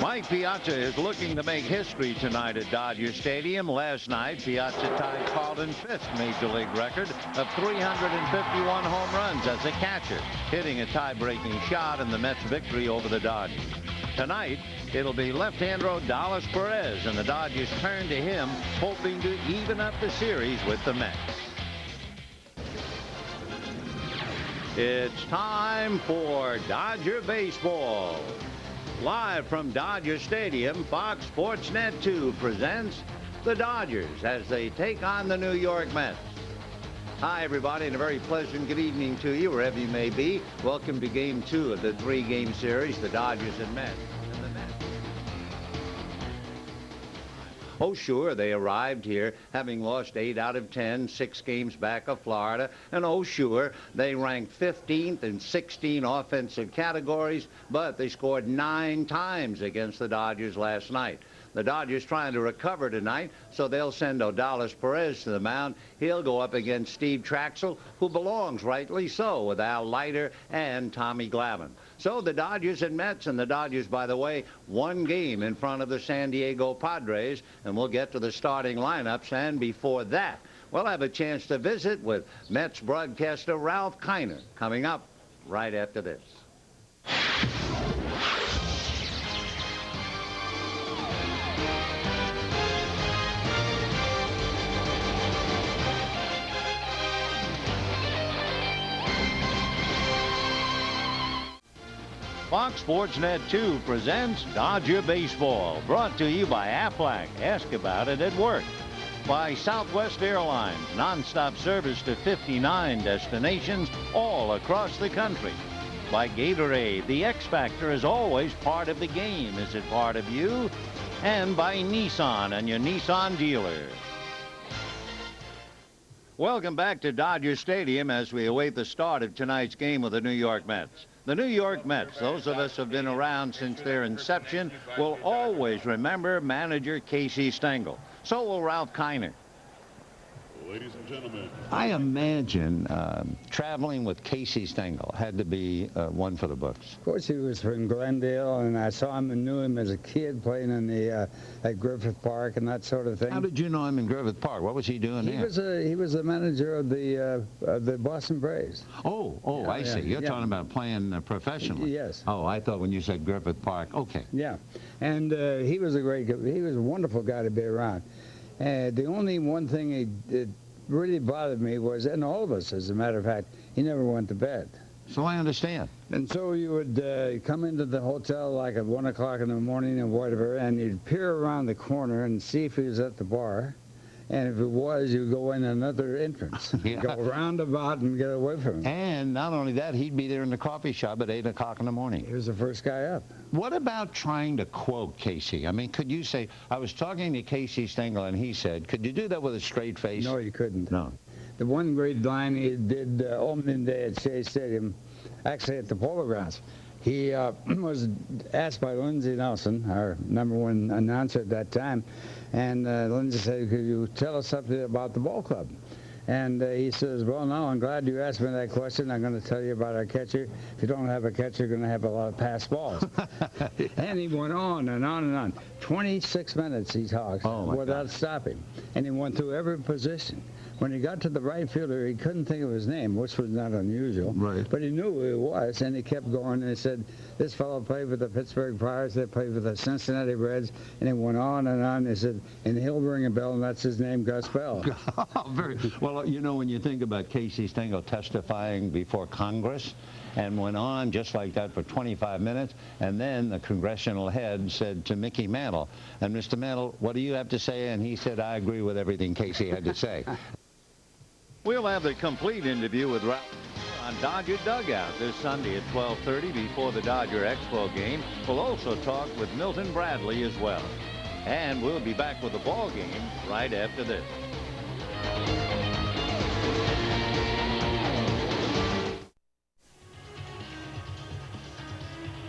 Mike Piazza is looking to make history tonight at Dodger Stadium. Last night, Piazza tied Carlton's fifth Major League record of 351 home runs as a catcher, hitting a tie-breaking shot in the Mets' victory over the Dodgers. Tonight, it'll be left-hander Dallas Perez, and the Dodgers turn to him, hoping to even up the series with the Mets. It's time for Dodger Baseball. Live from Dodger Stadium, Fox Sports Net 2 presents the Dodgers as they take on the New York Mets. Hi, everybody, and a very pleasant good evening to you, wherever you may be. Welcome to Game 2 of the three-game series, the Dodgers and Mets. Oh, sure, they arrived here having lost 8 out of 10, 6 games back of Florida. And oh, sure, they ranked 15th in 16 offensive categories, but they scored 9 times against the Dodgers last night. The Dodgers trying to recover tonight, so they'll send Dallas Perez to the mound. He'll go up against Steve Traxel, who belongs, rightly so, with Al Leiter and Tommy Glavine. So the Dodgers and Mets, and the Dodgers, by the way, 1 game in front of the San Diego Padres, and we'll get to the starting lineups. And before that, we'll have a chance to visit with Mets broadcaster Ralph Kiner coming up right after this. Fox Sports Net 2 presents Dodger Baseball, brought to you by Aflac. Ask about it at work. By Southwest Airlines, nonstop service to 59 destinations all across the country. By Gatorade, the X Factor is always part of the game. Is it part of you? And by Nissan and your Nissan dealer. Welcome back to Dodger Stadium as we await the start of tonight's game with the New York Mets. The New York Mets, those of us who have been around since their inception, will always remember manager Casey Stengel. So will Ralph Kiner. Ladies and gentlemen, I imagine traveling with Casey Stengel had to be one for the books. Of course, he was from Glendale, and I saw him and knew him as a kid playing in the at Griffith Park and that sort of thing. How did you know him in Griffith Park? What was he doing there? He was the manager of the Boston Braves. Oh, yeah, I see. You're talking about playing professionally. Yes. Oh, I thought when you said Griffith Park. Okay. Yeah, and he was a wonderful guy to be around. The only one thing that really bothered me was, and all of us, as a matter of fact, he never went to bed. So I understand. And so you would come into the hotel like at 1 o'clock in the morning or whatever, and you'd peer around the corner and see if he was at the bar. And if it was, you'd go in another entrance. Yeah. Go roundabout and get away from him. And not only that, he'd be there in the coffee shop at 8 o'clock in the morning. He was the first guy up. What about trying to quote Casey? I mean, could you say, I was talking to Casey Stengel, and he said, could you do that with a straight face? No, you couldn't. No. The one great line he did opening day at Shea Stadium, actually at the Polo Grounds, he was asked by Lindsey Nelson, our #1 announcer at that time, and Lindsey said, could you tell us something about the ball club? And he says, well, no, I'm glad you asked me that question. I'm going to tell you about our catcher. If you don't have a catcher, you're going to have a lot of pass balls. And he went on and on and on. 26 minutes he talked without stopping. And he went through every position. When he got to the right fielder, he couldn't think of his name, which was not unusual. Right. But he knew who he was, and he kept going. And he said, this fellow played with the Pittsburgh Pirates. They played with the Cincinnati Reds. And he went on and on. He said, and he'll ring a bell, and that's his name, Gus Bell. Very well. You know, when you think about Casey Stengel testifying before Congress, and went on just like that for 25 minutes, and then the congressional head said to Mickey Mantle, and Mr. Mantle, what do you have to say? And he said, I agree with everything Casey had to say. We'll have the complete interview with Ralph on Dodger Dugout this Sunday at 12:30 before the Dodger Expo game. We'll also talk with Milton Bradley as well. And we'll be back with the ball game right after this.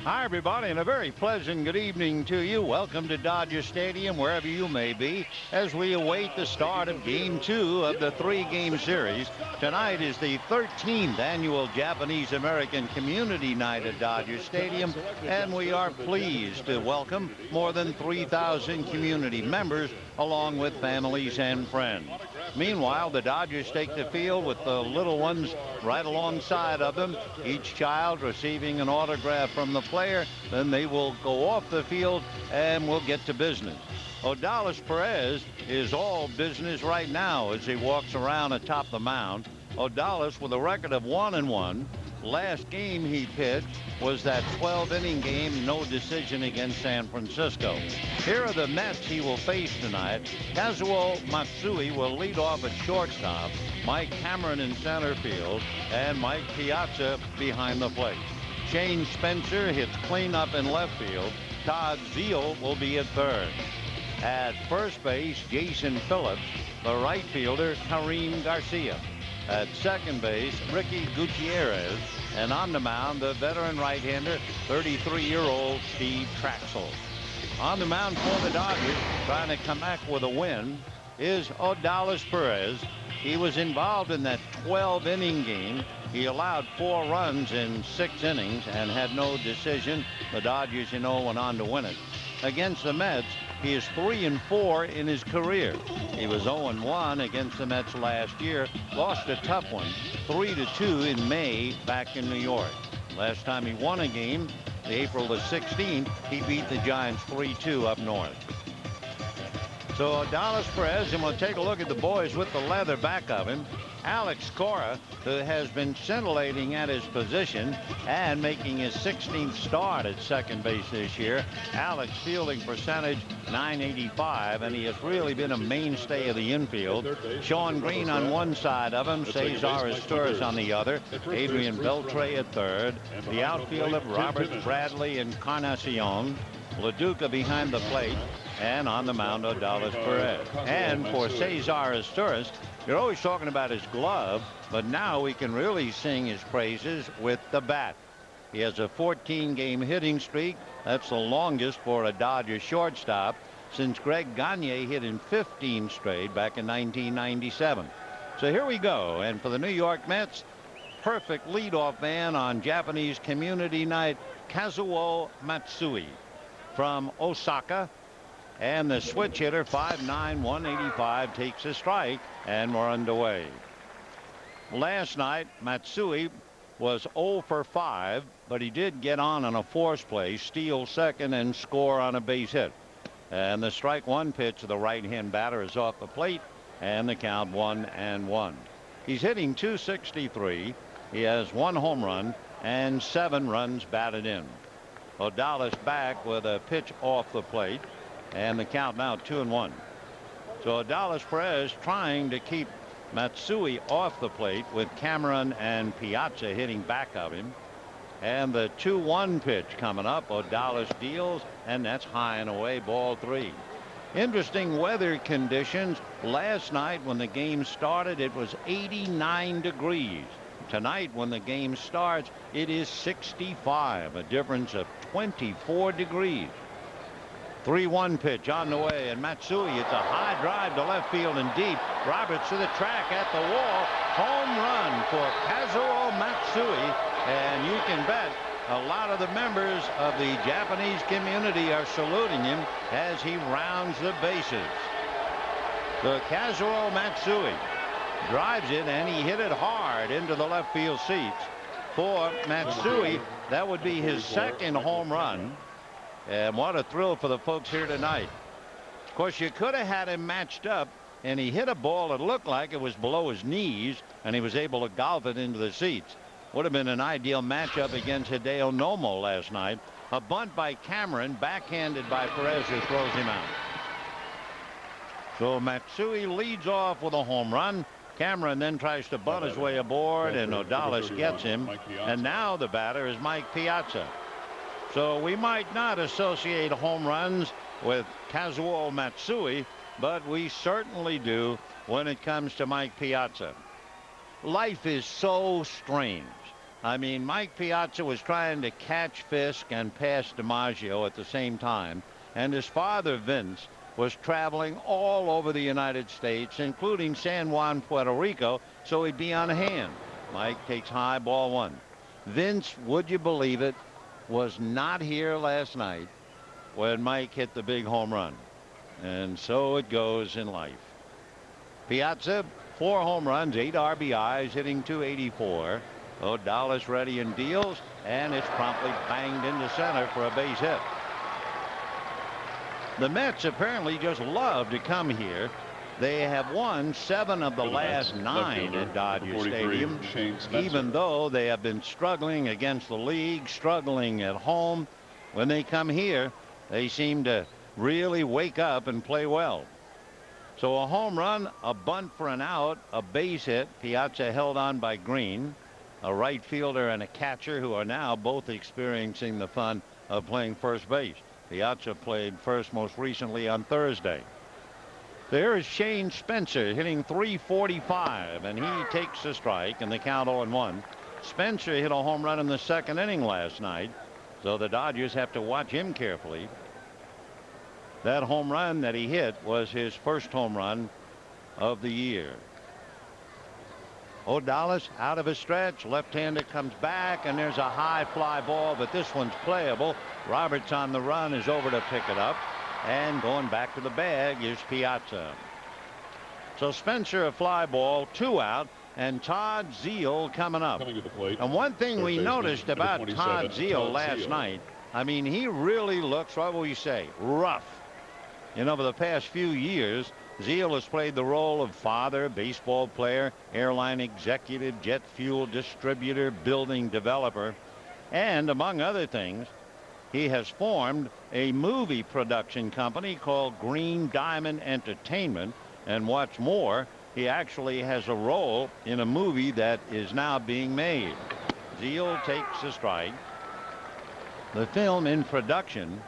Hi, everybody, and a very pleasant good evening to you. Welcome to Dodger Stadium, wherever you may be, as we await the start of Game 2 of the three-game series. Tonight is the 13th annual Japanese-American Community Night at Dodger Stadium, and we are pleased to welcome more than 3,000 community members, along with families and friends. Meanwhile, the Dodgers take the field with the little ones right alongside of them, each child receiving an autograph from the player. Then they will go off the field and we'll get to business. Odalis Perez is all business right now as he walks around atop the mound. Odalis with a record of 1-1. Last game he pitched was that 12-inning game, no decision against San Francisco. Here are the Mets he will face tonight. Kazuo Matsui will lead off at shortstop, Mike Cameron in center field, and Mike Piazza behind the plate. Shane Spencer hits cleanup in left field. Todd Zeile will be at third. At first base, Jason Phillips. The right fielder, Karim Garcia. At second base, Ricky Gutierrez. And on the mound, the veteran right-hander, 33-year-old Steve Traxel. On the mound for the Dodgers, trying to come back with a win, is Odalis Perez. He was involved in that 12-inning game. He allowed 4 runs in 6 innings and had no decision. The Dodgers, went on to win it. Against the Mets, he is 3-4 in his career. He was 0-1 against the Mets last year. Lost a tough one, 3-2 in May back in New York. Last time he won a game, April the 16th, he beat the Giants 3-2 up north. So Odalis Perez, and we'll take a look at the boys with the leather back of him. Alex Cora, who has been scintillating at his position and making his 16th start at second base this year. Alex fielding percentage .985, and he has really been a mainstay of the infield. Sean Green on one side of him, Cesar Izturis on the other, Adrian Beltre at third. The outfield of Robert Bradley and Encarnacion. LaDuca behind the plate, and on the mound, Odalis Perez. And for Cesar Izturis, you're always talking about his glove, but now we can really sing his praises with the bat. He has a 14-game hitting streak. That's the longest for a Dodger shortstop since Greg Gagne hit in 15 straight back in 1997. So here we go. And for the New York Mets, perfect leadoff man on Japanese Community Night, Kazuo Matsui from Osaka. And the switch hitter, 5'9", 185, takes a strike, and we're underway. Last night, Matsui was 0 for 5, but he did get on a force play, steal second, and score on a base hit. And the strike one pitch of the right-hand batter is off the plate, and the count 1-1. He's hitting .263. He has 1 home run and 7 runs batted in. Odalis back with a pitch off the plate, and the count now 2-1. So Odalis Perez trying to keep Matsui off the plate with Cameron and Piazza hitting back of him. And the 2-1 pitch coming up. Odalis deals, and that's high and away, ball 3. Interesting weather conditions. Last night when the game started, it was 89 degrees. Tonight when the game starts, it is 65, a difference of 24 degrees. 3-1 pitch on the way, and Matsui, it's a high drive to left field and deep. Roberts to the track at the wall. Home run for Kazuo Matsui, and you can bet a lot of the members of the Japanese community are saluting him as he rounds the bases. So Kazuo Matsui drives it, and he hit it hard into the left field seats. For Matsui, that would be his second home run. And what a thrill for the folks here tonight. Of course, you could have had him matched up, and he hit a ball that looked like it was below his knees, and he was able to golf it into the seats. Would have been an ideal matchup against Hideo Nomo last night. A bunt by Cameron, backhanded by Perez, who throws him out. So Matsui leads off with a home run. Cameron then tries to bunt his way aboard, and Odalis gets him. And now the batter is Mike Piazza. So we might not associate home runs with Kazuo Matsui, but we certainly do when it comes to Mike Piazza. Life is so strange. I mean, Mike Piazza was trying to catch Fisk and pass DiMaggio at the same time, and his father, Vince, was traveling all over the United States, including San Juan, Puerto Rico, so he'd be on hand. Mike takes high, ball one. Vince, would you believe it, was not here last night when Mike hit the big home run. And so it goes in life. Piazza, 4 home runs, 8 RBIs, hitting .284. O'Dallas ready and deals, and it's promptly banged into center for a base hit. The Mets apparently just love to come here. They have won 7 of the last 9 at Dodger Stadium, even though they have been struggling against the league, struggling at home. When they come here, they seem to really wake up and play well. So a home run, a bunt for an out, a base hit. Piazza held on by Green, a right fielder and a catcher who are now both experiencing the fun of playing first base. Piazza played first most recently on Thursday. There is Shane Spencer hitting .345, and he takes a strike, and the count 0-1. Spencer hit a home run in the second inning last night, so the Dodgers have to watch him carefully. That home run that he hit was his first home run of the year. O'Dallas out of a stretch, left-hander comes back, and there's a high fly ball, but this one's playable. Roberts on the run is over to pick it up, and going back to the bag is Piazza. So Spencer a fly ball, 2 out, and Todd Zeile coming up. Coming to the plate. And one thing we noticed about Todd Zeile last night, I mean, he really looks, what will you say, rough. You know, for the past few years, Zeile has played the role of father, baseball player, airline executive, jet fuel distributor, building developer, and among other things, he has formed a movie production company called Green Diamond Entertainment, and what's more, he actually has a role in a movie that is now being made. Zeile takes a strike. The film in production,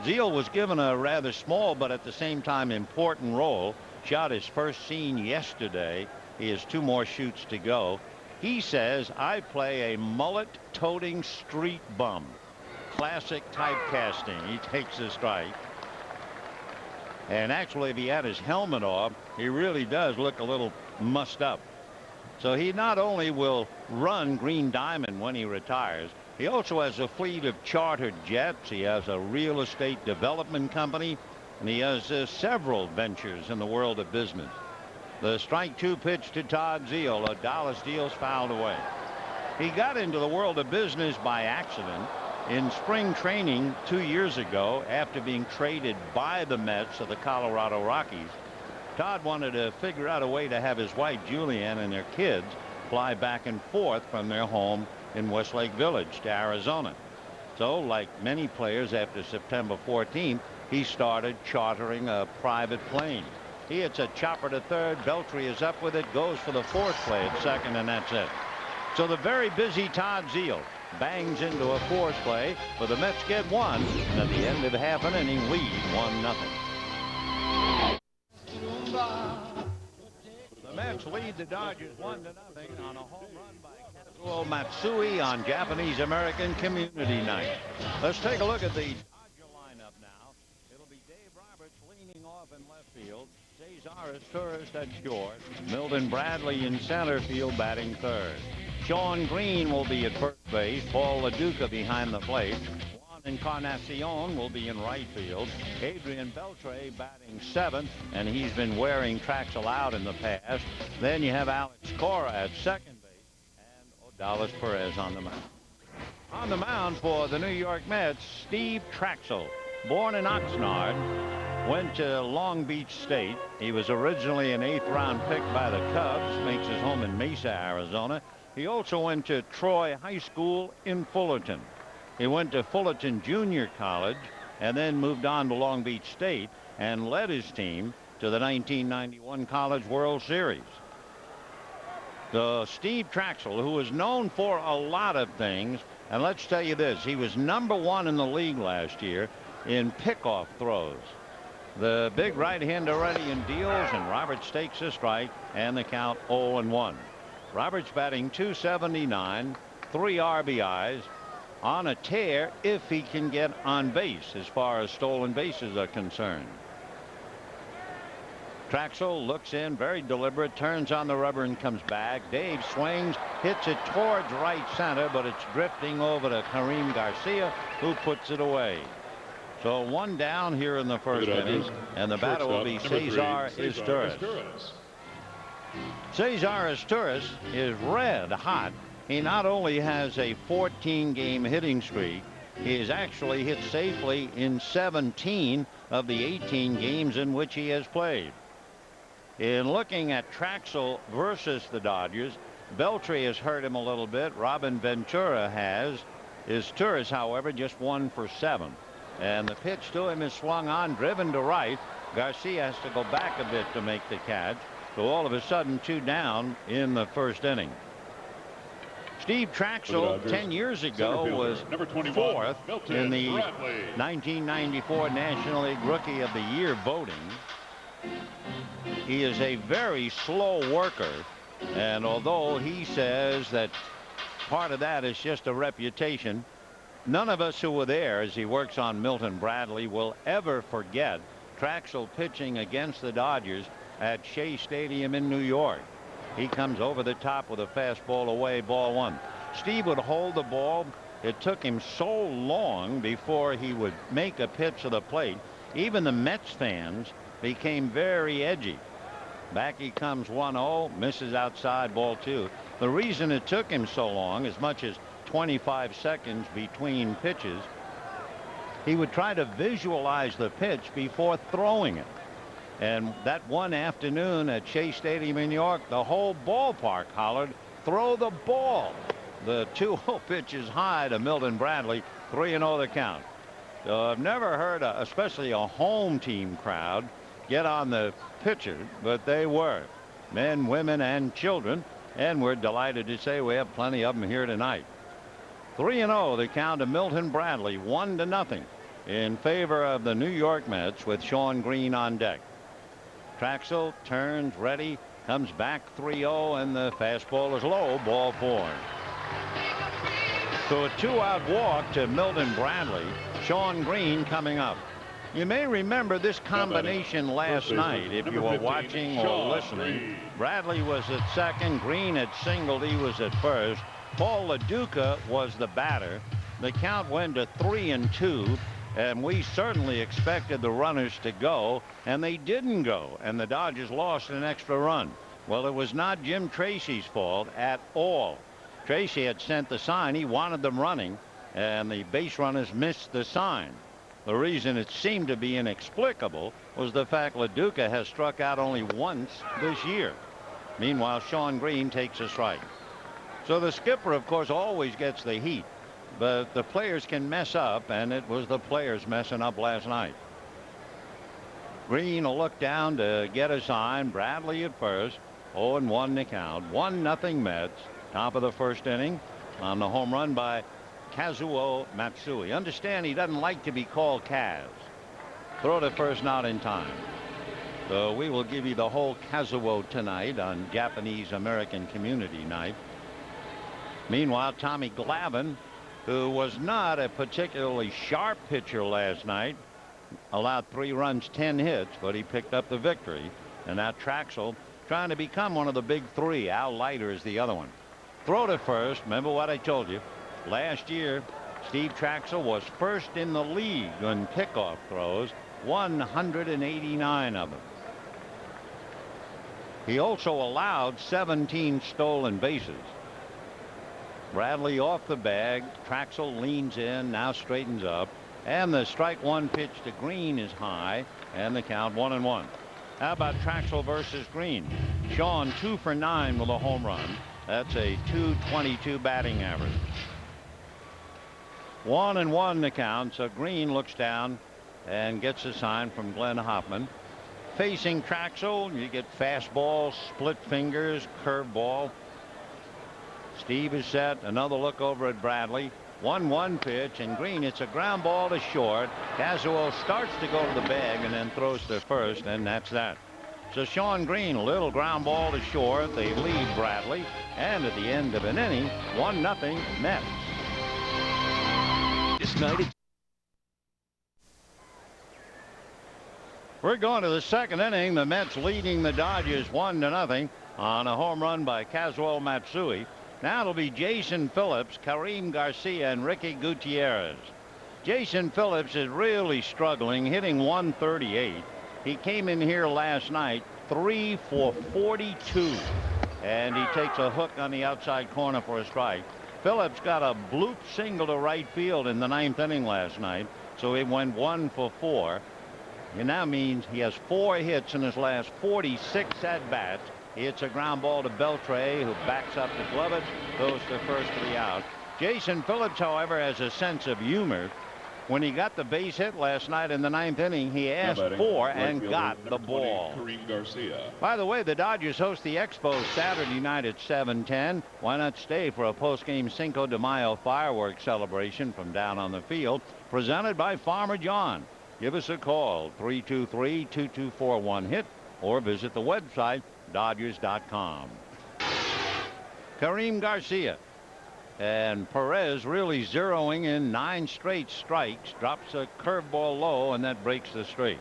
Zeile was given a rather small but at the same time important role. Shot his first scene yesterday. He has 2 more shoots to go. He says, I play a mullet-toting street bum. Classic typecasting. He takes a strike. And actually, if he had his helmet off, he really does look a little mussed up. So he not only will run Green Diamond when he retires, he also has a fleet of chartered jets. He has a real estate development company, and he has several ventures in the world of business. The strike 2 pitch to Todd Zeile. O'Dallas deals fouled away. He got into the world of business by accident in spring training 2 years ago after being traded by the Mets to the Colorado Rockies. Todd wanted to figure out a way to have his wife Julianne and their kids fly back and forth from their home in Westlake Village to Arizona. So, like many players after September 14th, he started chartering a private plane. He hits a chopper to third. Beltry is up with it, goes for the 4th play at second, and that's it. So the very busy Todd Zeile bangs into a 4th play, but the Mets get 1, and at the end of half an inning, lead 1-0. The Mets lead the Dodgers 1-0 on a home run by Kazuo Matsui on Japanese-American Community Night. Let's take a look at the Dodger lineup now. It'll be Dave Roberts leaning off in left field, Cesar Torres at short, Milton Bradley in center field batting third. Sean Green will be at first base, Paul LaDuca behind the plate. Juan Encarnacion will be in right field. Adrian Beltre batting 7th, and he's been wearing tracks allowed in the past. Then you have Alex Cora at second base, and O'Dallas Perez on the mound. On the mound for the New York Mets, Steve Traxel, born in Oxnard, went to Long Beach State. He was originally an 8th-round pick by the Cubs, makes his home in Mesa, Arizona. He also went to Troy High School in Fullerton. He went to Fullerton Junior College and then moved on to Long Beach State and led his team to the 1991 College World Series. So Steve Traxel, who is known for a lot of things, and let's tell you this, he was #1 in the league last year in pickoff throws. The big right-hander ready and deals, and Roberts takes a strike, and the count 0-1. Roberts batting .279. 3 RBIs, on a tear if he can get on base as far as stolen bases are concerned. Traxel looks in, very deliberate, turns on the rubber and comes back. Dave swings, hits it towards right center, but it's drifting over to Kareem Garcia, who puts it away. So 1 down here in the first inning, and the batter will be Cesar Izturis. Cesar Izturis is red hot. He not only has a 14-game hitting streak, he has actually hit safely in 17 of the 18 games in which he has played. In looking at Traxel versus the Dodgers, Beltry has hurt him a little bit. Robin Ventura has. Izturis, however, just 1 for 7. And the pitch to him is swung on, driven to right. Garcia has to go back a bit to make the catch. So all of a sudden 2 down in the first inning. Steve Traxel 10 years ago was 4th in the 1994 National League Rookie of the Year voting. He is a very slow worker, and although he says that part of that is just a reputation, none of us who were there as he works on Milton Bradley will ever forget Traxel pitching against the Dodgers at Shea Stadium in New York. He comes over the top with a fastball away, ball 1. Steve would hold the ball. It took him so long before he would make a pitch to the plate. Even the Mets fans became very edgy. Back he comes 1-0, misses outside, ball 2. The reason it took him so long, as much as 25 seconds between pitches, he would try to visualize the pitch before throwing it. And that one afternoon at Shea Stadium in New York, the whole ballpark hollered, "Throw the ball." The 2-0 pitch is high to Milton Bradley, 3-0 the count. So I've never heard, especially a home team crowd, get on the pitcher, but they were. Men, women, and children. And we're delighted to say we have plenty of them here tonight. 3-0 the count to Milton Bradley, 1-0 in favor of the New York Mets with Shawn Green on deck. Traxel turns, ready, comes back 3-0, and the fastball is low, ball 4. So a 2-out walk to Milton Bradley. Shawn Green coming up. You may remember this combination last night if you were watching or listening. Bradley was at second, Green had singled, he was at first. Paul LaDuca was the batter. The count went to 3-2. And we certainly expected the runners to go, and they didn't go, and the Dodgers lost an extra run. Well, it was not Jim Tracy's fault at all. Tracy had sent the sign. He wanted them running, and the base runners missed the sign. The reason it seemed to be inexplicable was the fact LaDuca has struck out only once this year. Meanwhile, Shawn Green takes a strike. So the skipper, of course, always gets the heat. But the players can mess up, and it was the players messing up last night. Green will look down to get a sign. Bradley at first. 0-1 the count. 1-0 Mets. Top of the first inning on the home run by Kazuo Matsui. Understand he doesn't like to be called Kaz. Throw to first, not in time. So we will give you the whole Kazuo tonight on Japanese American Community Night. Meanwhile, Tommy Glavine, who was not a particularly sharp pitcher last night, allowed 3 runs, 10 hits, but he picked up the victory. And now Traxel trying to become one of the big 3. Al Leiter is the other one. Throw to first. Remember what I told you. Last year, Steve Traxel was first in the league on pickoff throws, 189 of them. He also allowed 17 stolen bases. Bradley off the bag. Traxel leans in, now straightens up, and the strike 1 pitch to Green is high, and the count 1-1. How about Traxel versus Green? Shawn 2 for 9 with a home run. That's a .222 batting average. 1-1 the count. So Green looks down and gets a sign from Glenn Hoffman. Facing Traxel, you get fastball, split fingers, curveball. Steve is set. Another look over at Bradley. 1-1 pitch, and Green, it's a ground ball to short. Kazuo starts to go to the bag and then throws to first, and that's that. So Sean Green, a little ground ball to short. They lead Bradley. And at the end of an inning, 1-0 Mets. This night it's We're going to the second inning. The Mets leading the Dodgers 1-0 on a home run by Kazuo Matsui. Now it'll be Jason Phillips, Karim Garcia, and Ricky Gutierrez. Jason Phillips is really struggling, hitting 138. He came in here last night 3 for 42, and he takes a hook on the outside corner for a strike. Phillips got a bloop single to right field in the 9th inning last night, so he went 1 for 4. It now means he has 4 hits in his last 46 at-bats. He hits a ground ball to Beltre, who backs up to glove it, goes to first for the out. Jason Phillips, however, has a sense of humor. When he got the base hit last night in the 9th inning, he asked for and got the ball. By the way, the Dodgers host the Expos Saturday night at 7:10. Why not stay for a post-game Cinco de Mayo fireworks celebration from down on the field, presented by Farmer John? Give us a call, 323-2241-HIT, or visit the website, Dodgers.com. Karim Garcia. And Perez really zeroing in 9 straight strikes, drops a curveball low, and that breaks the streak.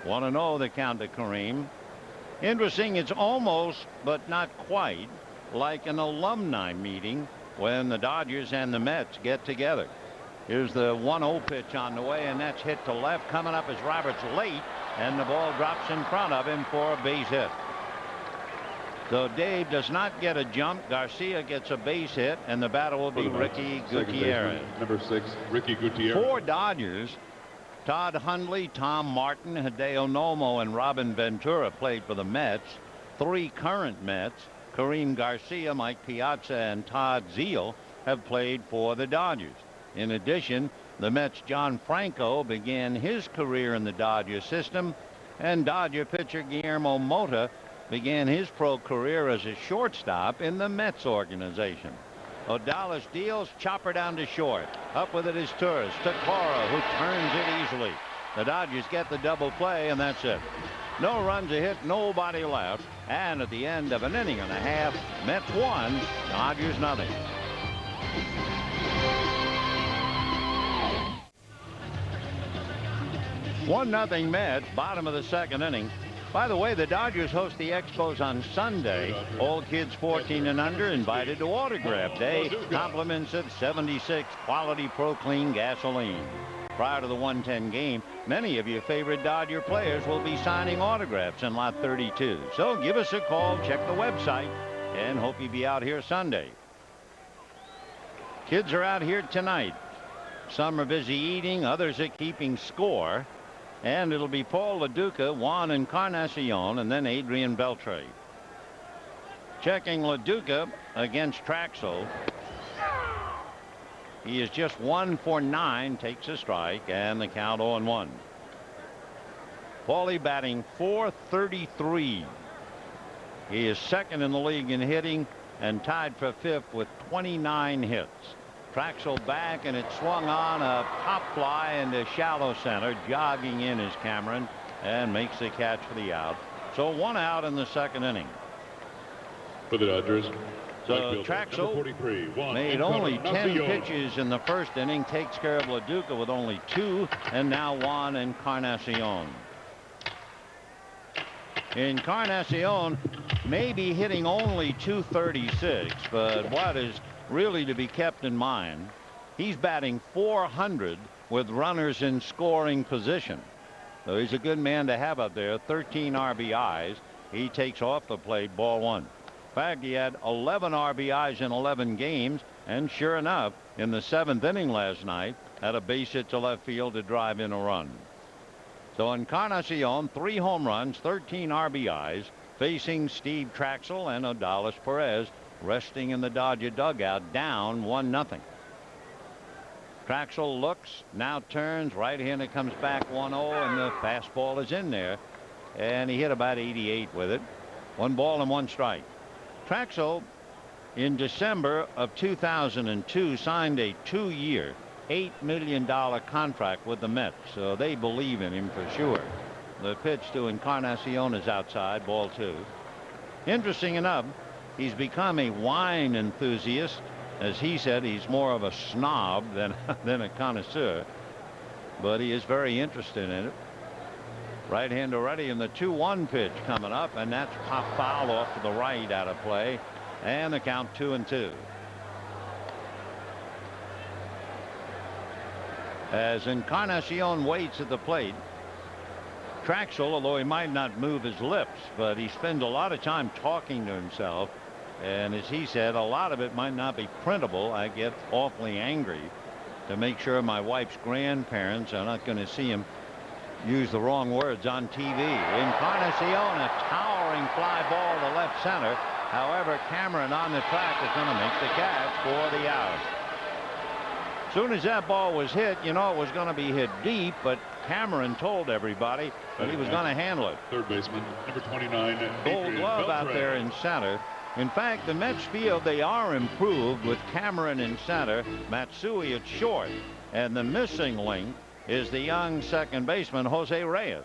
1-0 the count to Karim. Interesting, it's almost, but not quite, like an alumni meeting when the Dodgers and the Mets get together. Here's the 1-0 pitch on the way, and that's hit to left. Coming up is Roberts late, and the ball drops in front of him for a base hit. So Dave does not get a jump. Garcia gets a base hit, and the batter will be Ricky Gutierrez. Number 6, Ricky Gutierrez. 4 Dodgers. Todd Hundley, Tom Martin, Hideo Nomo, and Robin Ventura played for the Mets. 3 current Mets, Karim Garcia, Mike Piazza, and Todd Zeile, have played for the Dodgers. In addition, the Mets' John Franco began his career in the Dodger system, and Dodger pitcher Guillermo Mota began his pro career as a shortstop in the Mets organization. Odalis deals, chopper down to short. Up with it is Torres. Takara, who turns it easily. The Dodgers get the double play, and that's it. No runs a hit, nobody left. And at the end of an inning and a half, Mets 1, Dodgers 0. One nothing Mets, bottom of the second inning. By the way, the Dodgers host the Expos on Sunday. All kids 14 and under invited to Autograph Day. Compliments of 76 quality Pro Clean gasoline. Prior to the 1:10 game, many of your favorite Dodger players will be signing autographs in Lot 32. So give us a call, check the website, and hope you be out here Sunday. Kids are out here tonight. Some are busy eating, others are keeping score. And it'll be Paul LaDuca, Juan Encarnacion, and then Adrian Beltre. Checking LaDuca against Traxel. He is just 1 for 9, takes a strike, and the count 0-1. Paulie batting .433. He is second in the league in hitting and tied for 5th with 29 hits. Traxel back, and it swung on a pop fly into shallow center. Jogging in is Cameron, and makes the catch for the out. So 1 out in the second inning. For the Dodgers, so Traxel made only 10 pitches in the first inning, takes care of LaDuca with only 2, and now Juan Encarnacion. Encarnacion may be hitting only .236, but what is really to be kept in mind, he's batting .400 with runners in scoring position. So he's a good man to have up there. 13 RBIs. He takes off the plate, ball 1. In fact, he had 11 RBIs in 11 games, and sure enough, in the 7th inning last night, had a base hit to left field to drive in a run. So Encarnacion, 3 home runs, 13 RBIs, facing Steve Traxel and Odalis Perez, resting in the Dodger dugout, down 1-0. Traxel looks, now turns, right-hander comes back 1-0, and the fastball is in there, and he hit about 88 with it. 1 ball and 1 strike. Traxel, in December of 2002, signed a 2-year, $8 million contract with the Mets, so they believe in him for sure. The pitch to Encarnacion is outside, ball 2. Interesting enough, he's become a wine enthusiast. As he said, he's more of a snob than a connoisseur, but he is very interested in it. Right-hander ready, and the 2-1 pitch coming up, and that's pop foul off to the right, out of play, and the count 2-2. As Encarnacion waits at the plate, Traxel, although he might not move his lips, but he spends a lot of time talking to himself. And as he said, a lot of it might not be printable. I get awfully angry to make sure my wife's grandparents are not going to see him use the wrong words on TV. Encarnacion, a towering fly ball to left center. However, Cameron on the track is going to make the catch for the out. As soon as that ball was hit, you know it was going to be hit deep, but Cameron told everybody that he was going to handle it. Third baseman, number 29. Gold glove out there in center. In fact, the Mets feel they are improved with Cameron in center, Matsui at short, and the missing link is the young second baseman Jose Reyes.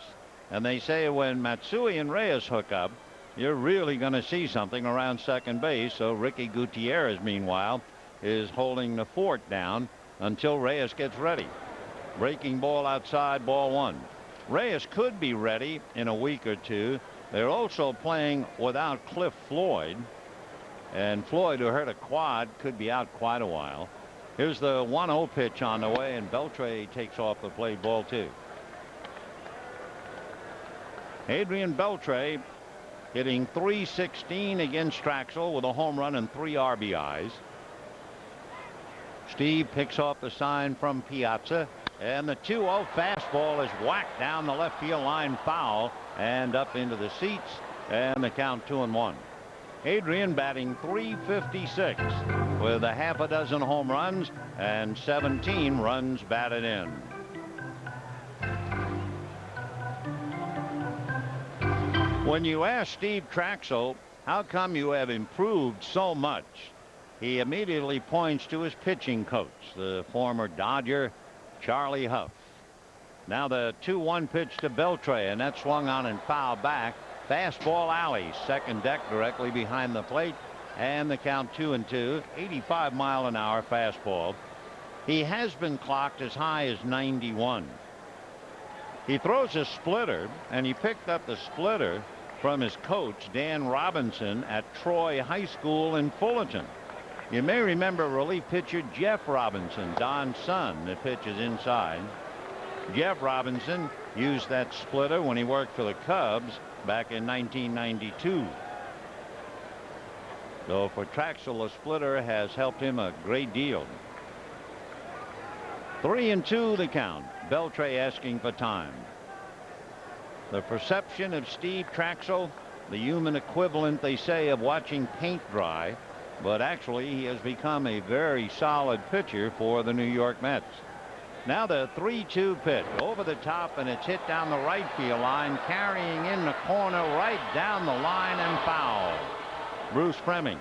And they say when Matsui and Reyes hook up, you're really going to see something around second base. So Ricky Gutierrez, meanwhile, is holding the fort down until Reyes gets ready. Breaking ball outside, ball 1. Reyes could be ready in a week or two. They're also playing without Cliff Floyd. And Floyd, who hurt a quad, could be out quite a while. Here's the 1-0 pitch on the way, and Beltre takes off the plate, ball 2. Adrian Beltre hitting .316 against Traxel with a home run and 3 RBIs. Steve picks off the sign from Piazza, and the 2-0 fastball is whacked down the left field line, foul, and up into the seats, and the count 2-1. Adrian batting .356 with a half a dozen home runs and 17 runs batted in. When you ask Steve Traxel, how come you have improved so much, he immediately points to his pitching coach, the former Dodger, Charlie Huff. Now the 2-1 pitch to Beltre, and that swung on and fouled back. Fastball alley, second deck directly behind the plate, and the count 2-2. 85-mile-an-hour fastball. He has been clocked as high as 91. He throws a splitter, and he picked up the splitter from his coach, Dan Robinson, at Troy High School in Fullerton. You may remember relief pitcher Jeff Robinson, Don's son, that pitches inside. Jeff Robinson used that splitter when he worked for the Cubs back in 1992. So for Traxel, the splitter has helped him a great deal. 3-2 the count. Beltre asking for time. The perception of Steve Traxel, the human equivalent, they say, of watching paint dry, but actually he has become a very solid pitcher for the New York Mets. Now the 3-2 pitch over the top, and it's hit down the right field line, carrying in the corner, right down the line, and foul. Bruce Fleming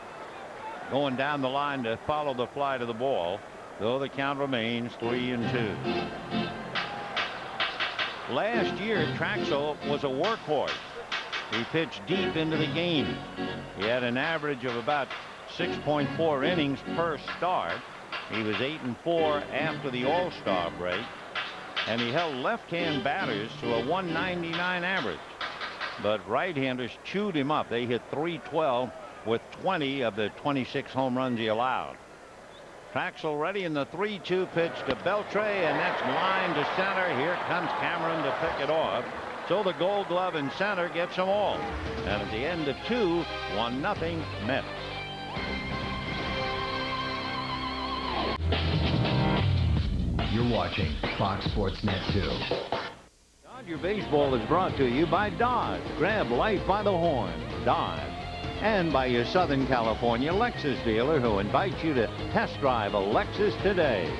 going down the line to follow the fly to the ball, though the count remains 3-2. Last year, Traxel was a workhorse. He pitched deep into the game. He had an average of about 6.4 innings per start. He was 8-4 after the All-Star break, and he held left-hand batters to a 199 average. But right-handers chewed him up. They hit .312 with 20 of the 26 home runs he allowed. Traxel ready in the 3-2 pitch to Beltre, and that's line to center. Here comes Cameron to pick it off. So the Gold Glove in center gets them all. And at the end of 2, 1-0 Mets. You're watching Fox Sports Net 2. Dodger Baseball is brought to you by Dodge. Grab life by the horn. Dodge. And by your Southern California Lexus dealer, who invites you to test drive a Lexus today.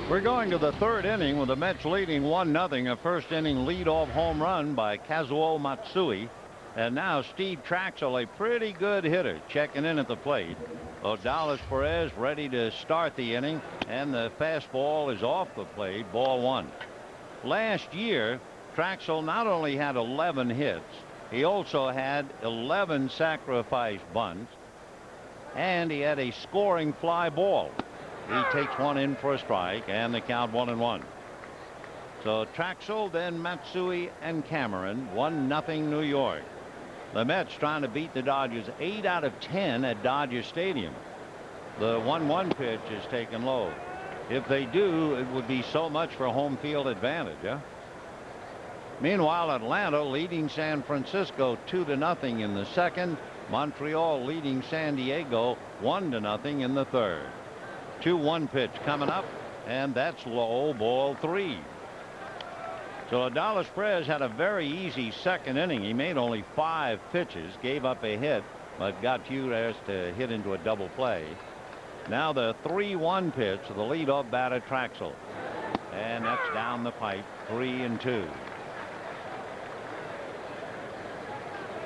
We're going to the third inning with the Mets leading 1-0. A first inning leadoff home run by Kazuo Matsui. And now Steve Traxel, a pretty good hitter, checking in at the plate. Odalis Perez ready to start the inning, and the fastball is off the plate, ball 1. last year, Traxel not only had 11 hits, he also had 11 sacrifice bunts, and he had a scoring fly ball. He takes one in for a strike, and the count 1-1. So Traxel, then Matsui and Cameron, 1-0 New York. The Mets trying to beat the Dodgers 8 out of 10 at Dodger Stadium. The 1-1 pitch is taken low. If they do, it would be so much for home field advantage. Huh? Meanwhile, Atlanta leading San Francisco 2-0 in the second. Montreal leading San Diego 1-0 in the third. 2-1 pitch coming up, and that's low, ball 3. So Adolis Perez had a very easy second inning. He made only 5 pitches, gave up a hit, but got Urias to hit into a double play. Now the 3-1 pitch, the leadoff batter Traxel, and that's down the pipe, 3-2.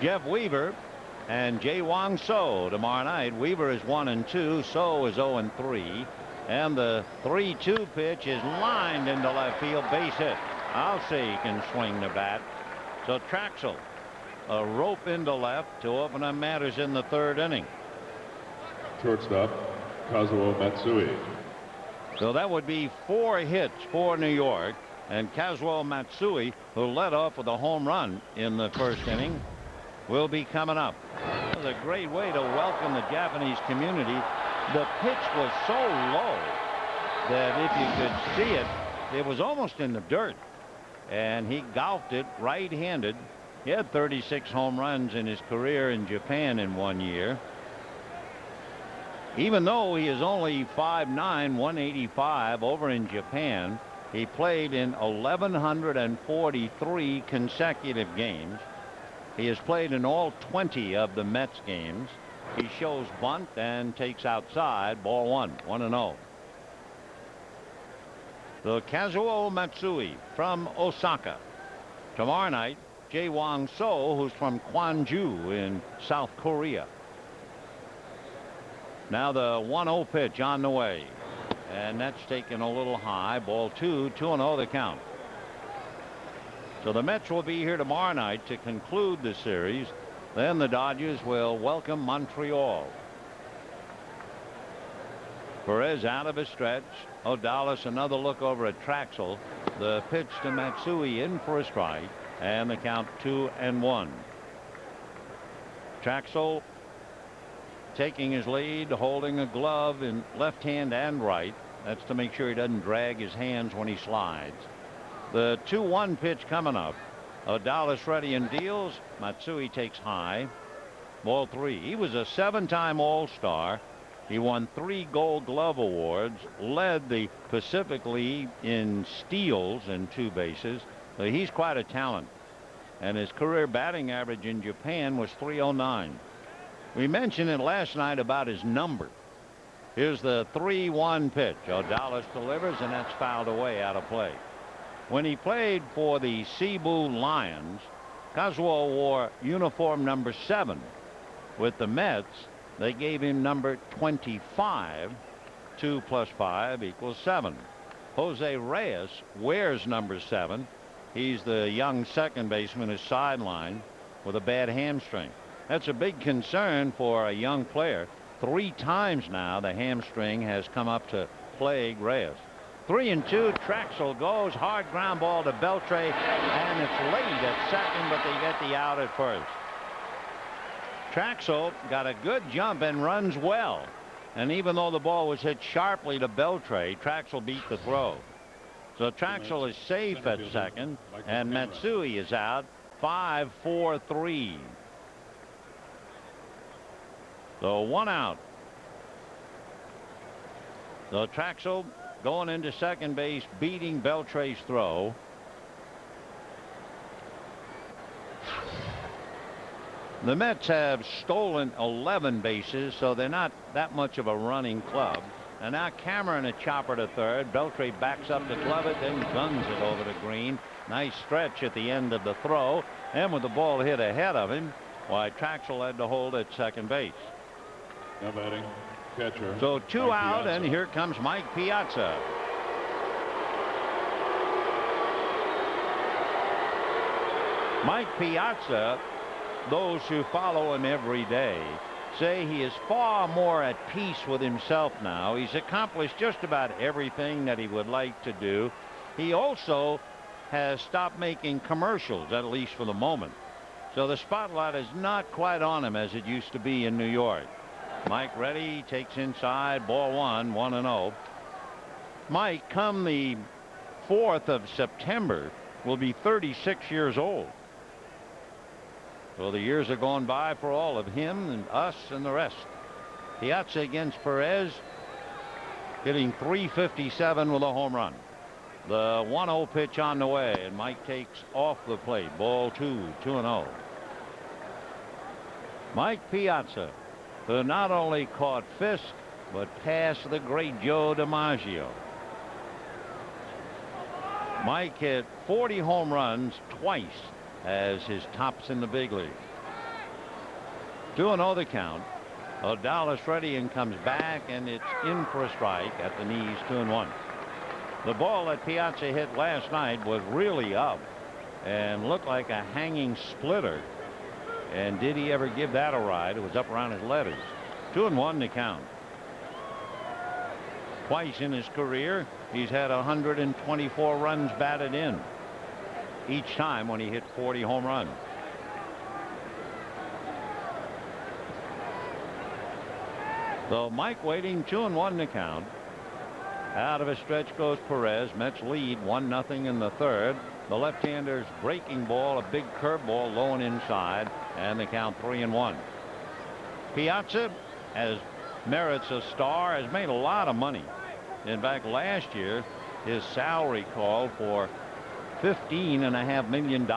Jeff Weaver and Jae-Won So tomorrow night. Weaver is 1-2. So is 0-3. And the 3-2 pitch is lined into left field, base hit. I'll say he can swing the bat. So Traxel, a rope into left to open up matters in the third inning. Shortstop, Kazuo Matsui. So that would be 4 hits for New York, and Kazuo Matsui, who led off with a home run in the first inning, will be coming up. It was a great way to welcome the Japanese community. The pitch was so low that if you could see it, it was almost in the dirt, and he golfed it right-handed. He had 36 home runs in his career in Japan in 1 year. Even though he is only 5'9", 185 over in Japan, he played in 1,143 consecutive games. He has played in all 20 of the Mets games. He shows bunt and takes outside, ball 1, 1-0. So Kazuo Matsui from Osaka. Tomorrow night, Jae-Won So, who's from Gwangju in South Korea. Now the 1-0 pitch on the way, and that's taken a little high, ball 2, 2-0 the count. So the Mets will be here tomorrow night to conclude the series. Then the Dodgers will welcome Montreal. Perez out of a stretch. Odalis another look over at Traxel. The pitch to Matsui in for a strike, and the count 2-1. Traxel taking his lead, holding a glove in left hand and right. That's to make sure he doesn't drag his hands when he slides. The 2-1 pitch coming up. Odalis ready and deals. Matsui takes high. Ball 3. He was a 7-time All-Star. He won 3 Gold Glove awards, led the Pacific League in steals and 2 bases. So he's quite a talent. And his career batting average in Japan was .309. We mentioned it last night about his number. Here's the 3-1 pitch. Odalis delivers, and that's fouled away out of play. When he played for the Cebu Lions, Kazuo wore uniform number 7. With the Mets, they gave him number 25. 2 + 5 = 7. Jose Reyes wears number 7. He's the young second baseman who's sidelined with a bad hamstring. That's a big concern for a young player. 3 times now the hamstring has come up to plague Reyes. 3-2. Traxel goes hard ground ball to Beltre, and it's late at second, but they get the out at first. Traxel got a good jump and runs well, and even though the ball was hit sharply to Beltre, Traxel beat the throw. So Traxel is safe at second, and Matsui is out. 5-4-3. So 1 out. So Traxel going into second base, beating Beltre's throw. The Mets have stolen 11 bases, so they're not that much of a running club. And now Cameron a chopper to third. Beltre backs up to glove it, then guns it over to Green. Nice stretch at the end of the throw, and with the ball hit ahead of him, why Traxel had to hold at second base. Now batting, catcher. So 2 Mike out, Piazza. and here comes Mike Piazza. Mike Piazza, those who follow him every day, say he is far more at peace with himself now. He's accomplished just about everything that he would like to do. He also has stopped making commercials, at least for the moment. So the spotlight is not quite on him as it used to be in New York. Mike ready, takes inside, ball one, 1-0. Mike, come the 4th of September, will be 36 years old. So the years are gone by for all of him and us and the rest. Piazza against Perez, hitting .357 with a home run. The 1-0 pitch on the way, and Mike takes off the plate. Ball 2-0. Mike Piazza, who not only caught Fisk, but passed the great Joe DiMaggio. Mike hit 40 home runs twice as his tops in the big league. 2-0 the count. Dallas ready and comes back, and it's in for a strike at the knees. 2-1. The ball that Piazza hit last night was really up and looked like a hanging splitter. And did he ever give that a ride? It was up around his letters. 2-1 the count. Twice in his career, he's had 124 runs batted in, each time when he hit 40 home runs. So Mike waiting. 2-1 the count. Out of a stretch goes Perez. Mets lead 1-0 in the third. The left-hander's breaking ball, a big curveball low and inside, and the count 3-1. Piazza, as merits a star, has made a lot of money. In fact, last year his salary called for $15.5 million.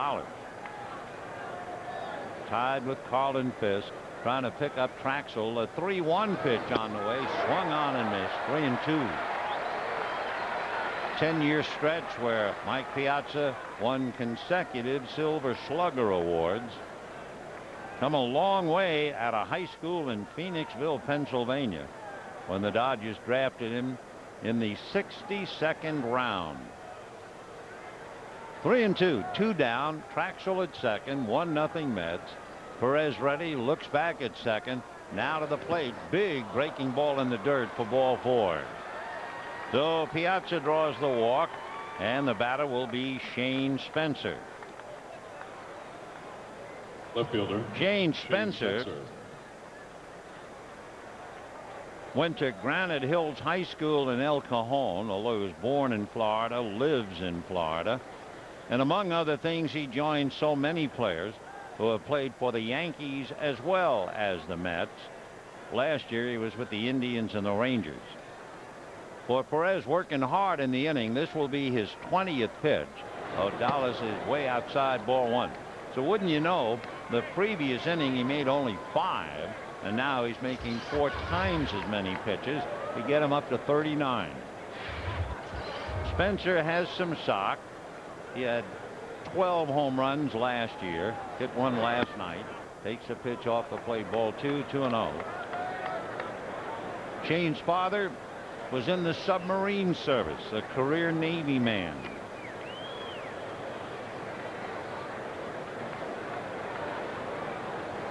Tied with Carlton Fisk, trying to pick up Traxel. A 3-1 pitch on the way, swung on and missed. 3-2. 10-year stretch where Mike Piazza won consecutive Silver Slugger awards. Come a long way at a high school in Phoenixville, Pennsylvania, when the Dodgers drafted him in the 62nd round. 3-2, 2 down. Traxel at second. 1-0 Mets. Perez ready, looks back at second. Now to the plate. Big breaking ball in the dirt for ball 4. So Piazza draws the walk, and the batter will be Shane Spencer. Left fielder. Shane Spencer went to Granite Hills High School in El Cajon, although he was born in Florida, lives in Florida. And among other things, he joined so many players who have played for the Yankees as well as the Mets. Last year he was with the Indians and the Rangers. For Perez, working hard in the inning. This will be his 20th pitch. Dallas is way outside, ball 1. So wouldn't you know, the previous inning he made only 5, and now he's making 4 times as many pitches to get him up to 39. Spencer has some sock. He had 12 home runs last year. Hit one last night. Takes a pitch off the plate. Ball 2, 2-0. Shane's father was in the submarine service, a career Navy man.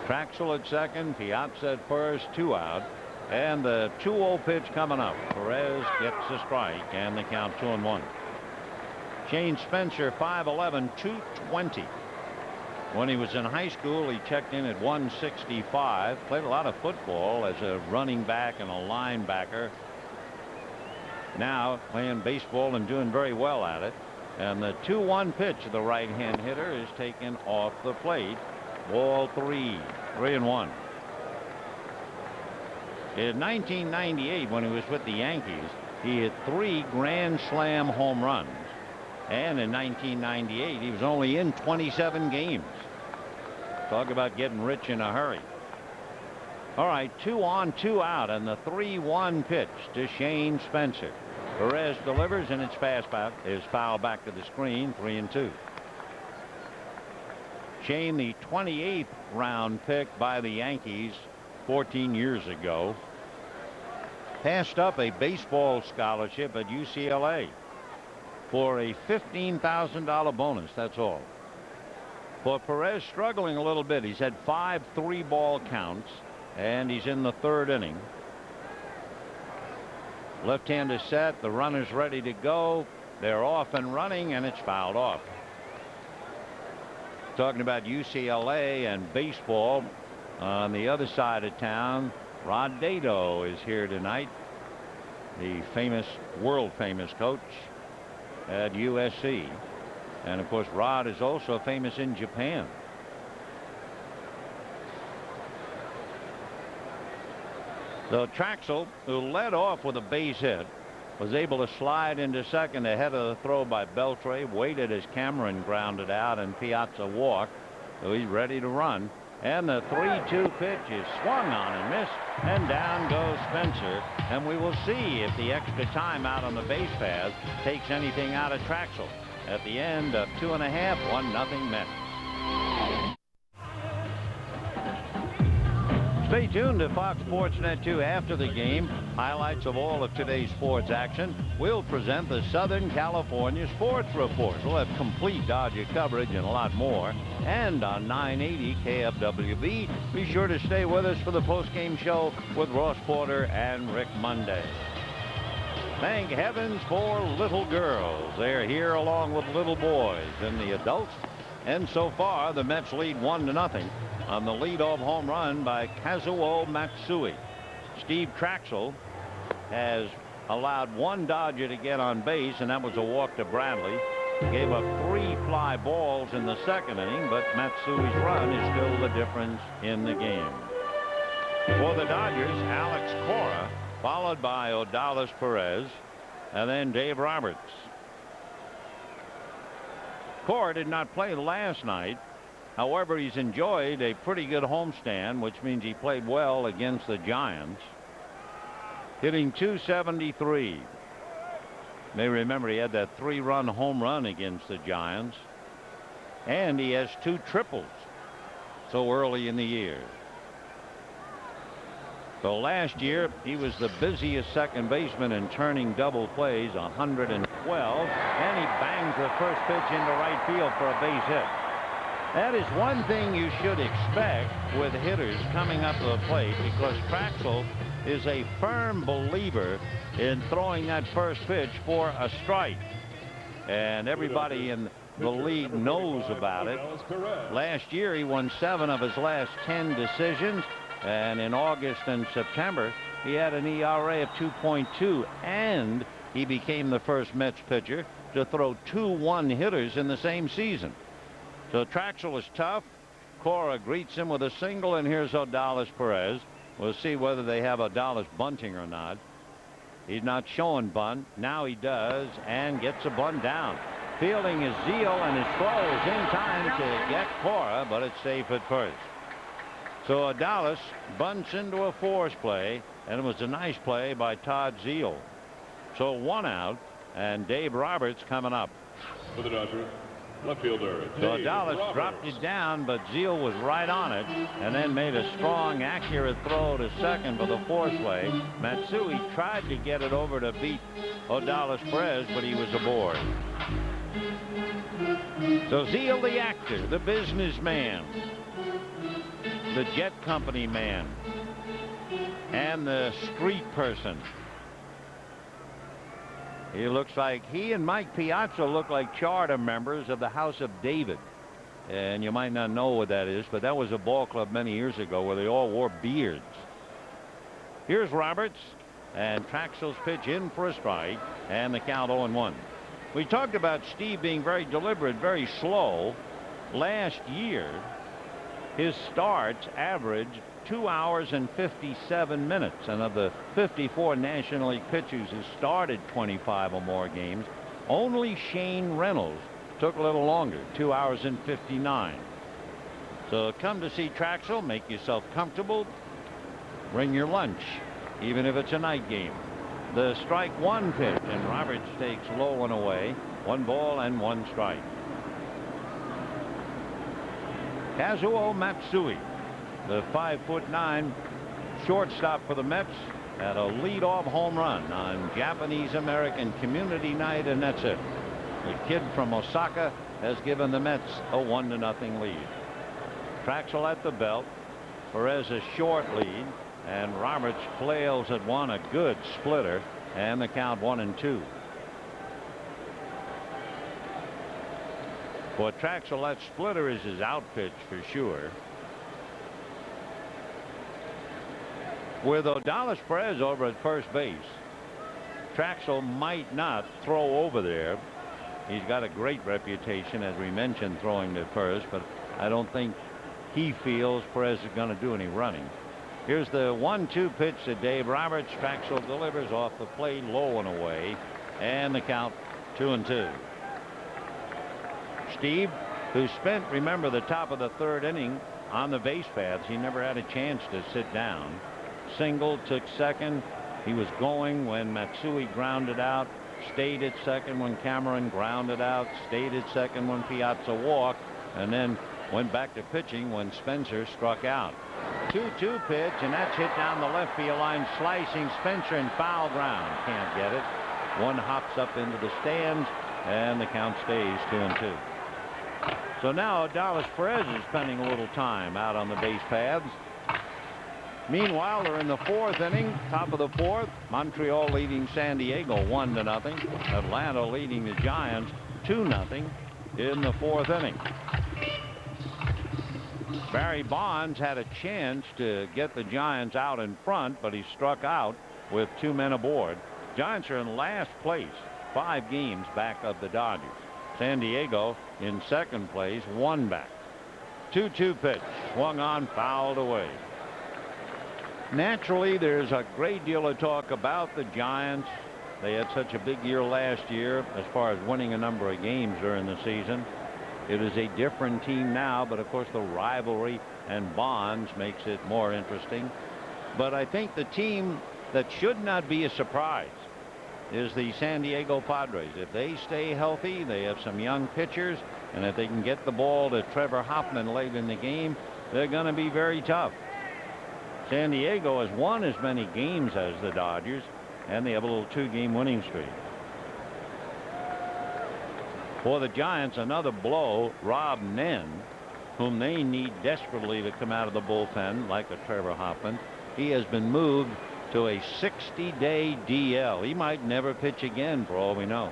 Traxel at second, Piazza at first, 2 out, and the 2-0 pitch coming up. Perez gets a strike, and the count 2-1. Shane Spencer, 5'11", 220. When he was in high school, he checked in at 165. Played a lot of football as a running back and a linebacker. Now playing baseball and doing very well at it. And the 2-1 pitch of the right-hand hitter is taken off the plate. Ball 3, 3-1. In 1998, when he was with the Yankees, he hit 3 Grand Slam home runs. And in 1998, he was only in 27 games. Talk about getting rich in a hurry. All right, 2 on, 2 out, and the 3-1 pitch to Shane Spencer. Perez delivers, and it's foul back to the screen. 3-2. Shane, the 28th round pick by the Yankees 14 years ago, passed up a baseball scholarship at UCLA for a $15,000 bonus. That's all. For Perez, struggling a little bit. He's had 5 3-ball counts, and he's in the 3rd inning. Left-hander set. The runner's ready to go. They're off and running, and it's fouled off. Talking about UCLA and baseball, on the other side of town, Rod Dado is here tonight, the famous, world-famous coach at USC. And, of course, Rod is also famous in Japan. So Traxel, who led off with a base hit, was able to slide into second ahead of the throw by Beltre, waited as Cameron grounded out and Piazza walked. So he's ready to run. And the 3-2 pitch is swung on and missed, and down goes Spencer. And we will see if the extra time out on the base path takes anything out of Traxel. At the end of 2 1/2, 1-0 Mets. Stay tuned to Fox Sports Net 2 after the game. Highlights of all of today's sports action. We'll present the Southern California Sports Report. We'll have complete Dodger coverage and a lot more. And on 980 KFWB, be sure to stay with us for the postgame show with Ross Porter and Rick Monday. Thank heavens for little girls. They're here along with little boys and the adults. And so far, the Mets lead 1-0 on the leadoff home run by Kazuo Matsui. Steve Traxel has allowed 1 Dodger to get on base, and that was a walk to Bradley. Gave up 3 fly balls in the 2nd inning, but Matsui's run is still the difference in the game. For the Dodgers, Alex Cora, followed by Odalis Perez, and then Dave Roberts. Cora did not play last night. However, he's enjoyed a pretty good homestand, which means he played well against the Giants. Hitting .273. You may remember he had that 3-run home run against the Giants. And he has 2 triples so early in the year. So last year, he was the busiest second baseman in turning double plays, 112. And he bangs the first pitch into right field for a base hit. That is one thing you should expect with hitters coming up to the plate, because Traxel is a firm believer in throwing that first pitch for a strike. And everybody in the league knows about it. Last year, he won 7 of his last 10 decisions. And in August and September, he had an ERA of 2.2. And he became the first Mets pitcher to throw 2 one-hitters in the same season. So Traxel is tough. Cora greets him with a single, and here's Odalis Perez. We'll see whether they have Odalis bunting or not. He's not showing bunt. Now he does, and gets a bunt down. Fielding his Zeal, and his throw is in time to get Cora, but it's safe at first. So Odalis bunts into a force play, and it was a nice play by Todd Zeal. So 1 out, and Dave Roberts coming up. For the Dodgers, left fielder. So Odalis dropped it down, but Zeal was right on it, and then made a strong, accurate throw to second for the force play. Matsui tried to get it over to beat Odalis Perez, but he was aboard. So Zeal, the actor, the businessman, the jet company man, and the street person. He looks like he and Mike Piazza look like charter members of the House of David. And you might not know what that is, but that was a ball club many years ago where they all wore beards. Here's Roberts, and Traxel's pitch in for a strike, and the count 0-1. We talked about Steve being very deliberate, very slow. Last year, his starts averaged 2 hours and 57 minutes. And of the 54 National League pitchers who started 25 or more games, only Shane Reynolds took a little longer, 2 hours and 59. So come to see Traxel, make yourself comfortable, bring your lunch, even if it's a night game. The strike 1 pitch, and Roberts takes low one away. 1 ball and 1 strike. Kazuo Matsui, the 5'9" shortstop for the Mets, had a leadoff home run on Japanese American Community Night, and that's it. The kid from Osaka has given the Mets a 1-0 lead. Traxel at the belt. Perez a short lead, and Roberts flails at one, a good splitter, and the count 1-2. For Traxel, that splitter is his out pitch for sure. With Odalis Perez over at first base, Traxel might not throw over there. He's got a great reputation, as we mentioned, throwing to first, but I don't think he feels Perez is going to do any running. Here's the 1-2 pitch to Dave Roberts. Traxel delivers off the plate, low and away, and the count 2-2. Steve, who spent, remember, the top of the third inning on the base paths. He never had a chance to sit down. Single, took second. He was going when Matsui grounded out, stayed at second when Cameron grounded out, stayed at second when Piazza walked, and then went back to pitching when Spencer struck out. 2-2 pitch, and that's hit down the left field line, slicing Spencer in foul ground. Can't get it. One hops up into the stands, and the count stays 2-2. So now Odalis Perez is spending a little time out on the base paths. Meanwhile, they're in the fourth inning, top of the fourth. Montreal leading San Diego 1-0. Atlanta leading the Giants 2-0 in the fourth inning. Barry Bonds had a chance to get the Giants out in front, but he struck out with 2 men aboard. Giants are in last place, 5 games back of the Dodgers. San Diego in second place, 1 back. 2-2 pitch, swung on, fouled away. Naturally, there's a great deal of talk about the Giants. They had such a big year last year as far as winning a number of games during the season. It is a different team now, but of course the rivalry and Bonds makes it more interesting. But I think the team that should not be a surprise is the San Diego Padres. If they stay healthy, they have some young pitchers, and if they can get the ball to Trevor Hoffman late in the game, they're going to be very tough. San Diego has won as many games as the Dodgers, and they have a little 2-game winning streak. For the Giants, another blow. Rob Nen, whom they need desperately to come out of the bullpen like a Trevor Hoffman, he has been moved to a 60-day DL. He might never pitch again for all we know.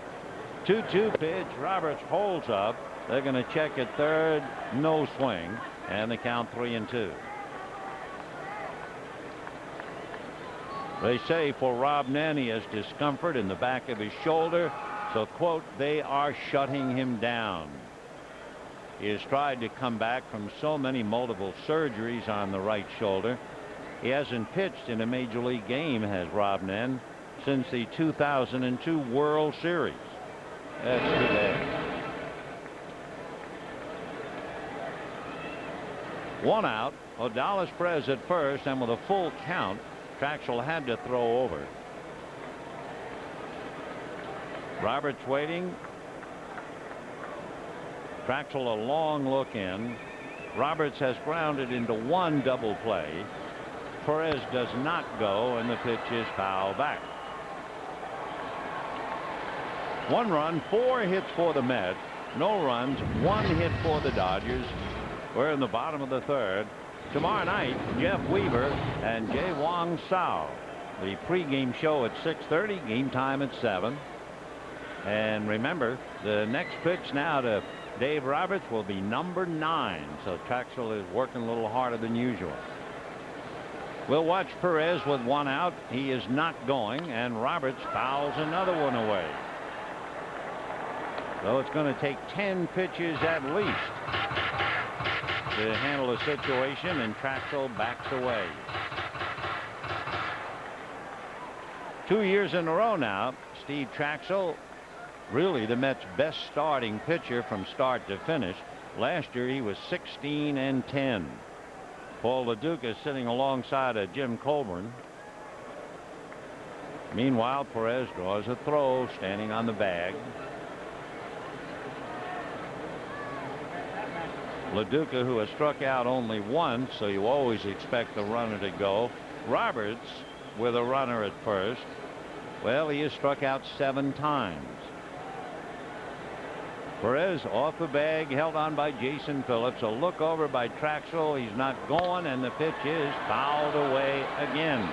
2-2 pitch. Roberts holds up. They're going to check at third. No swing, and the count 3-2. They say for Rob Nen, he has discomfort in the back of his shoulder. So, quote, they are shutting him down. He has tried to come back from so many multiple surgeries on the right shoulder. He hasn't pitched in a major league game, has Rob Nen, since the 2002 World Series. That's too bad. 1 out. Odalis Perez at first, and with a full count, Traxel had to throw over. Roberts waiting. Traxel a long look in. Roberts has grounded into 1 double play. Perez does not go, and the pitch is foul back. 1 run, 4 hits for the Mets. No runs, 1 hit for the Dodgers. We're in the bottom of the third. Tomorrow night, Jeff Weaver and Jay Wong Sao. The pregame show at 6:30, game time at 7. And remember, the next pitch now to Dave Roberts will be number 9. So Traxel is working a little harder than usual. We'll watch Perez with 1 out. He is not going, and Roberts fouls another one away. So it's going to take 10 pitches at least to handle the situation, and Traxel backs away. 2 years in a row now, Steve Traxel, really the Mets' best starting pitcher from start to finish. Last year he was 16-10. Paul LaDuca sitting alongside of Jim Colburn. Meanwhile, Perez draws a throw, standing on the bag. LaDuca, who has struck out only once, so you always expect the runner to go. Roberts with a runner at first. Well, he has struck out 7 times. Perez off the bag, held on by Jason Phillips. A look over by Traxel. He's not going, and the pitch is fouled away again.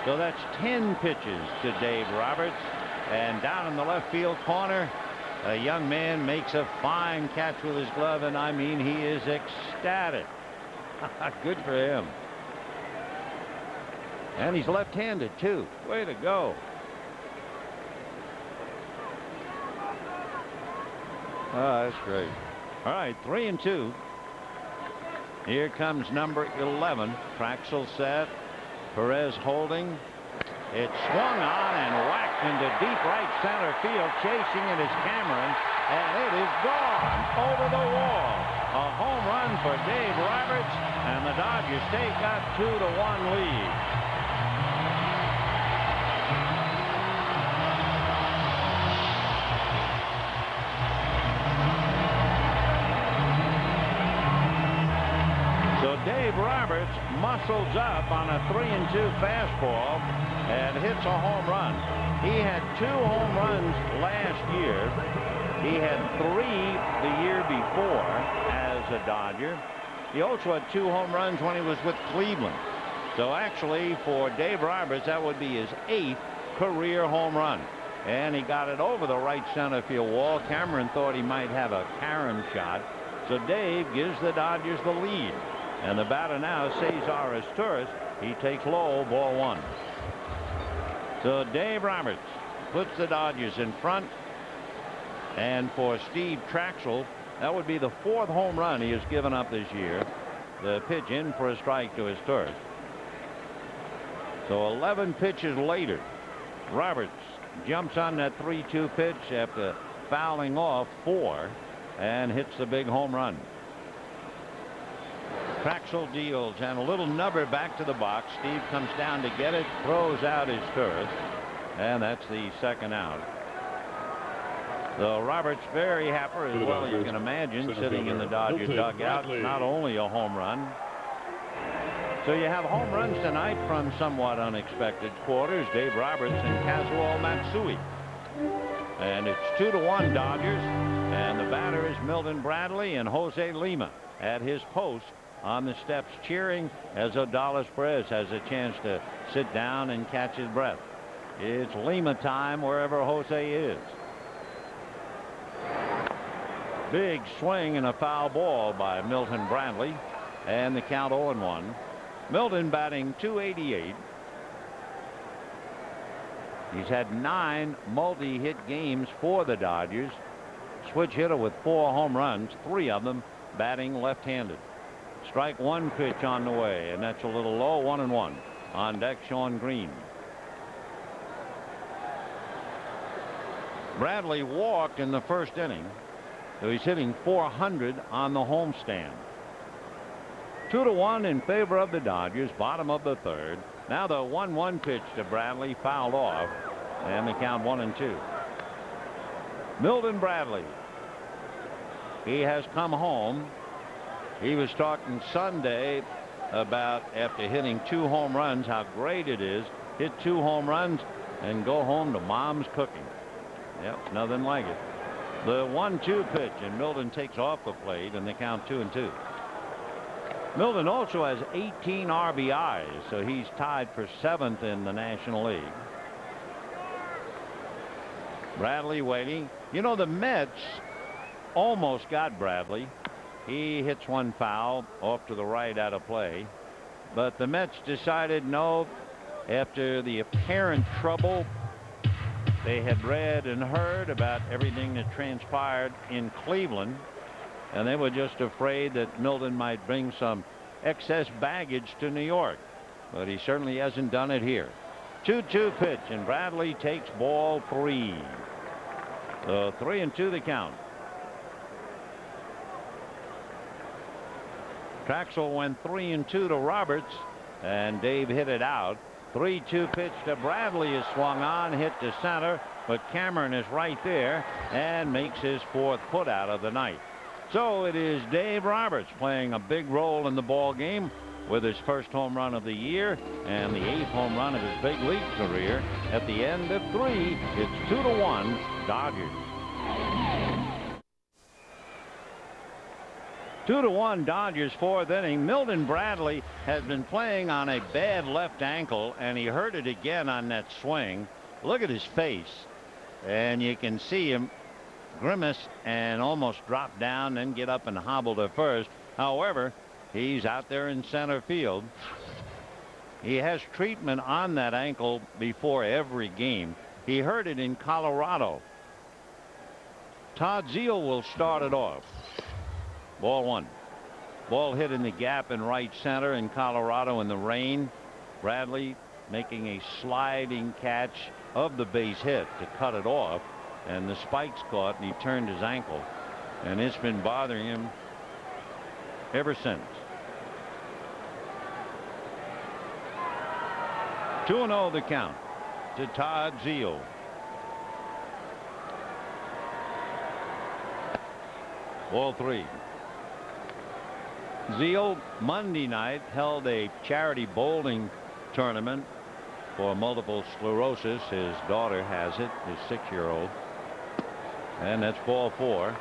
So that's 10 pitches to Dave Roberts. And down in the left field corner, a young man makes a fine catch with his glove, and I mean, he is ecstatic. Good for him. And he's left-handed, too. Way to go. Oh, that's great. All right, 3-2. Here comes number 11. Traxel set. Perez holding. It swung on and whacked into deep right center field. Chasing it is Cameron, and it is gone over the wall. A home run for Dave Roberts, and the Dodgers take a 2-1 lead. Dave Roberts muscles up on a 3-2 fastball and hits a home run. He had 2 home runs last year. He had 3 the year before as a Dodger. He also had 2 home runs when he was with Cleveland. So actually for Dave Roberts, that would be his 8th career home run. And he got it over the right center field wall. Cameron thought he might have a carom shot. So Dave gives the Dodgers the lead. And the batter now, Cesar Izturis. He takes low, ball 1. So Dave Roberts puts the Dodgers in front. And for Steve Traxel, that would be the 4th home run he has given up this year. The pitch in for a strike to Izturis. So 11 pitches later, Roberts jumps on that 3-2 pitch after fouling off 4 and hits the big home run. Traxel deals, and a little nubber back to the box. Steve comes down to get it, throws out his turret, and that's the 2nd out. So Roberts very happy, as well as you can imagine, sitting in the Dodger dugout. Not only a home run. So you have home runs tonight from somewhat unexpected quarters. Dave Roberts and Kazuo Matsui. And it's 2-1 Dodgers, and the batter is Milton Bradley, and Jose Lima at his post on the steps cheering as Odalis Perez has a chance to sit down and catch his breath. It's Lima time wherever Jose is. Big swing and a foul ball by Milton Bradley, and the count 0-1. Milton batting .288. He's had 9 multi-hit games for the Dodgers. Switch hitter with 4 home runs, 3 of them batting left-handed. Strike 1 pitch on the way, and that's a little low. 1-1. On deck, Sean Green. Bradley walked in the first inning, so he's hitting .400 on the homestand. 2-1 in favor of the Dodgers, bottom of the 3rd. Now the 1-1 pitch to Bradley, fouled off, and the count 1-2. Milton Bradley. He has come home. He was talking Sunday about, after hitting 2 home runs, how great it is. Hit 2 home runs and go home to mom's cooking. Yep, nothing like it. The 1-2 pitch, and Milton takes off the plate, and they count 2-2. Milton also has 18 RBIs, so he's tied for 7th in the National League. Bradley waiting. You know, the Mets almost got Bradley. He hits one foul off to the right out of play. But the Mets decided no, after the apparent trouble they had read and heard about everything that transpired in Cleveland, and they were just afraid that Milton might bring some excess baggage to New York. But he certainly hasn't done it here. 2-2 pitch, and Bradley takes ball 3. So 3-2 the count. Traxel went 3-2 to Roberts, and Dave hit it out. 3-2 pitch to Bradley is swung on, hit to center, but Cameron is right there and makes his 4th putout of the night. So it is Dave Roberts playing a big role in the ball game with his 1st home run of the year and the 8th home run of his big league career. At the end of 3, it's 2-1 Dodgers. 2-1 Dodgers, fourth inning. Milton Bradley has been playing on a bad left ankle, and he hurt it again on that swing. Look at his face, and you can see him grimace and almost drop down, then get up and hobble to first. However, he's out there in center field. He has treatment on that ankle before every game. He hurt it in Colorado. Todd Zeile will start it off. Ball one. Ball hit in the gap in right center in Colorado in the rain. Bradley making a sliding catch of the base hit to cut it off, and the spikes caught, and he turned his ankle, and it's been bothering him ever since. 2-0 the count to Todd Zeile. Ball three. Zeile Monday night held a charity bowling tournament for multiple sclerosis. His daughter has it, his 6-year-old. And that's ball four.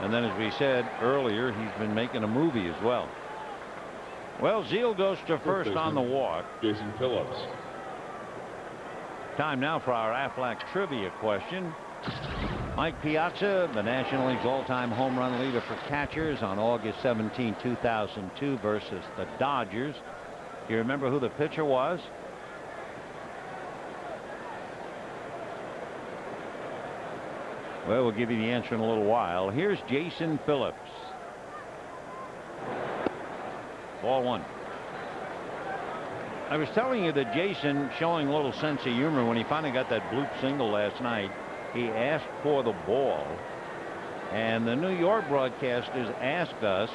And then, as we said earlier, he's been making a movie as well. Well, Zeile goes to first on the walk. Jason Phillips. Time now for our Aflac trivia question. Mike Piazza, the National League's all-time home run leader for catchers, on August 17, 2002 versus the Dodgers. Do you remember who the pitcher was? Well, we'll give you the answer in a little while. Here's Jason Phillips. Ball one. I was telling you that Jason, showing a little sense of humor when he finally got that bloop single last night, he asked for the ball, and the New York broadcasters asked us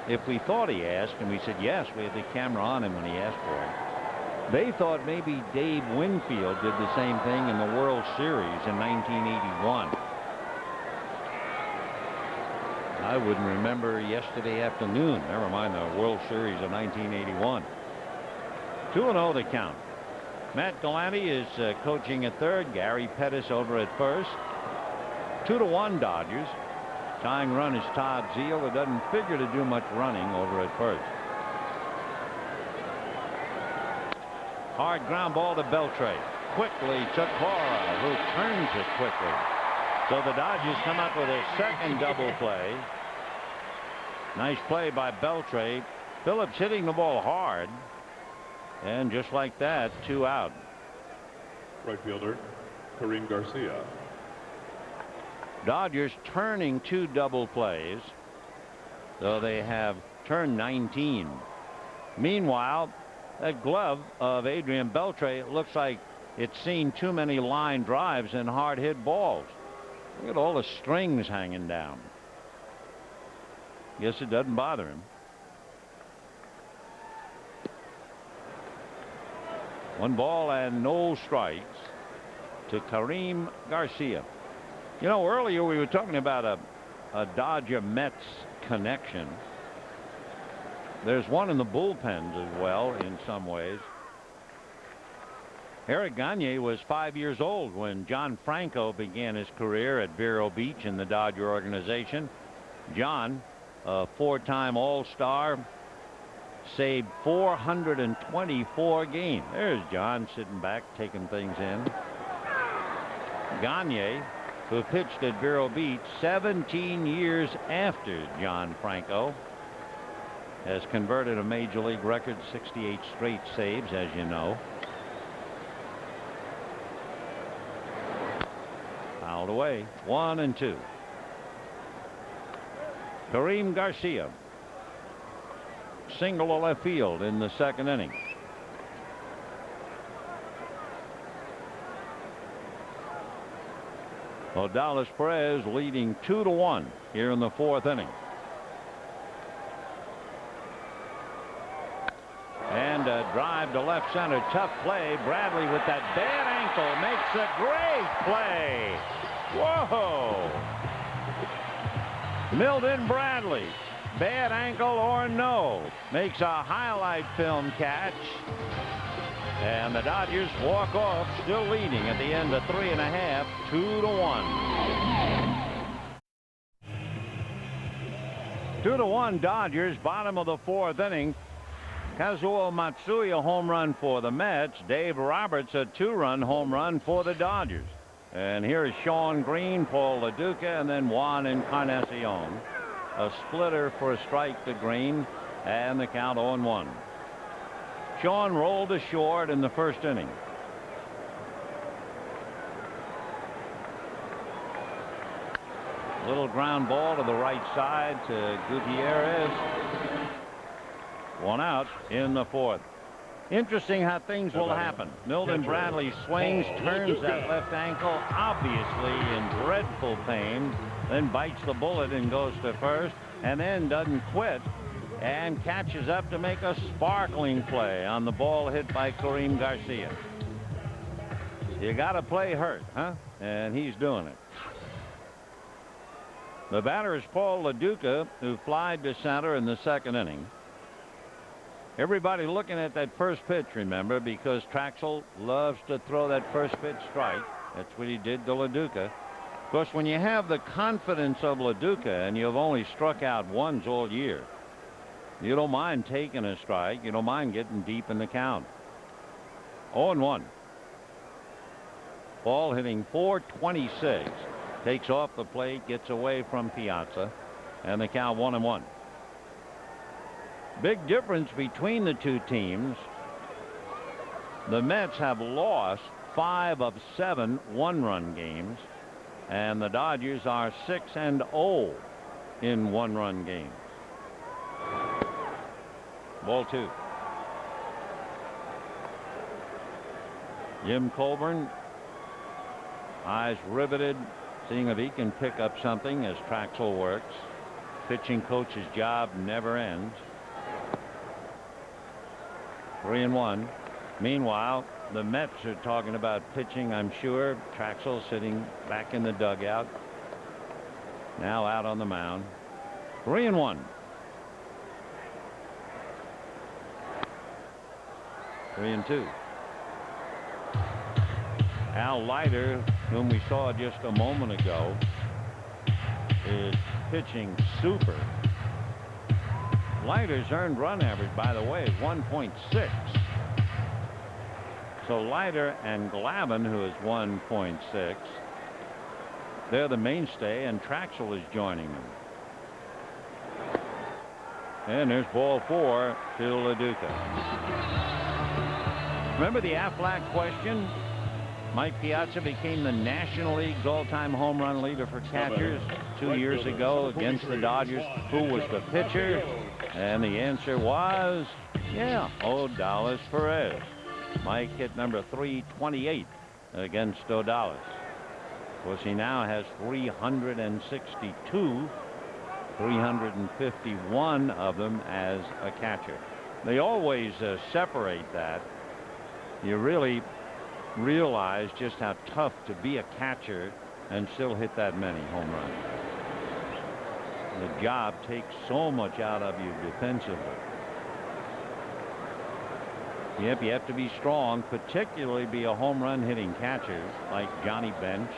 if we thought he asked, and we said yes. We had the camera on him when he asked for it. They thought maybe Dave Winfield did the same thing in the World Series in 1981. I wouldn't remember yesterday afternoon, never mind the World Series of 1981. 2-0 the count. Matt Galante is coaching at third. Gary Pettis over at first. 2-1 Dodgers. Tying run is Todd Zeile, who doesn't figure to do much running over at first. Hard ground ball to Beltre. Quickly to Cora, who turns it quickly. So the Dodgers come up with a second double play. Nice play by Beltre. Phillips hitting the ball hard. And just like that, 2 out. Right fielder Kareem Garcia. Dodgers turning 2 double plays, though they have turned 19. Meanwhile, that glove of Adrian Beltre looks like it's seen too many line drives and hard hit balls. Look at all the strings hanging down. Guess it doesn't bother him. 1 ball and no strikes to Kareem Garcia. You know, earlier we were talking about a Dodger Mets connection. There's one in the bullpens as well in some ways. Eric Gagne was 5 years old when John Franco began his career at Vero Beach in the Dodger organization. John, a 4-time All-Star, saved 424 games. There's John sitting back taking things in. Gagne, who pitched at Vero Beach 17 years after John Franco, has converted a major league record 68 straight saves, as you know. Fouled away. 1-2. Kareem Garcia, single to left field in the second inning. Odalis Perez leading 2-1 here in the fourth inning. And a drive to left center. Tough play. Bradley with that bad ankle makes a great play. Whoa. Milton Bradley, bad ankle or no, makes a highlight film catch. And the Dodgers walk off, still leading at the end of 3.5, 2-1. 2-1 Dodgers, bottom of the 4th inning. Kazuo Matsui a home run for the Mets. Dave Roberts a 2-run home run for the Dodgers. And here is Sean Green, Paul LaDuca, and then Juan Encarnacion. A splitter for a strike to Green, and the count 0-1. Sean rolled to short in the 1st inning. Little ground ball to the right side to Gutierrez. 1 out in the 4th. Interesting how things will happen. Milton Bradley swings, turns that left ankle, obviously in dreadful pain, then bites the bullet and goes to first, and then doesn't quit and catches up to make a sparkling play on the ball hit by Karim Garcia. You got to play hurt, huh? And he's doing it. The batter is Paul LaDuca, who flied to center in the 2nd inning. Everybody looking at that first pitch, remember, because Traxel loves to throw that first pitch strike. That's what he did to LaDuca. Of course, when you have the confidence of LaDuca and you've only struck out once all year, you don't mind taking a strike. You don't mind getting deep in the count. 0-1. Ball hitting .426. Takes off the plate, gets away from Piazza, and the count 1-1. Big difference between the two teams. The Mets have lost 5 of 7 one-run games, and the Dodgers are 6-0 in one-run games. Ball 2. Jim Colburn, eyes riveted, seeing if he can pick up something as Traxel works. Pitching coach's job never ends. 3-1. Meanwhile, the Mets are talking about pitching, I'm sure. Traxel sitting back in the dugout. Now out on the mound. 3-1. 3-2. Al Leiter, whom we saw just a moment ago, is pitching super. Leiter's earned run average, by the way, is 1.6. So Leiter and Glavine, who is 1.6, they're the mainstay, and Traxel is joining them. And there's ball 4 to LaDuca. Remember the Aflac question? Mike Piazza became the National League's all-time home run leader for catchers 2 years ago against the Dodgers. Who was the pitcher? And the answer was, yeah, Odalis Perez. Mike hit number 328 against Odalis. Of course, he now has 362, 351 of them as a catcher. They always separate that. You really realize just how tough to be a catcher and still hit that many home runs. The job takes so much out of you defensively. Yep, you have to be strong, particularly be a home run hitting catcher like Johnny Bench,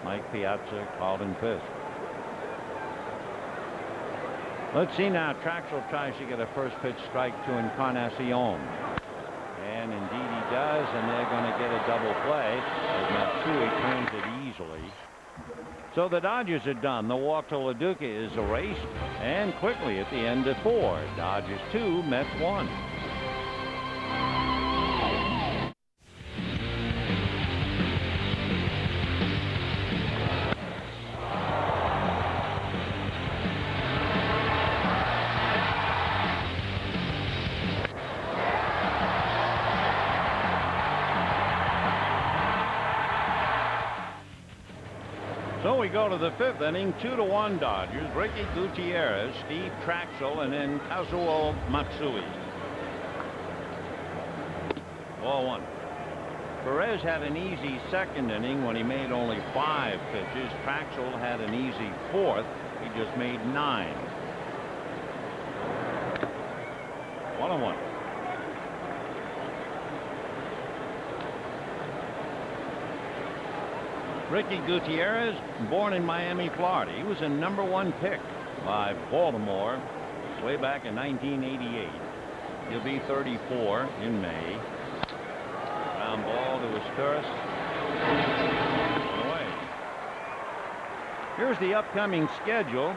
Mike Piazza, Carlton Fisk. Let's see now. Traxel tries to get a first pitch strike to Encarnacion. And indeed he does, and they're going to get a double play as Matsui turns it easily. So the Dodgers are done. The walk to LaDuca is erased, and quickly at the end of 4. Dodgers 2, Mets 1. So we go to the 5th inning, 2-1 Dodgers. Ricky Gutierrez, Steve Traxel, and then Kazuo Matsui. Ball 1. Perez had an easy 2nd inning when he made only 5 pitches. Traxel had an easy 4th. He just made 9. 1-1. Ricky Gutierrez, born in Miami, Florida. He was a #1 pick by Baltimore way back in 1988. He'll be 34 in May. Ground ball to his turf. Away. Here's the upcoming schedule.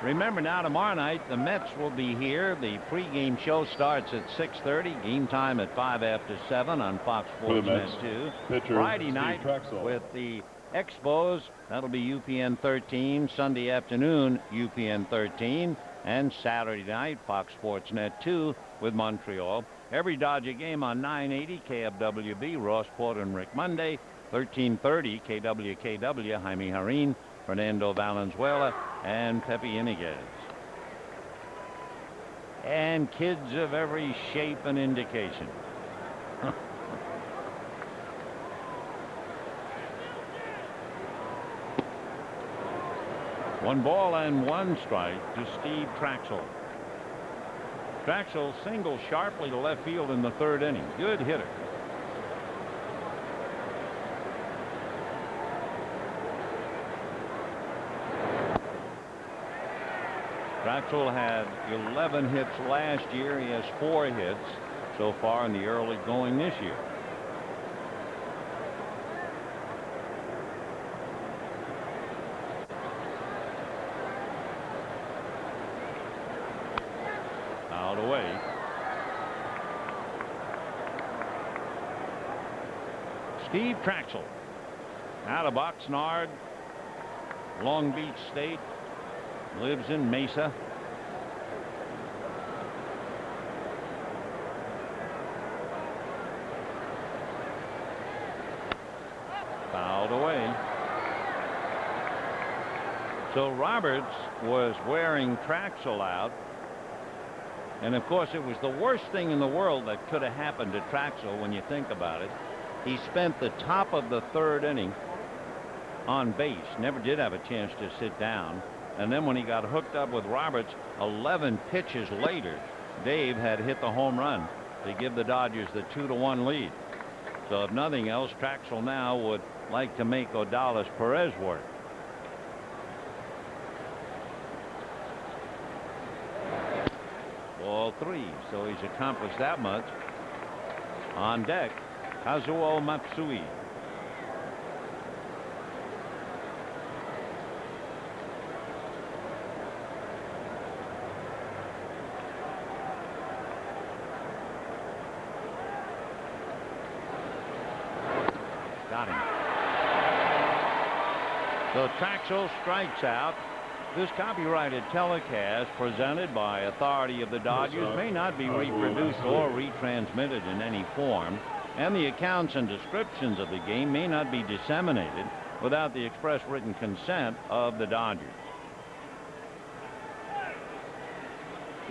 Remember now, tomorrow night the Mets will be here. The pregame show starts at 6:30. Game time at 5 after 7 on Fox Sports Net 2. Friday night with the Expos, that'll be UPN 13. Sunday afternoon, UPN 13. And Saturday night, Fox Sports Net 2 with Montreal. Every Dodger game on 980 KFWB, Ross Porter and Rick Monday. 1330 KWKW, Jaime Harin, Fernando Valenzuela, and Pepe Iniguez. And kids of every shape and indication. One ball and one strike to Steve Traxel. Traxel singled sharply to left field in the third inning. Good hitter. Traxel had 11 hits last year. He has 4 hits so far in the early going this year. Out away. Steve Traxel out of Oxnard, Long Beach State. Lives in Mesa. Fouled away. So Roberts was wearing Traxel out. And of course, it was the worst thing in the world that could have happened to Traxel when you think about it. He spent the top of the third inning on base. Never did have a chance to sit down. And then when he got hooked up with Roberts, 11 pitches later, Dave had hit the home run to give the Dodgers the 2-1 lead. So if nothing else, Traxel now would like to make Odalis Perez work. Ball 3, so he's accomplished that much. On deck, Kazuo Matsui. Got him. So Traxel strikes out. This copyrighted telecast presented by authority of the Dodgers may not be reproduced or retransmitted in any form, and the accounts and descriptions of the game may not be disseminated without the express written consent of the Dodgers.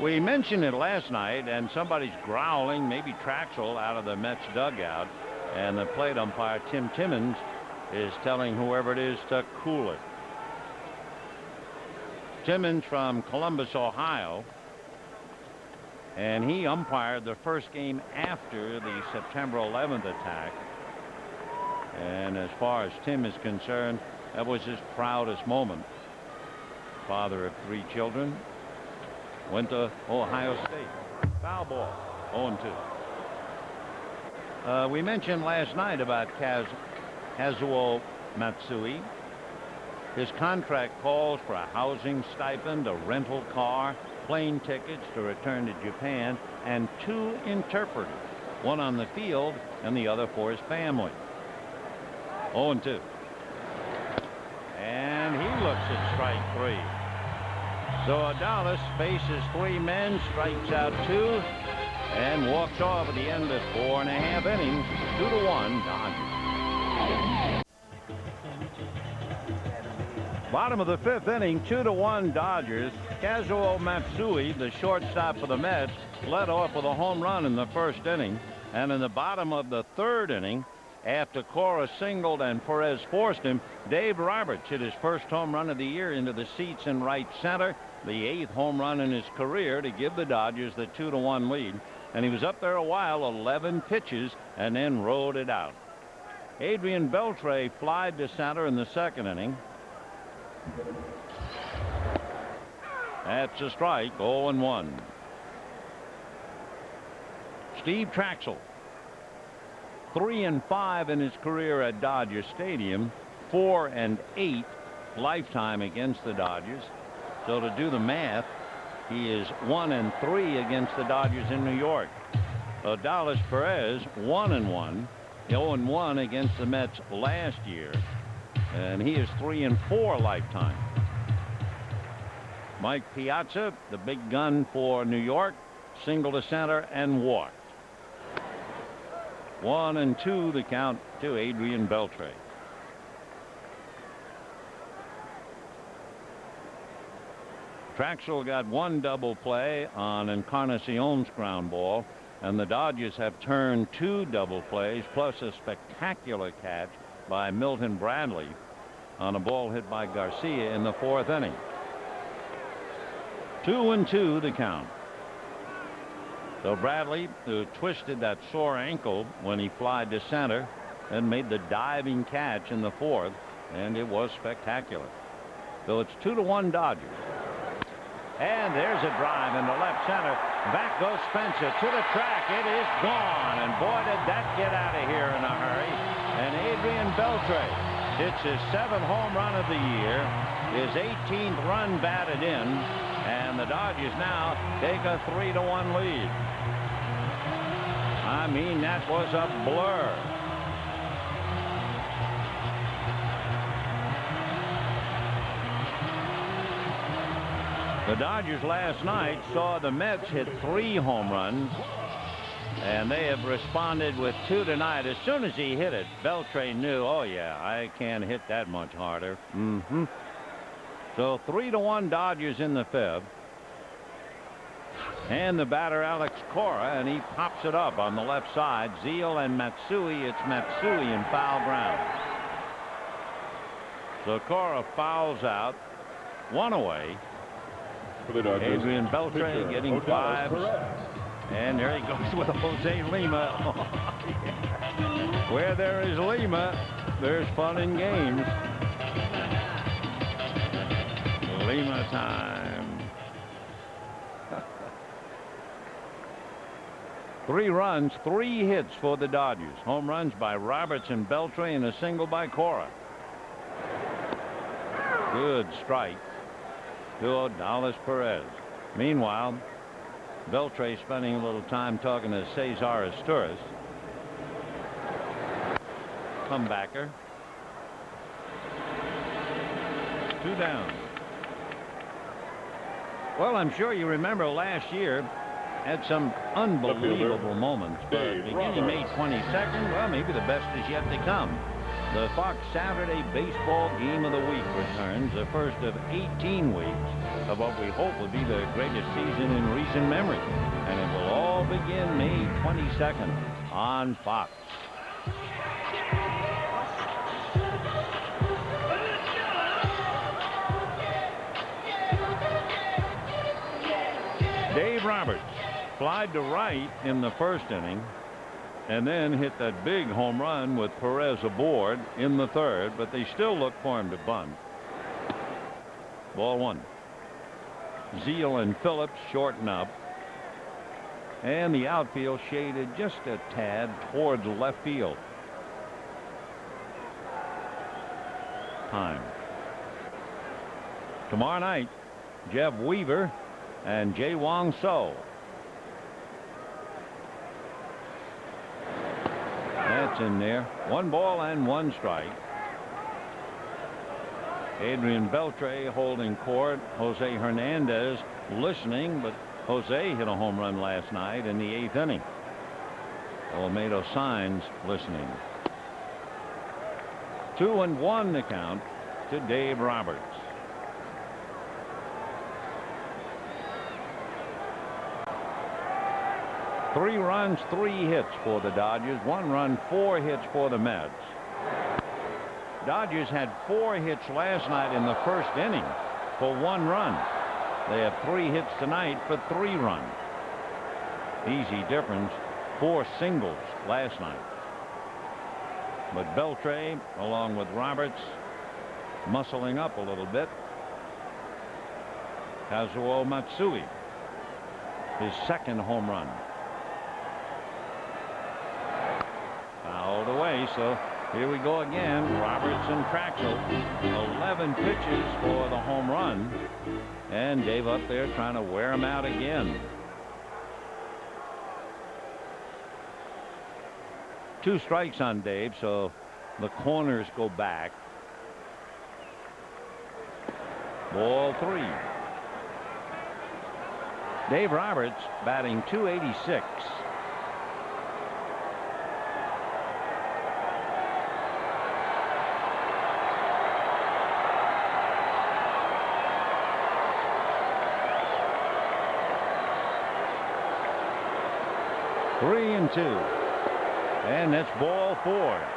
We mentioned it last night, and somebody's growling, maybe Traxel, out of the Mets dugout. And the plate umpire, Tim Timmons, is telling whoever it is to cool it. Timmons from Columbus, Ohio. And he umpired the first game after the September 11th attack. And as far as Tim is concerned, that was his proudest moment. Father of 3 children. Went to Ohio State. Foul ball. 0-2. We mentioned last night about Kazuo Matsui. His contract calls for a housing stipend, a rental car, plane tickets to return to Japan, and 2 interpreters, one on the field and the other for his family. 0-2. And he looks at strike 3. So Odalis faces 3 men, strikes out 2. And walks off at the end of 4.5 innings. 2-1 Dodgers. Bottom of the 5th inning, 2-1 Dodgers. Kazuo Matsui, the shortstop for the Mets, led off with a home run in the first inning. And in the bottom of the 3rd inning, after Cora singled and Perez forced him, Dave Roberts hit his first home run of the year into the seats in right center. The 8th home run in his career to give the Dodgers the 2-1 lead. And he was up there a while, 11 pitches, and then rode it out. Adrian Beltre flied to center in the 2nd inning. That's a strike. 0-1. Steve Traxel, 3-5 in his career at Dodger Stadium, 4-8 lifetime against the Dodgers. So to do the math, he is 1-3 against the Dodgers in New York. Dallas Perez 1-1, 0-1 against the Mets last year, and he is 3-4 lifetime. Mike Piazza, the big gun for New York, single to center and walked. 1-2 the count to Adrian Beltre. Traxel got one double play on Encarnacion's ground ball, and the Dodgers have turned two double plays plus a spectacular catch by Milton Bradley on a ball hit by Garcia in the fourth inning. 2-2 the count. So Bradley, who twisted that sore ankle when he flied to center and made the diving catch in the fourth, and it was spectacular. So it's 2-1 Dodgers. And there's a drive into left center. Back goes Spencer to the track. It is gone. And boy, did that get out of here in a hurry. And Adrian Beltre hits his 7th home run of the year, his 18th run batted in, and the Dodgers now take a 3-1 lead. I mean, that was a blur. The Dodgers last night saw the Mets hit 3 home runs, and they have responded with 2 tonight. As soon as he hit it, Beltre knew, oh yeah, I can't hit that much harder. So 3-1 Dodgers in the 5th. And the batter Alex Cora, and he pops it up on the left side. Zeal and Matsui. It's Matsui in foul ground. So Cora fouls out, 1 away. For the Dodgers, Adrian Beltre getting 5. And there he goes with Jose Lima. Where there is Lima, there's fun and games. Lima time. 3 runs, 3 hits for the Dodgers. Home runs by Roberts and Beltre, and a single by Cora. Good strike to Dallas Perez. Meanwhile, Beltre spending a little time talking to Cesar Asturias. Comebacker. 2 down. Well, I'm sure you remember last year had some unbelievable moments, but beginning May 22nd, well, maybe the best is yet to come. The Fox Saturday Baseball Game of the Week returns, the first of 18 weeks of what we hope will be the greatest season in recent memory. And it will all begin May 22nd on Fox. Dave Roberts flied to right in the first inning, and then hit that big home run with Perez aboard in the 3rd, but they still look for him to bunt. Ball 1. Zeal and Phillips shorten up, and the outfield shaded just a tad towards left field. Time. Tomorrow night, Jeff Weaver and Jay Wong So. That's in there. 1 ball and 1 strike. Adrian Beltre holding court. Jose Hernandez listening, but Jose hit a home run last night in the 8th inning. Olmedo Signs listening. 2-1 the count to Dave Roberts. Three runs, 3 hits for the Dodgers. 1 run, 4 hits for the Mets. Dodgers had 4 hits last night in the first inning for 1 run. They have 3 hits tonight for 3 runs. Easy difference. 4 singles last night. But Beltre, along with Roberts, muscling up a little bit. Kazuo Matsui, his second home run. Fouled away, so here we go again. Roberts and Traxel, 11 pitches for the home run, and Dave up there trying to wear him out again. 2 strikes on Dave, so the corners go back. Ball 3. Dave Roberts batting .286. Three and 2. And that's ball 4.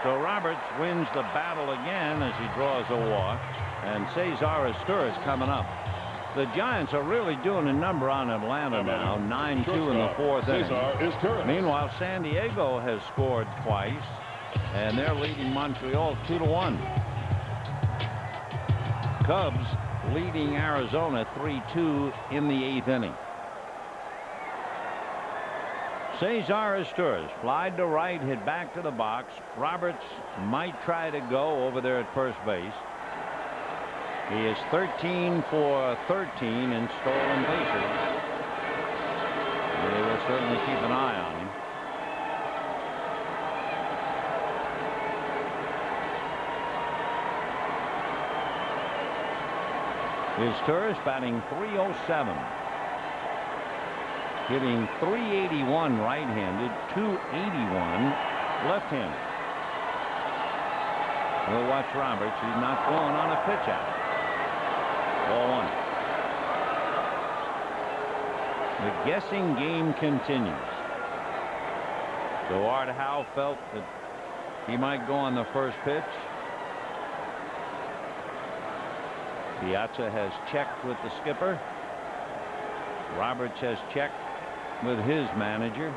So Roberts wins the battle again as he draws a walk. And Cesar Astura's coming up. The Giants are really doing a number on Atlanta now. 9-2 in the 4th inning. Meanwhile, San Diego has scored twice, and they're leading Montreal 2-1. Cubs leading Arizona 3-2 in the 8th inning. Cesar Astura's flied to right, hit back to the box. Roberts might try to go over there at first base. He is 13 for 13 in stolen bases. They will certainly keep an eye on him. His Turris batting .307. Hitting .381 right-handed, .281 left-handed. We'll watch Roberts. He's not going on a pitch out. Ball 1. The guessing game continues. So Art Howe felt that he might go on the first pitch. Piazza has checked with the skipper. Roberts has checked with his manager.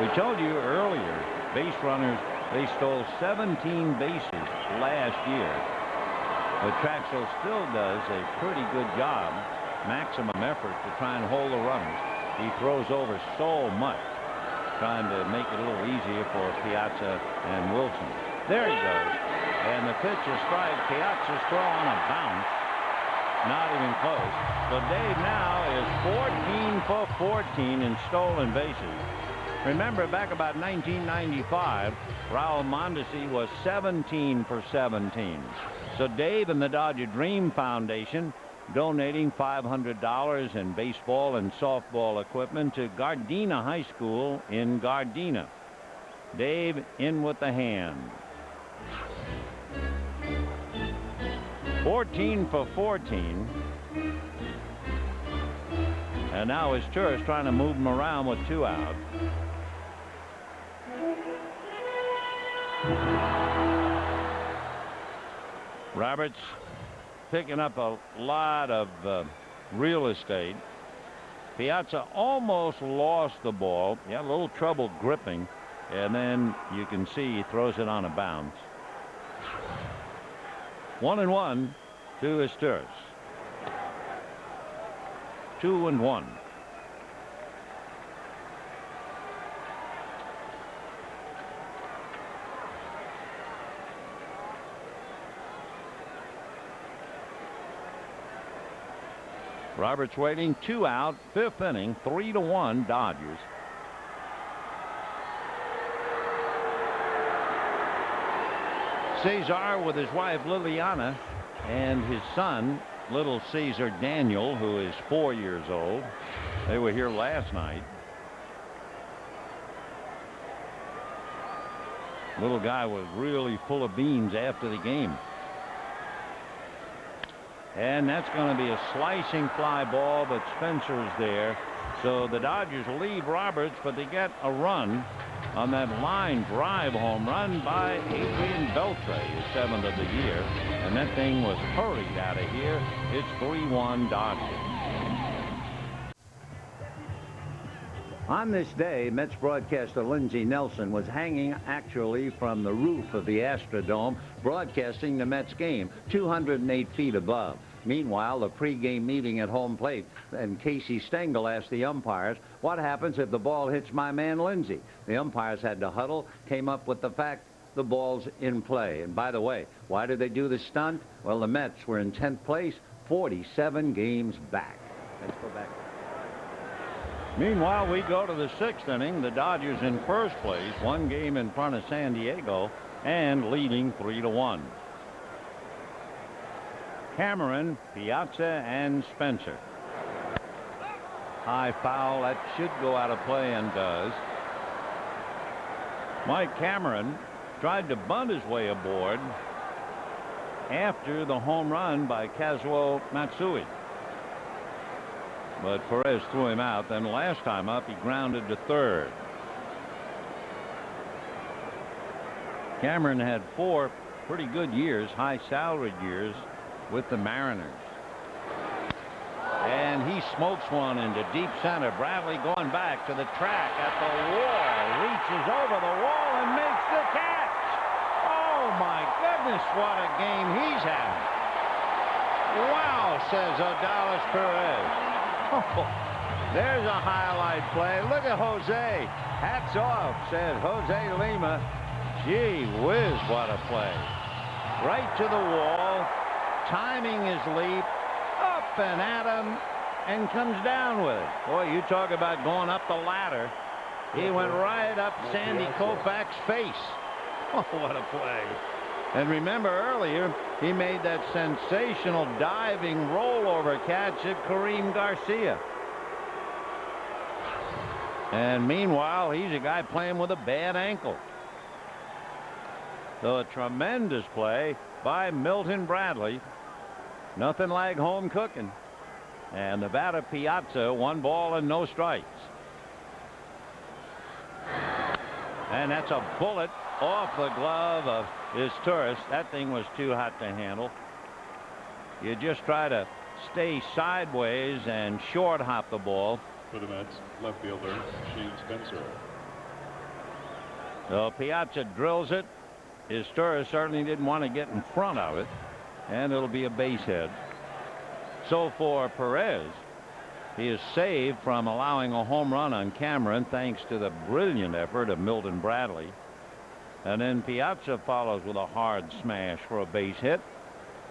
We told you earlier, base runners, they stole 17 bases last year. But Traxel still does a pretty good job, maximum effort to try and hold the runners. He throws over so much, trying to make it a little easier for Piazza and Wilson. There he goes. And the pitch is strike. Piazza's throw on a bounce. Not even close. So Dave now is 14 for 14 in stolen bases. Remember, back about 1995, Raul Mondesi was 17 for 17. So Dave and the Dodger Dream Foundation donating $500 in baseball and softball equipment to Gardena High School in Gardena. Dave in with the hand. 14 for 14. And now his Turris trying to move him around with 2 out. Roberts picking up a lot of real estate. Piazza almost lost the ball. He had a little trouble gripping, and then you can see he throws it on a bounce. 1-1 to his Turris. 2-1. Roberts waiting, 2 out, 5th inning, 3-1 Dodgers. Cesar with his wife Liliana and his son little Caesar Daniel, who is 4 years old. They were here last night. Little guy was really full of beans after the game. And that's going to be a slicing fly ball, but Spencer's there. So the Dodgers lead Roberts, but they get a run on that line drive home run by Adrian Beltre, his 7th of the year. And that thing was hurried out of here. It's 3-1 Dodgers. On this day, Mets broadcaster Lindsey Nelson was hanging actually from the roof of the Astrodome, broadcasting the Mets game, 208 feet above. Meanwhile, the pregame meeting at home plate, and Casey Stengel asked the umpires, what happens if the ball hits my man Lindsey? The umpires had to huddle, came up with the fact the ball's in play. And by the way, why did they do the stunt? Well, the Mets were in 10th place, 47 games back. Let's go back. Meanwhile, we go to the 6th inning. The Dodgers in first place, 1 game in front of San Diego, and leading 3-1. Cameron, Piazza, and Spencer. High foul. That should go out of play and does. Mike Cameron tried to bunt his way aboard after the home run by Kazuo Matsui. But Perez threw him out. Then last time up, he grounded to third. Cameron had 4 pretty good years, high salaried years, with the Mariners. And he smokes one into deep center. Bradley going back to the track at the wall. Reaches over the wall and makes the catch. Oh, my goodness, what a game he's having. Wow, says Odalis Perez. Oh, there's a highlight play. Look at Jose. Hats off, said Jose Lima. Gee whiz, what a play. Right to the wall, timing his leap, up and at him, and comes down with it. Boy, you talk about going up the ladder. He went right up Sandy Koufax's face. Oh, what a play. And remember earlier, he made that sensational diving rollover catch at Kareem Garcia. And meanwhile, he's a guy playing with a bad ankle. So a tremendous play by Milton Bradley. Nothing like home cooking. And Nevada Piazza, 1 ball and no strikes. And that's a bullet off the glove of his tourist. That thing was too hot to handle. You just try to stay sideways and short hop the ball. For the Mets, left fielder Shane Spencer. So Piazza drills it. His tourist certainly didn't want to get in front of it. And it'll be a base hit. So for Perez, he is saved from allowing a home run on Cameron thanks to the brilliant effort of Milton Bradley. And then Piazza follows with a hard smash for a base hit.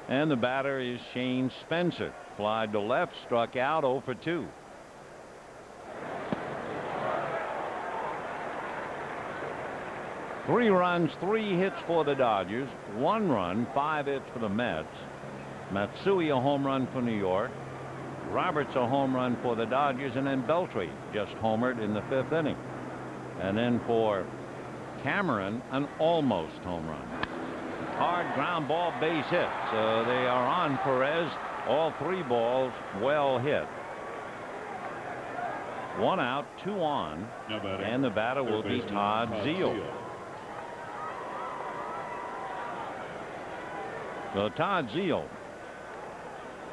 And the batter is Shane Spencer. Fly to left, struck out, 0 for 2. Three runs, 3 hits for the Dodgers, 1 run, 5 hits for the Mets. Matsui a home run for New York. Roberts a home run for the Dodgers, and then Beltry just homered in the 5th inning. And then for Cameron, an almost home run. Hard ground ball base hit. So they are on Perez. All 3 balls well hit. 1 out, 2 on. And the batter will be Todd Zeile. So Todd Zeile,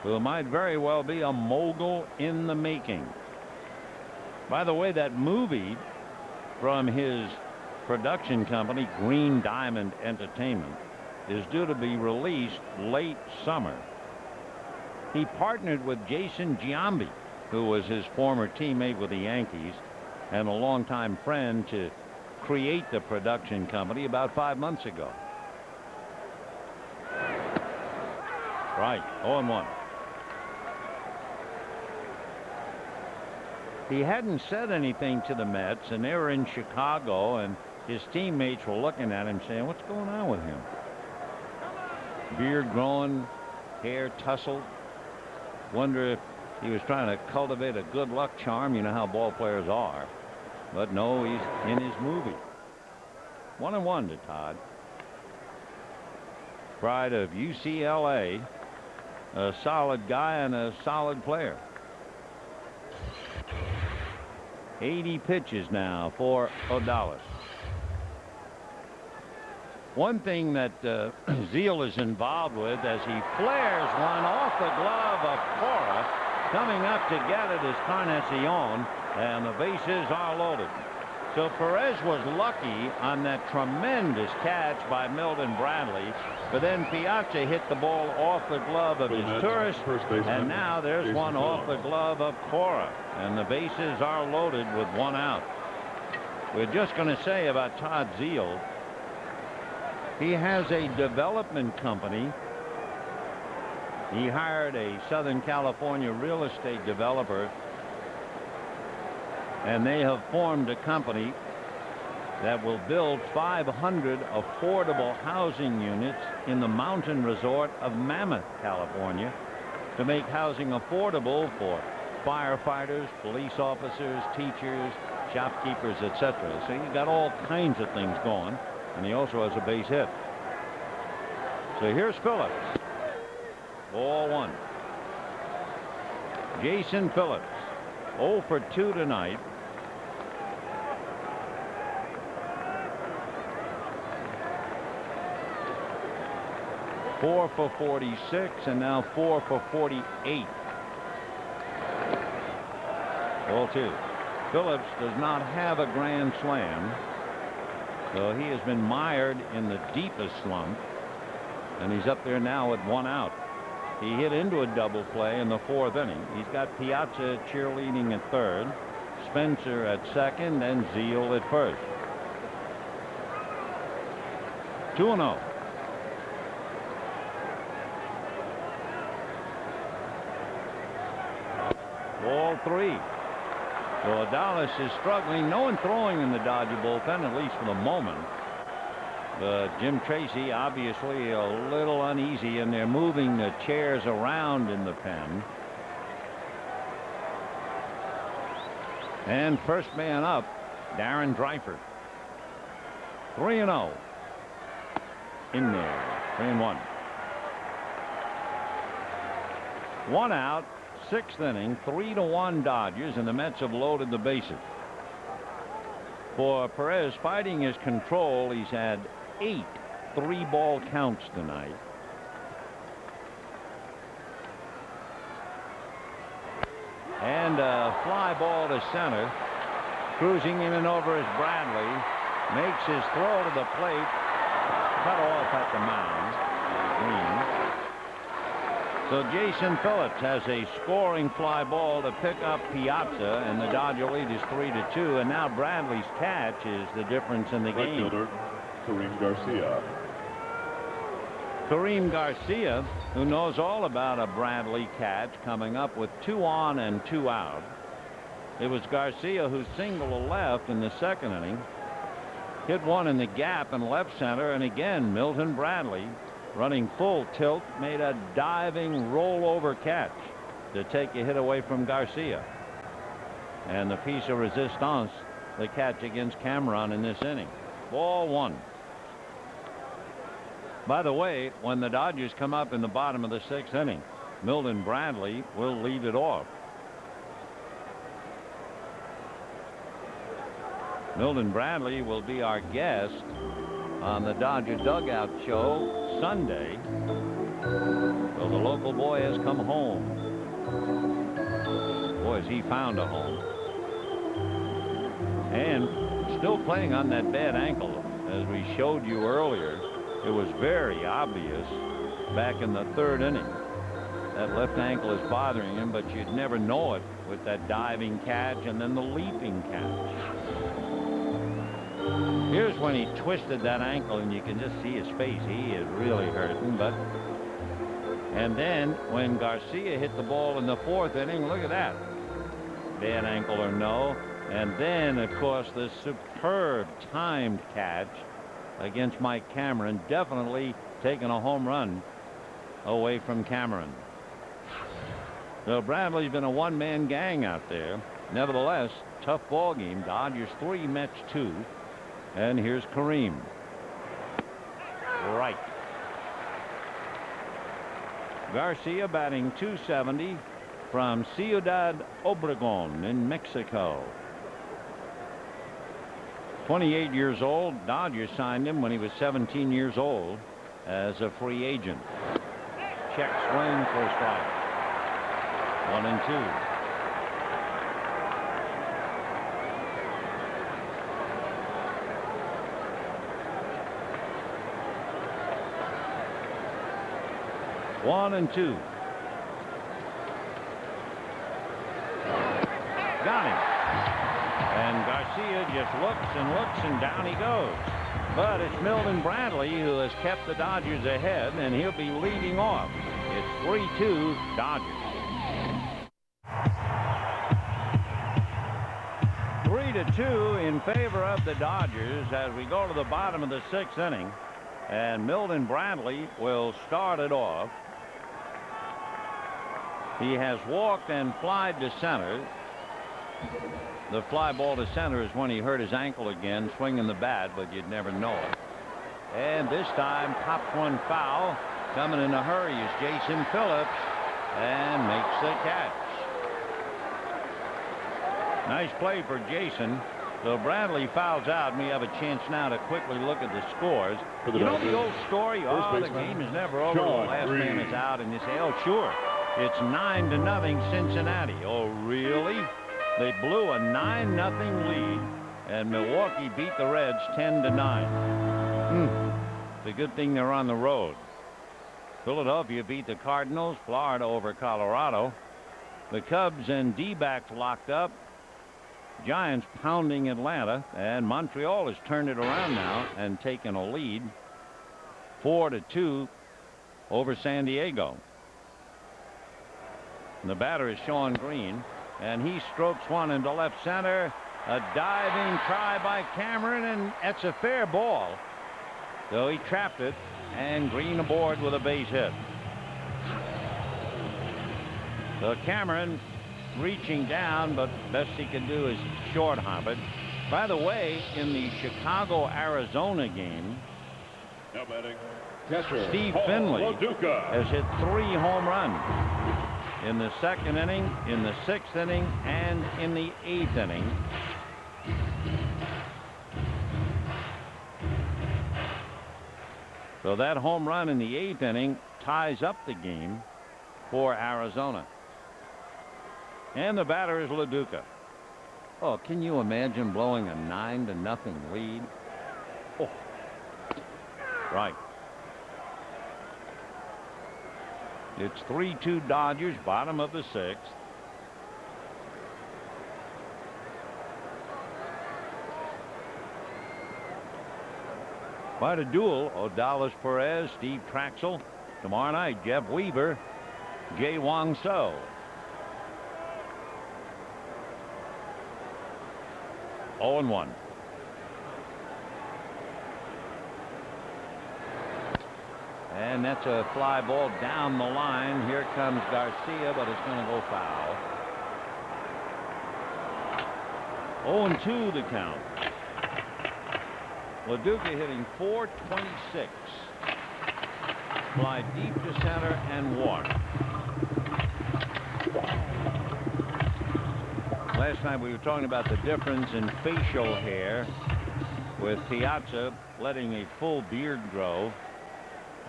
who might very well be a mogul in the making. By the way, that movie from his production company, Green Diamond Entertainment, is due to be released late summer. He partnered with Jason Giambi, who was his former teammate with the Yankees and a longtime friend, to create the production company about 5 months ago. Right, 0-1. He hadn't said anything to the Mets, and they were in Chicago, and his teammates were looking at him saying, what's going on with him? Beard growing, hair tousled. Wonder if he was trying to cultivate a good luck charm. You know how ball players are. But no, he's in his movie. 1-1 to Todd. Pride of UCLA. A solid guy and a solid player. 80 pitches now for Odalis. One thing that Zeile is involved with, as he flares one off the glove of Cora, coming up to get it is Carnacion, And the bases are loaded. So Perez was lucky on that tremendous catch by Milton Bradley, but then Piazza hit the ball off the glove of his tourist, and now there's one off the glove of Cora, and the bases are loaded with one out. We're just going to say about Todd Zeile, he has a development company. He hired a Southern California real estate developer, and they have formed a company that will build 500 affordable housing units in the mountain resort of Mammoth, California, to make housing affordable for firefighters, police officers, teachers, shopkeepers, etc. So you got all kinds of things going, and he also has a base hit. So here's Phillips. Ball one. Jason Phillips, 0 for 2 tonight. Four for 46, and now 4 for 48. Ball two. Phillips does not have a grand slam, so he has been mired in the deepest slump, and he's up there now with one out. He hit into a double play in the 4th inning. He's got Piazza cheerleading at third, Spencer at second, and Zeile at first. 2-0. Ball three. So Dallas is struggling. No one throwing in the Dodger bullpen, at least for the moment. But Jim Tracy obviously a little uneasy, and they're moving the chairs around in the pen. And first man up, Darren Dreifert. 3-0. In there. 3-1. One out. 6th inning, 3-1 Dodgers, and the Mets have loaded the bases. For Perez, fighting his control, he's had 8 3-ball counts tonight. And a fly ball to center. Cruising in and over is Bradley. Makes his throw to the plate. Cut off at the mound. Green. So Jason Phillips has a scoring fly ball to pick up Piazza, and the Dodger lead is 3-2. And now Bradley's catch is the difference in the game. Right fielder, Kareem Garcia. Kareem Garcia, who knows all about a Bradley catch, coming up with 2 on and 2 out. It was Garcia who singled to left in the 2nd inning. Hit one in the gap in left center, and again Milton Bradley, running full tilt, made a diving rollover catch to take a hit away from Garcia. And the piece of resistance, the catch against Cameron in this inning. Ball one. By the way, when the Dodgers come up in the bottom of the 6th inning, Milton Bradley will lead it off. Milton Bradley will be our guest on the Dodger Dugout Show Sunday. So the local boy has come home. Boy, has he found a home. And still playing on that bad ankle. As we showed you earlier, it was very obvious back in the 3rd inning. That left ankle is bothering him, but you'd never know it with that diving catch and then the leaping catch. Here's when he twisted that ankle, and you can just see his face. He is really hurting. And then when Garcia hit the ball in the 4th inning, look at that. Bad ankle or no. And then, of course, the superb timed catch against Mike Cameron, definitely taking a home run away from Cameron. So Bradley's been a one-man gang out there. Nevertheless, tough ball game. Dodgers 3, Mets 2. And here's Kareem. Right. Garcia batting .270 from Ciudad Obregón in Mexico. 28 years old. Dodgers signed him when he was 17 years old as a free agent. Check swing for a strike. 1-2. 1-2. Got him. And Garcia just looks, and down he goes. But it's Milton Bradley who has kept the Dodgers ahead, and he'll be leading off. It's 3-2 Dodgers. 3-2 in favor of the Dodgers as we go to the bottom of the 6th inning. And Milton Bradley will start it off. He has walked and flied to center. The fly ball to center is when he hurt his ankle again, swinging the bat, but you'd never know it. And this time, pops one foul. Coming in a hurry is Jason Phillips, and makes the catch. Nice play for Jason. So Bradley fouls out, and we have a chance now to quickly look at the scores. You know the old story, the game is never over. The last man is out, and you say, oh, sure, it's 9-0 Cincinnati. Oh, really? They blew a 9-0 lead, and Milwaukee beat the Reds 10-9. It's a good thing they're on the road. Philadelphia beat the Cardinals. Florida over Colorado. The Cubs and D-backs locked up. Giants pounding Atlanta, and Montreal has turned it around now and taken a lead 4-2 over San Diego. And the batter is Sean Green, and he strokes one into left center. A diving try by Cameron, and that's a fair ball. So he trapped it, and Green aboard with a base hit. So Cameron reaching down, but best he can do is short hop it. By the way, in the Chicago-Arizona game, Steve Finley has hit 3 home runs in the 2nd inning, in the 6th inning, and in the 8th inning. So that home run in the 8th inning ties up the game for Arizona. And the batter is LaDuca. Oh, can you imagine blowing a 9-0 lead? Oh, right. It's 3-2 Dodgers, bottom of the 6th. Quite a duel. Odalis Perez, Steve Traxel. Tomorrow night, Jeff Weaver, Jay Wong So. Oh, 0-1. And that's a fly ball down the line. Here comes Garcia, but it's going to go foul. 0-2 the count. LaDuca hitting .426. Fly deep to center and walk. Last night we were talking about the difference in facial hair with Piazza letting a full beard grow,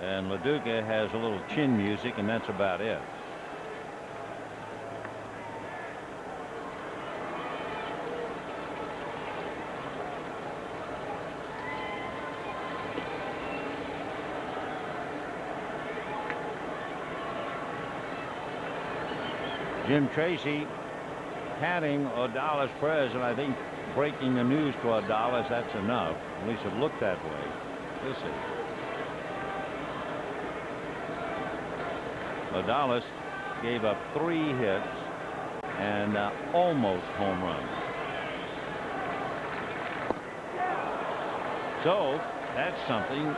and LaDuca has a little chin music, and that's about it. Jim Tracy patting Odalis Perez, and I think breaking the news to Odalis, that's enough. At least it looked that way. We'll see. Odalis gave up 3 hits and almost home runs. So that's something.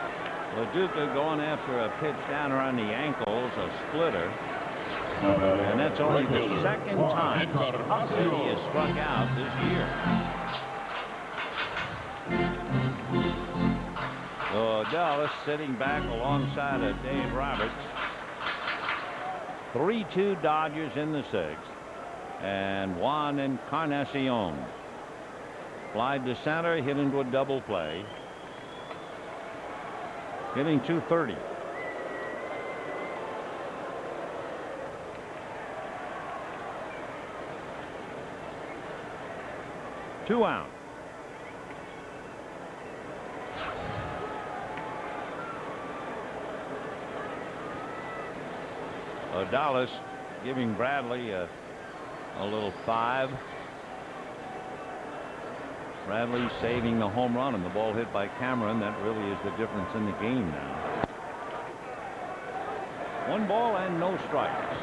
LaDuca going after a pitch down around the ankles, a splitter. And that's only the 2nd time that he has struck out this year. So Dallas sitting back alongside of Dave Roberts. 3-2 Dodgers in the 6th. And Juan Encarnacion flied to center, hit into a double play. Hitting .230. Two out. Dallas giving Bradley a little 5. Bradley saving the home run, and the ball hit by Cameron. That really is the difference in the game now. 1 ball and no strikes.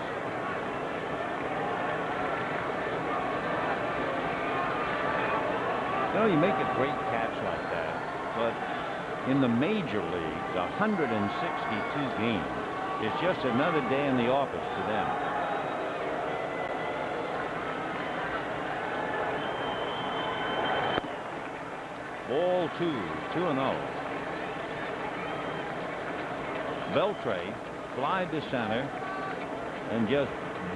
You know, you make a great catch like that, but in the major leagues, 162 games is just another day in the office to them. Ball 2-0. Beltre flied to center and just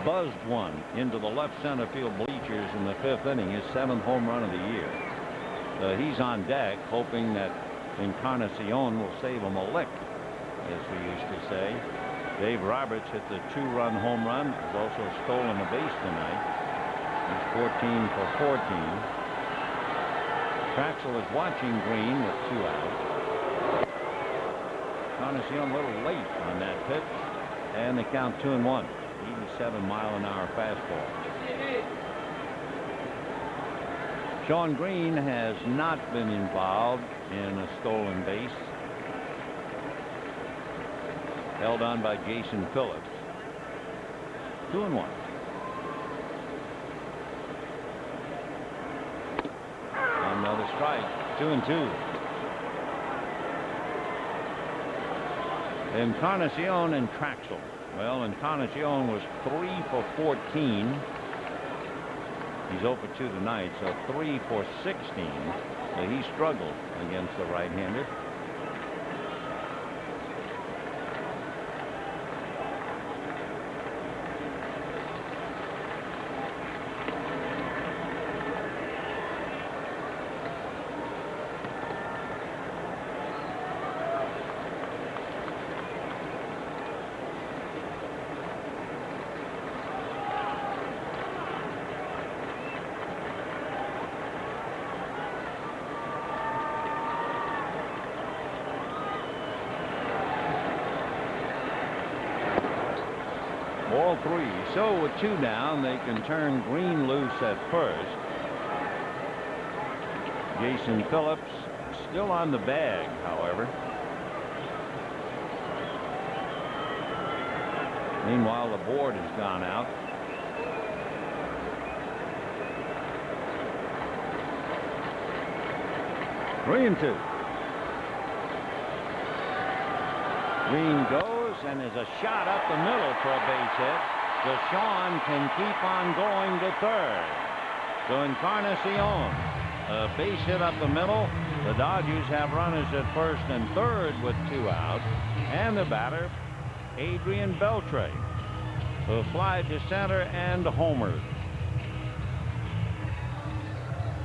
buzzed one into the left center field bleachers in the 5th inning, his 7th home run of the year. He's on deck hoping that Encarnacion will save him a lick, as we used to say. Dave Roberts hit the 2-run home run. He's also stolen a base tonight. He's 14 for 14. Traxel is watching Green with 2 outs. Encarnacion a little late on that pitch, and they count 2-1. 87-mile-an-hour fastball. Shawn Green has not been involved in a stolen base. Held on by Jason Phillips. 2-1. Another strike. 2-2. Encarnacion and Traxel. Well, Encarnacion was 3 for 14. He's 0 for 2 tonight, so 3 for 16. He struggled against the right-hander. Ball 3. So with 2 down, they can turn Green loose at first. Jason Phillips still on the bag, however. Meanwhile, the board has gone out. Three and 2. Green goes, and there's a shot up the middle for a base hit. Deshawn can keep on going to third. So Encarnacion, a base hit up the middle. The Dodgers have runners at first and third with 2 outs. And the batter, Adrian Beltre, who flied to center and homered.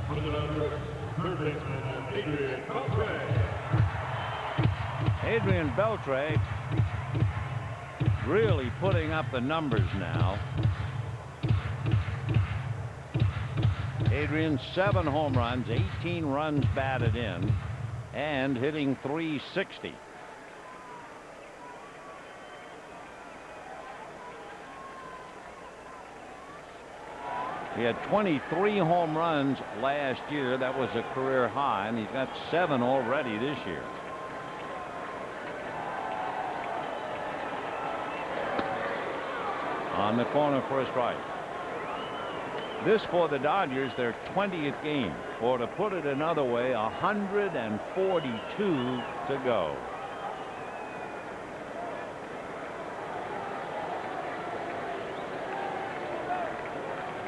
For the Dodgers, third baseman Adrian Beltre. Adrian Beltre really putting up the numbers now. Adrian, 7 home runs, 18 runs batted in, and hitting .360. He had 23 home runs last year. That was a career high, and he's got 7 already this year. On the corner for a strike. This for the Dodgers, their 20th game, or to put it another way, 142 to go.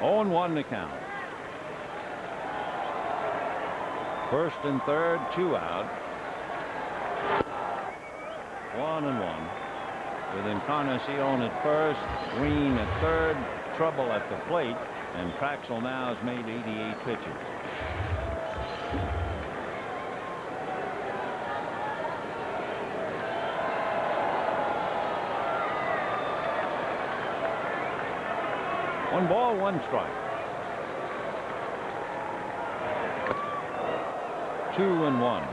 Oh, and 1 to count. First and third, 2 out. 1 and 1. With Encarnacion at first, Green at third, trouble at the plate, and Traxel now has made 88 pitches. One ball, 1 strike. 2 and 1.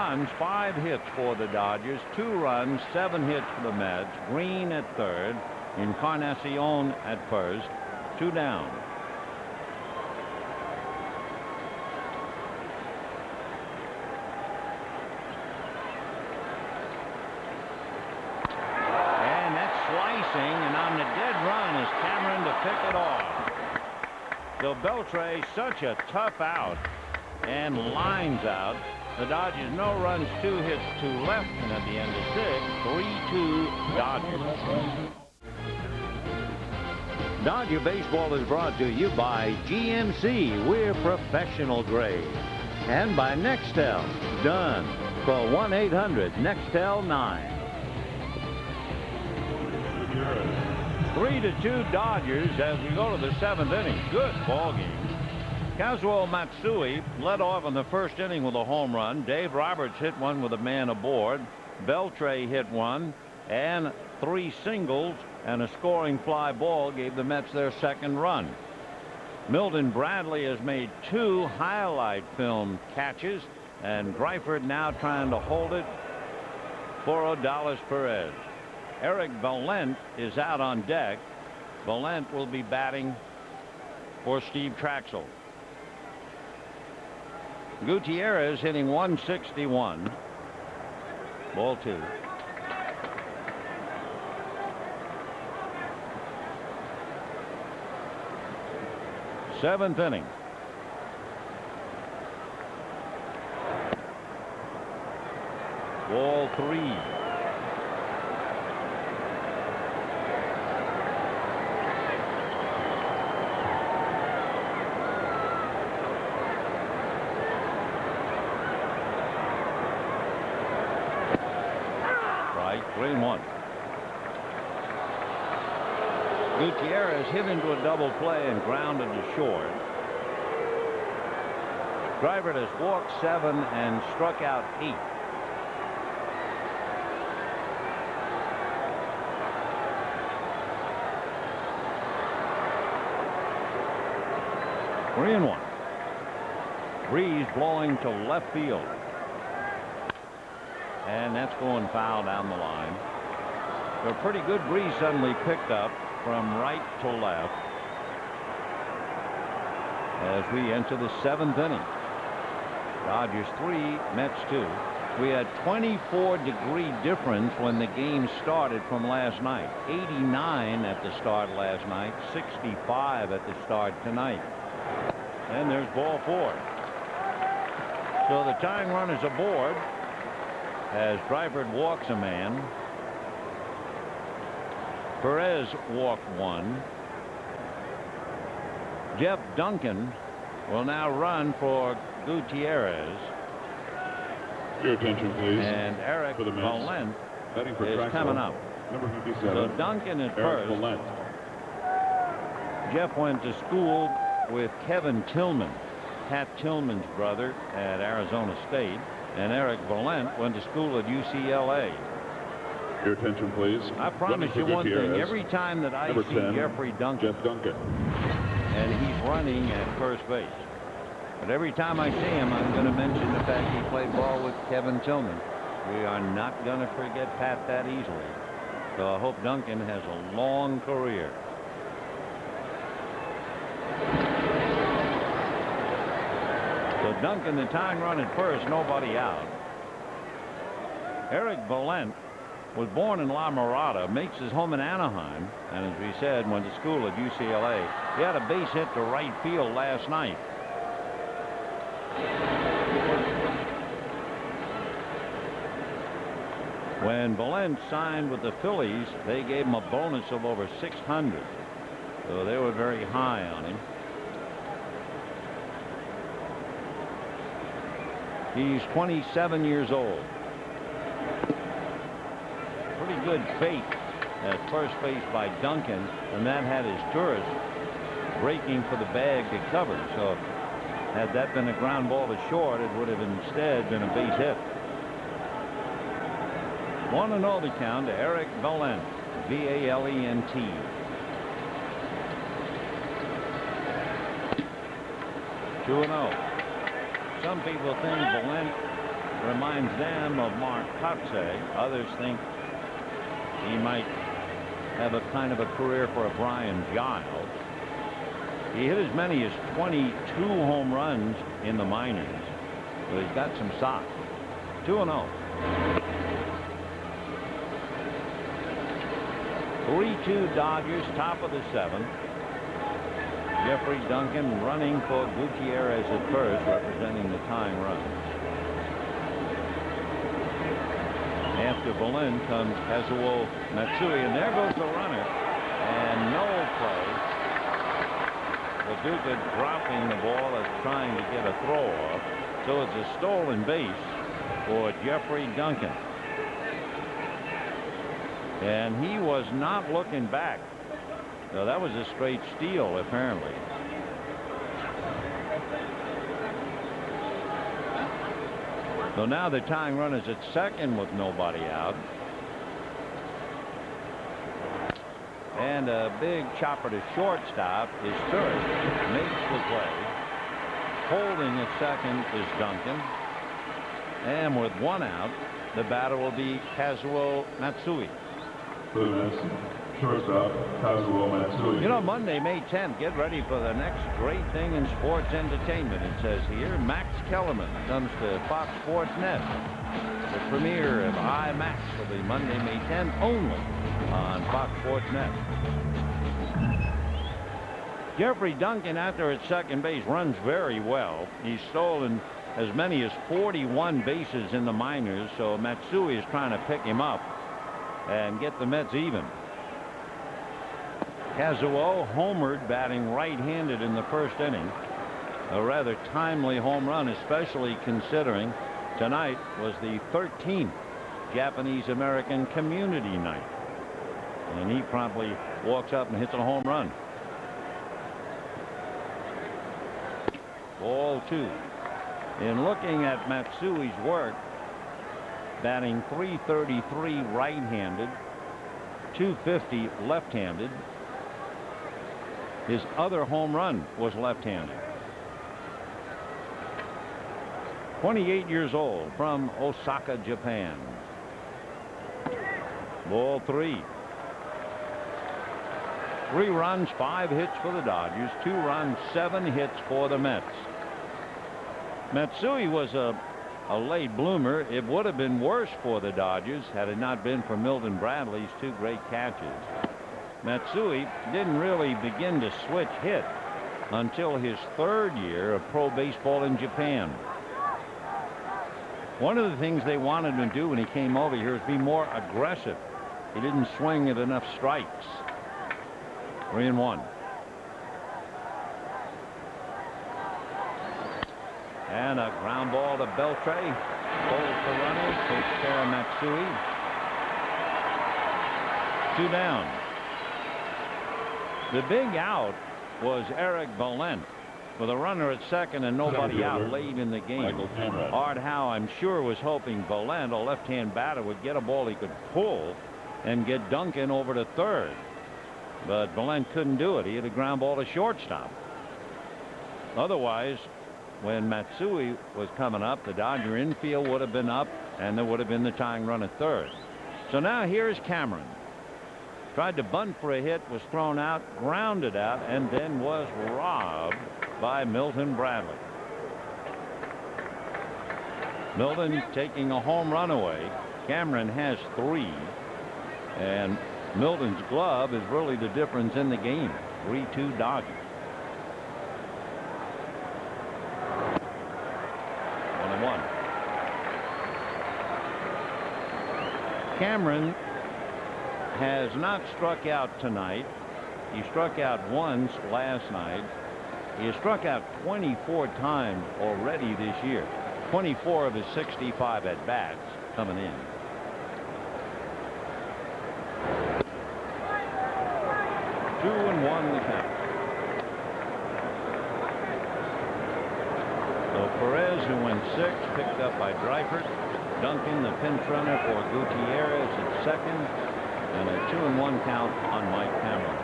runs, 5 hits for the Dodgers, 2 runs, 7 hits for the Mets. Green at third, Encarnacion at first, 2 down. And that's slicing, and on the dead run is Cameron to pick it off. So Beltre, such a tough out, and lines out. The Dodgers, no runs, 2 hits, 2 left, and at the end of 6, 3-2 Dodgers. Dodger Baseball is brought to you by GMC. We're professional grade. And by Nextel. Done. Call 1-800-NEXTEL-9. 3-2 Dodgers as we go to the 7th inning. Good ball game. Kazuo Matsui led off in the first inning with a home run. Dave Roberts hit one with a man aboard. Beltre hit one, and 3 singles and a scoring fly ball gave the Mets their second run. Milton Bradley has made 2 highlight film catches, and Greifert now trying to hold it for Odalis Perez. Eric Valent is out on deck. Valent will be batting for Steve Traxel. Gutierrez hitting 161. Ball 2. Seventh inning. Ball 3. Right, 3-1. Gutierrez hit into a double play and grounded to short. Greifert has walked 7 and struck out 8. Three and 1. Breeze blowing to left field. And that's going foul down the line. A pretty good breeze suddenly picked up from right to left as we enter the 7th inning. Dodgers 3, Mets 2. We had 24-degree difference when the game started from last night. 89 at the start last night, 65 at the start tonight. And there's ball 4. So the tying run is aboard as Greifert walks a man. Perez walked 1. Jeff Duncan will now run for Gutierrez. Your attention, please. And Eric For the Mets. Valent Batting for is Traxel, coming up. Number 57. So Duncan at Eric first. Valent. Jeff went to school with Kevin Tillman, Pat Tillman's brother, at Arizona State. And Eric Valent went to school at UCLA. Your attention, please. I promise you one thing. Every time that I Number see 10, Jeffrey Duncan, Jeff Duncan. and he's running at first base, but every time I see him, I'm going to mention the fact he played ball with Kevin Tillman. We are not going to forget Pat that easily. So I hope Duncan has a long career. So Duncan, the tying run at first, nobody out. Eric Valent was born in La Mirada, makes his home in Anaheim, and as we said, went to school at UCLA. He had a base hit to right field last night. When Valent signed with the Phillies, they gave him a bonus of over 600. So they were very high on him. He's 27 years old. Pretty good fake at first base by Duncan, and that had his tourist breaking for the bag to cover. So had that been a ground ball to short, it would have instead been a base hit. 1-0 the count to Eric Valent, V-A-L-E-N-T. 2-0. Some people think Valent reminds them of Mark Kotsay. Others think he might have a kind of a career for a Brian Giles. He hit as many as 22 home runs in the minors. So he's got some size. 2-0. 3-2 Dodgers, top of the 7th. Jeffrey Duncan running for Gutierrez at first, representing the tying run. After Boleyn comes Kazuo Matsui, and there goes the runner, and no play. Paducah dropping the ball as trying to get a throw off, so it's a stolen base for Jeffrey Duncan. And he was not looking back. So that was a straight steal, apparently. So now the tying run is at second with nobody out. And a big chopper to shortstop is Turris. Makes the play. Holding at second is Duncan. And with 1 out, the batter will be Kazuo Matsui. For the Mets, shortstop, Kazuo Matsui. You know, Monday, May 10th, get ready for the next great thing in sports entertainment. It says here, Max Kellerman comes to Fox Sports Net. The premiere of IMAX will be Monday, May 10th, only on Fox Sports Net. Jeffrey Duncan, out there at second base, runs very well. He's stolen as many as 41 bases in the minors, so Matsui is trying to pick him up and get the Mets even. Kazuo homered, batting right-handed in the first inning. A rather timely home run, especially considering tonight was the 13th Japanese-American community night. And he promptly walks up and hits a home run. Ball 2. In looking at Matsui's work, batting .333 right-handed, .250 left-handed. His other home run was left-handed. 28 years old, from Osaka, Japan. Ball 3. 3 runs, 5 hits for the Dodgers, 2 runs, 7 hits for the Mets. Matsui was a late bloomer. It would have been worse for the Dodgers had it not been for Milton Bradley's 2 great catches. Matsui didn't really begin to switch hit until his 3rd year of pro baseball in Japan. One of the things they wanted him to do when he came over here is be more aggressive. He didn't swing at enough strikes. 3-1. And a ground ball to Beltre. Holds the runner, takes care of Matsui. 2 down. The big out was Eric Boleyn with a runner at second and nobody out late in the game. Art Howe, I'm sure, was hoping Boleyn, a left-hand batter, would get a ball he could pull and get Duncan over to third. But Boleyn couldn't do it. He had a ground ball to shortstop. Otherwise, when Matsui was coming up, the Dodger infield would have been up and there would have been the tying run at third. So now here's Cameron. Tried to bunt for a hit, was thrown out, grounded out, and then was robbed by Milton Bradley. Milton taking a home run away. Cameron has 3. And Milton's glove is really the difference in the game. 3-2 Dodgers. 1-1. Cameron has not struck out tonight. He struck out once last night. He has struck out 24 times already this year. 24 of his 65 at bats coming in. Two and one the count. So Perez, who went 6, picked up by Dreifert. Duncan, the pinch runner for Gutierrez at second, and a 2-1 count on Mike Cameron.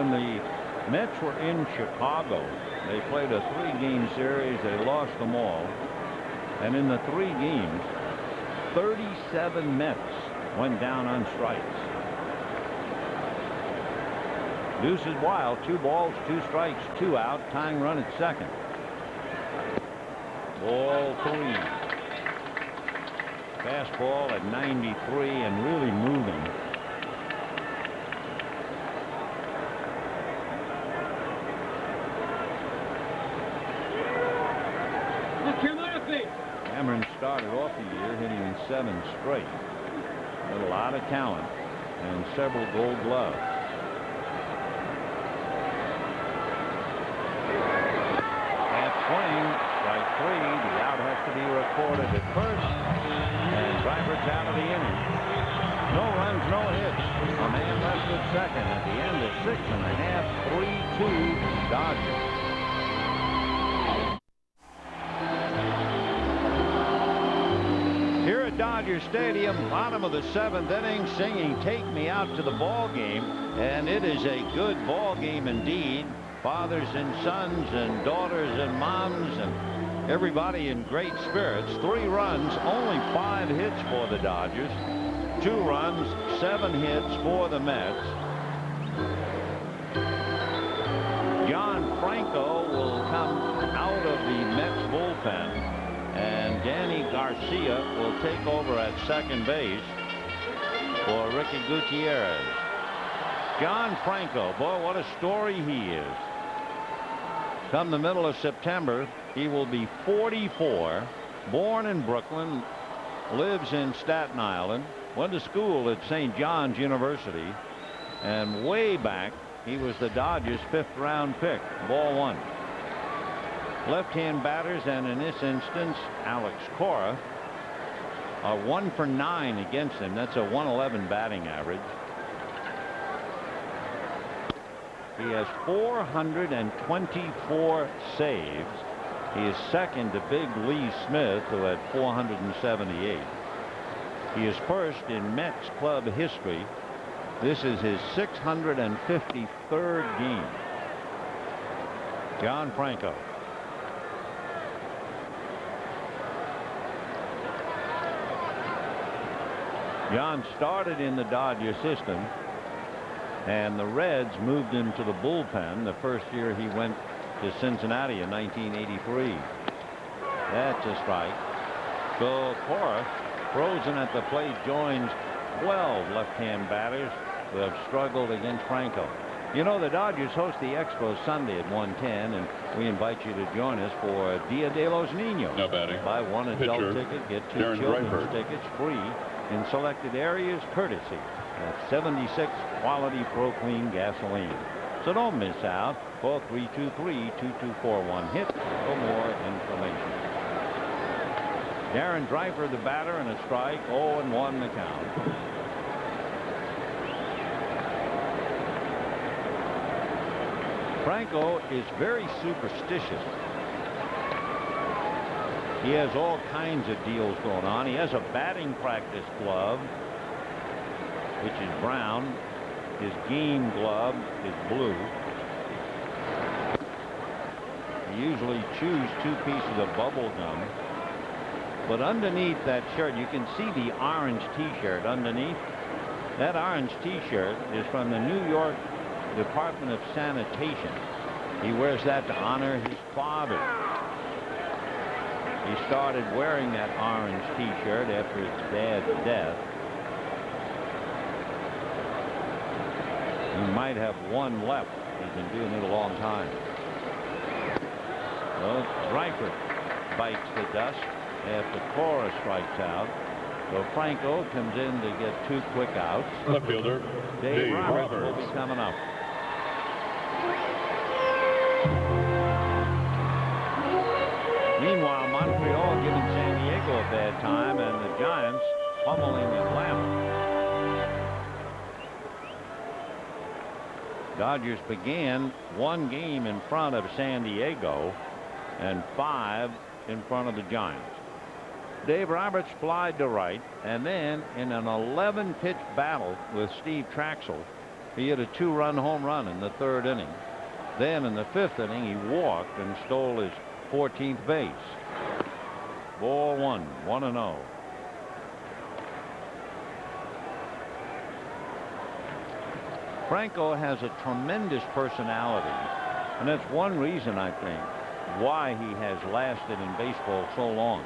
when the Mets were in Chicago, they played a 3-game series. They lost them all. And in the 3 games, 37 Mets went down on strikes. Deuce is wild. 2 balls, 2 strikes, 2 out. Tying run at second. Ball 3. Fastball at 93 and really moving. Cameron started off the year hitting 7 straight. With a lot of talent and several Gold Gloves. Half swing, strike 3. The out has to be recorded at first, and Driver's out of the inning. No runs, no hits. A man left at second at the end of 6 1/2. 3-2 Dodgers. Here at Dodger Stadium, bottom of the 7th inning, singing "Take Me Out to the Ball Game," and it is a good ball game indeed. Fathers and sons and daughters and moms and everybody in great spirits. 3 runs, only 5 hits for the Dodgers. 2 runs, 7 hits for the Mets. John Franco will come out of the Mets bullpen, and Danny Garcia will take over at second base for Ricky Gutierrez. John Franco, boy, what a story he is. Come the middle of September, he will be 44, born in Brooklyn, lives in Staten Island, went to school at St. John's University, and way back, he was the Dodgers' 5th-round pick. Ball 1. Left-hand batters, and in this instance, Alex Cora, are 1 for 9 against him. That's a 111 batting average. He has 424 saves. He is second to Big Lee Smith, who had 478. He is first in Mets club history. This is his 653rd game. John Franco. John started in the Dodger system, and the Reds moved him to the bullpen the first year he went to Cincinnati in 1983. That's a strike. So Cora, frozen at the plate, joins 12 left-hand batters who have struggled against Franco. You know, the Dodgers host the Expos Sunday at 1:10, and we invite you to join us for Dia de los Niños. Now batting. Buy 1 adult Pitcher, ticket, get 2 Darren children's Dreifort. tickets free in selected areas, courtesy of 76 quality Pro Clean gasoline. So don't miss out. Call 323-2241-HIT for more information. Darren Dreifort, the batter, and a strike. 0-1 the count. Franco is very superstitious. He has all kinds of deals going on. He has a batting practice glove, which is brown. His game glove is blue. He usually chews 2 pieces of bubble gum. But underneath that shirt, you can see the orange T-shirt underneath. That orange T-shirt is from the New York Department of Sanitation. He wears that to honor his father. He started wearing that orange T-shirt after his dad's death. He might have 1 left. He's been doing it a long time. Well, Dreifort bites the dust after Cora strikes out. So Franco comes in to get 2 quick outs. Left fielder, Dave Roberts will Roberts. be coming up. Meanwhile, Montreal giving San Diego a bad time, and the Giants pummeling Atlanta. Dodgers began 1 game in front of San Diego and 5 in front of the Giants. Dave Roberts flied to right, and then in an 11-pitch battle with Steve Traxel, He hit a 2-run home run in the 3rd inning. Then in the 5th inning, he walked and stole his 14th base. Ball 1, 1-0. Franco has a tremendous personality, and that's one reason, I think, why he has lasted in baseball so long.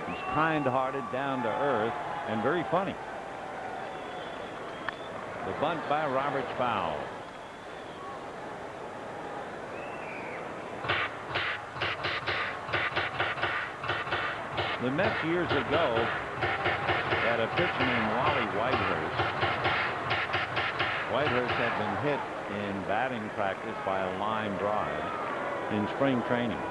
He's kind-hearted, down-to-earth, and very funny. The bunt by Roberts foul. The Mets years ago had a pitcher named Wally Whitehurst. Whitehurst had been hit in batting practice by a line drive in spring training,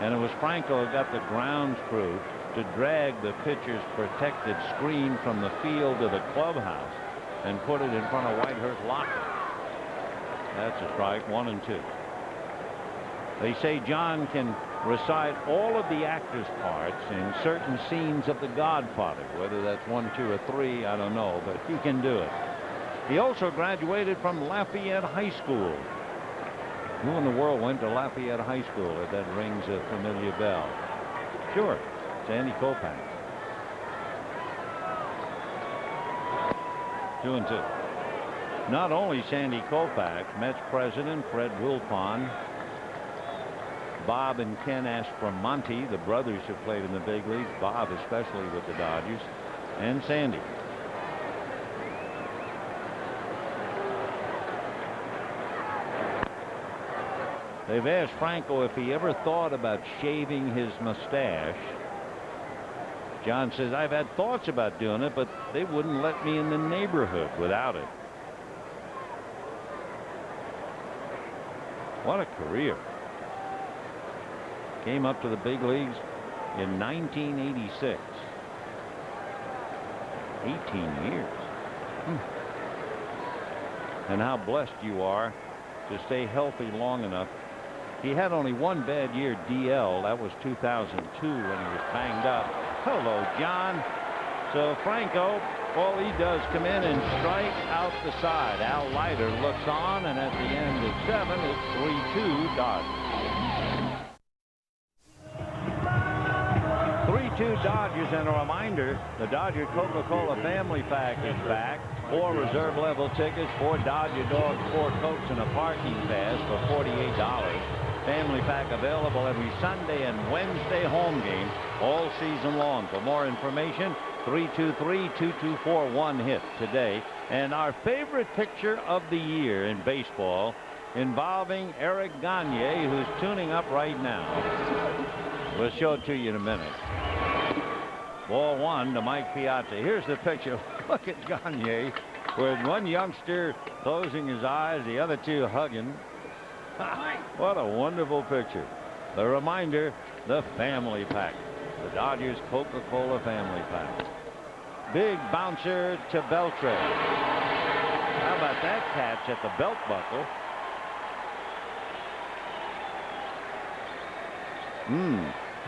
and it was Franco who got the grounds crew to drag the pitcher's protected screen from the field to the clubhouse and put it in front of Whitehurst's locker. That's a strike. 1-2. They say John can recite all of the actors' parts in certain scenes of The Godfather. Whether that's 1, 2, or 3, I don't know, but he can do it. He also graduated from Lafayette High School. Who in the world went to Lafayette High School, if that rings a familiar bell? Sure, Sandy Koufax. 2-2. Not only Sandy Koufax, Mets president Fred Wilpon, Bob and Ken Aspromonte, the brothers who played in the big leagues, Bob especially with the Dodgers, and Sandy. They've asked Franco if he ever thought about shaving his mustache. John says, I've had thoughts about doing it, but they wouldn't let me in the neighborhood without it. What a career. Came up to the big leagues in 1986. 18 years. And how blessed you are to stay healthy long enough. He had only one bad year, DL. That was 2002 when he was banged up. Hello, John. So Franco, all he does come in and strike out the side. Al Leiter looks on, and at the end of 7, it's 3-2 Dodgers. 3-2 Dodgers, and a reminder, the Dodger Coca-Cola Family Pack is back. 4 reserve level tickets, 4 Dodger dogs, 4 Cokes, and a parking pass for $48. Family pack available every Sunday and Wednesday home game all season long. For more information, 323-2241 hit today. And our favorite picture of the year in baseball involving Eric Gagne, who's tuning up right now. We'll show it to you in a minute. Ball 1 to Mike Piazza. Here's the picture. Look at Gagne with one youngster closing his eyes, the other 2 hugging. What a wonderful picture. The reminder, the family pack. The Dodgers Coca-Cola family pack. Big bouncer to Beltre. How about that catch at the belt buckle?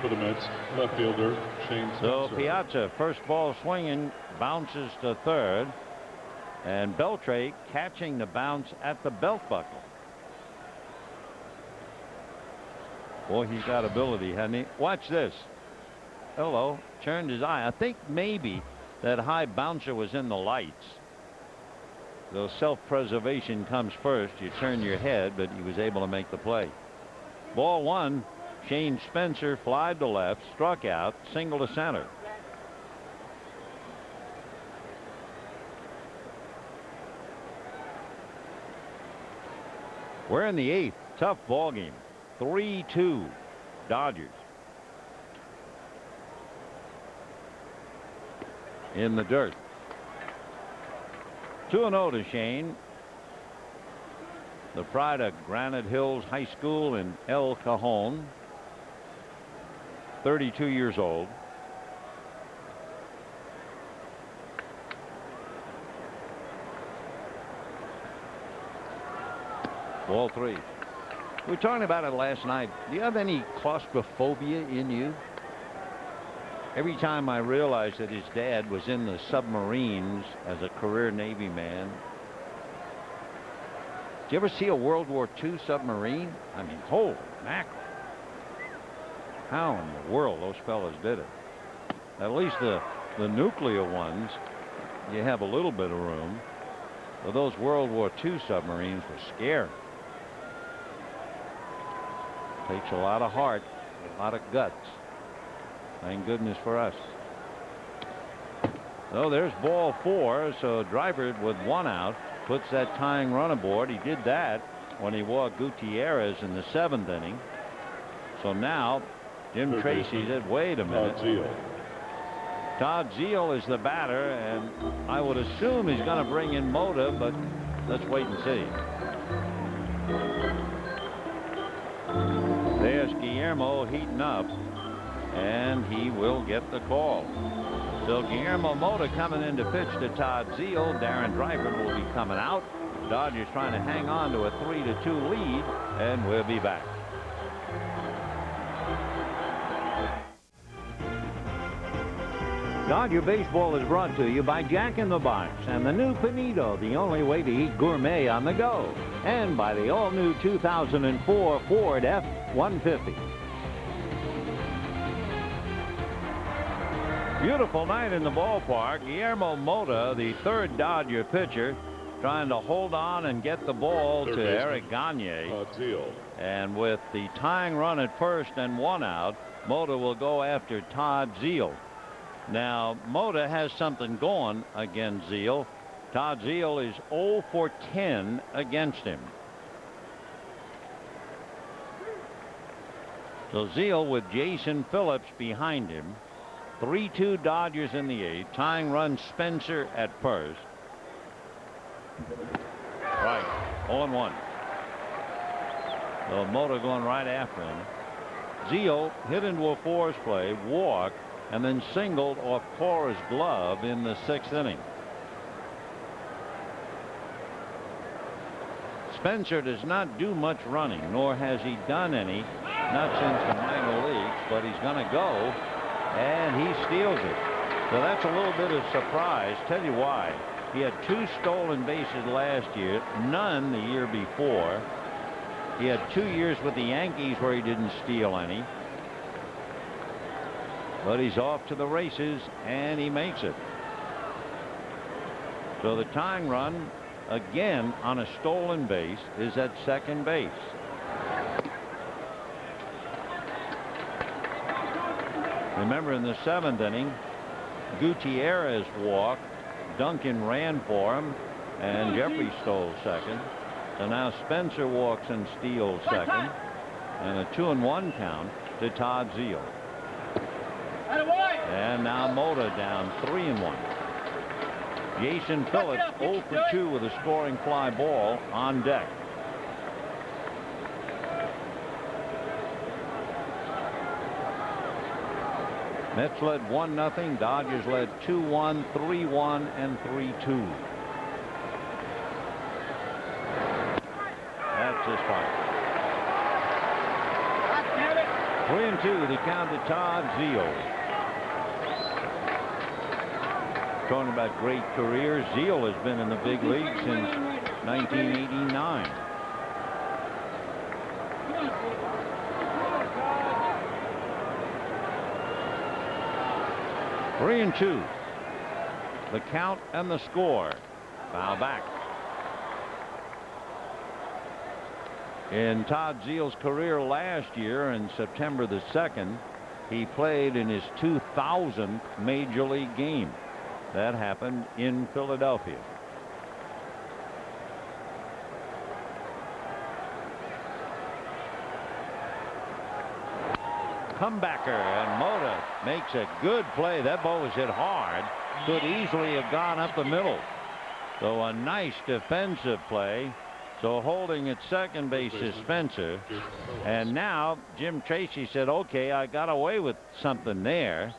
For the Mets, left fielder Shane So Spencer. Piazza, first ball swinging, bounces to third, and Beltre catching the bounce at the belt buckle. Boy, he's got ability, hasn't he? Watch this. Hello. Turned his eye. I think maybe that high bouncer was in the lights. Though self-preservation comes first. You turn your head, but he was able to make the play. Ball 1. Shane Spencer flied to left, struck out, single to center. We're in the 8th. Tough ball game. 3-2 Dodgers. In the dirt. 2-0 to Shane. The pride of Granite Hills High School in El Cajon. 32 years old. Ball 3. We were talking about it last night. Do you have any claustrophobia in you? Every time I realized that his dad was in the submarines as a career Navy man, Did you ever see a World War II submarine? I mean, holy mackerel. How in the world those fellas did it? At least the nuclear ones, you have a little bit of room. But those World War II submarines were scary. Takes a lot of heart, a lot of guts. Thank goodness for us. So there's ball 4. So Driver with 1 out puts that tying run aboard. He did that when he walked Gutierrez in the 7th inning. So now Jim Tracy said, wait a minute. Todd Zeile is the batter, and I would assume he's going to bring in Mota, but let's wait and see. There's Guillermo heating up, and he will get the call. So Guillermo Mota coming in to pitch to Todd Zeile. Darren Driver will be coming out. Dodgers trying to hang on to a 3-2 lead, and we'll be back. Dodger Baseball is brought to you by Jack in the Box and the new Panito, the only way to eat gourmet on the go, and by the all-new 2004 Ford F-150. Beautiful night in the ballpark. Guillermo Mota, the 3rd Dodger pitcher, trying to hold on and get the ball to Eric Gagne. And with the tying run at first and 1 out, Mota will go after Todd Zeile. Now, Mota has something going against Zeile. Todd Zeile is 0 for 10 against him. So Zeile with Jason Phillips behind him. 3-2 Dodgers in the 8th. Tying run Spencer at first. Right. 0-1. So Mota going right after him. Zeile hit into a force play, walk, and then singled off Cora's glove in the 6th inning. Spencer does not do much running, nor has he done any, not since the minor leagues, but he's going to go, and he steals it. So that's a little bit of surprise. Tell you why. He had 2 stolen bases last year, none the year before. He had 2 years with the Yankees where he didn't steal any. But he's off to the races, and he makes it. So the tying run, again on a stolen base, is at second base. Remember, in the 7th inning, Gutierrez walked, Duncan ran for him, and Jeffrey stole second. So now Spencer walks and steals second, and a 2-1 count to Todd Zeile. And now Mota down 3-1. Jason Phillips 0 for 2 with a scoring fly ball on deck. Mets led 1-0. Dodgers led 2-1, 3-1, and 3-2. That's his fight. 3-2 the count to Todd Zeile. Talking about great careers, Zeile has been in the big league since 1989. Three and 2. The count and the score. Foul back. In Todd Zeile's career last year, in September the 2nd, he played in his 2000th Major League game. That happened in Philadelphia. Comebacker, and Mota makes a good play. That ball was hit hard. Could easily have gone up the middle. So a nice defensive play. So holding at second base is Spencer. And now Jim Tracy said, okay, I got away with something there.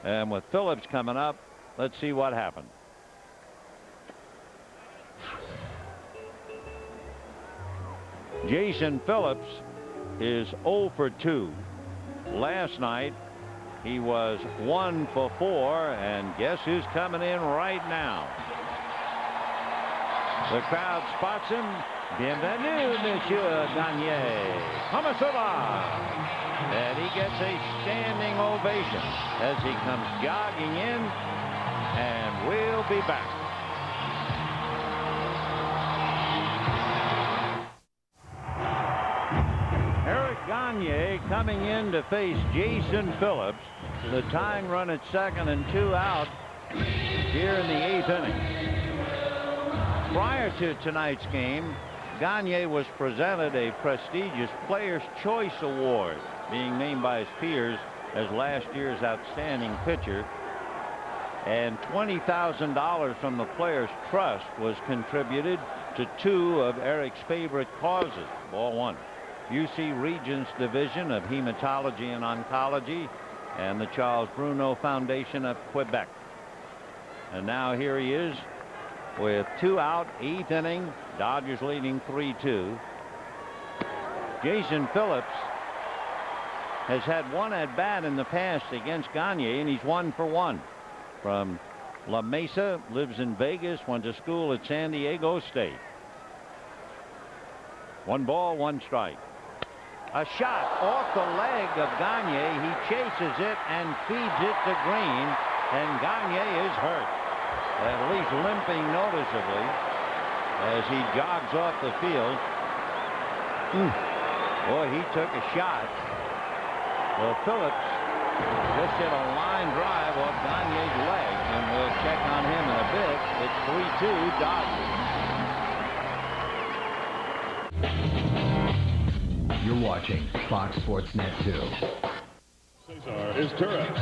And with Phillips coming up, let's see what happened. Jason Phillips is 0 for 2. Last night he was 1 for 4, and guess who's coming in right now? The crowd spots him, Bienvenue, Monsieur Gagne. Comment ça va? And he gets a standing ovation as he comes jogging in, and we'll be back. Eric Gagne coming in to face Jason Phillips. The tying run at second and 2 out here in the 8th inning. Prior to tonight's game, Gagne was presented a prestigious Players' Choice Award, being named by his peers as last year's outstanding pitcher. And $20,000 from the Players' Trust was contributed to 2 of Eric's favorite causes. Ball 1. UC Regents Division of Hematology and Oncology and the Charles Bruno Foundation of Quebec. And now here he is with 2 out, 8th inning. Dodgers leading 3-2. Jason Phillips has had 1 at bat in the past against Gagne, and he's 1 for 1. From La Mesa, lives in Vegas, went to school at San Diego State. 1 ball, 1 strike. A shot off the leg of Gagne. He chases it and feeds it to Green, and Gagne is hurt, at least limping noticeably as he jogs off the field. Boy, he took a shot. Well, Phillips just hit a line drive off Gagne's leg, and we'll check on him in a bit. It's 3-2 Dodgers. You're watching Fox Sports Net 2. Cesar is Torres.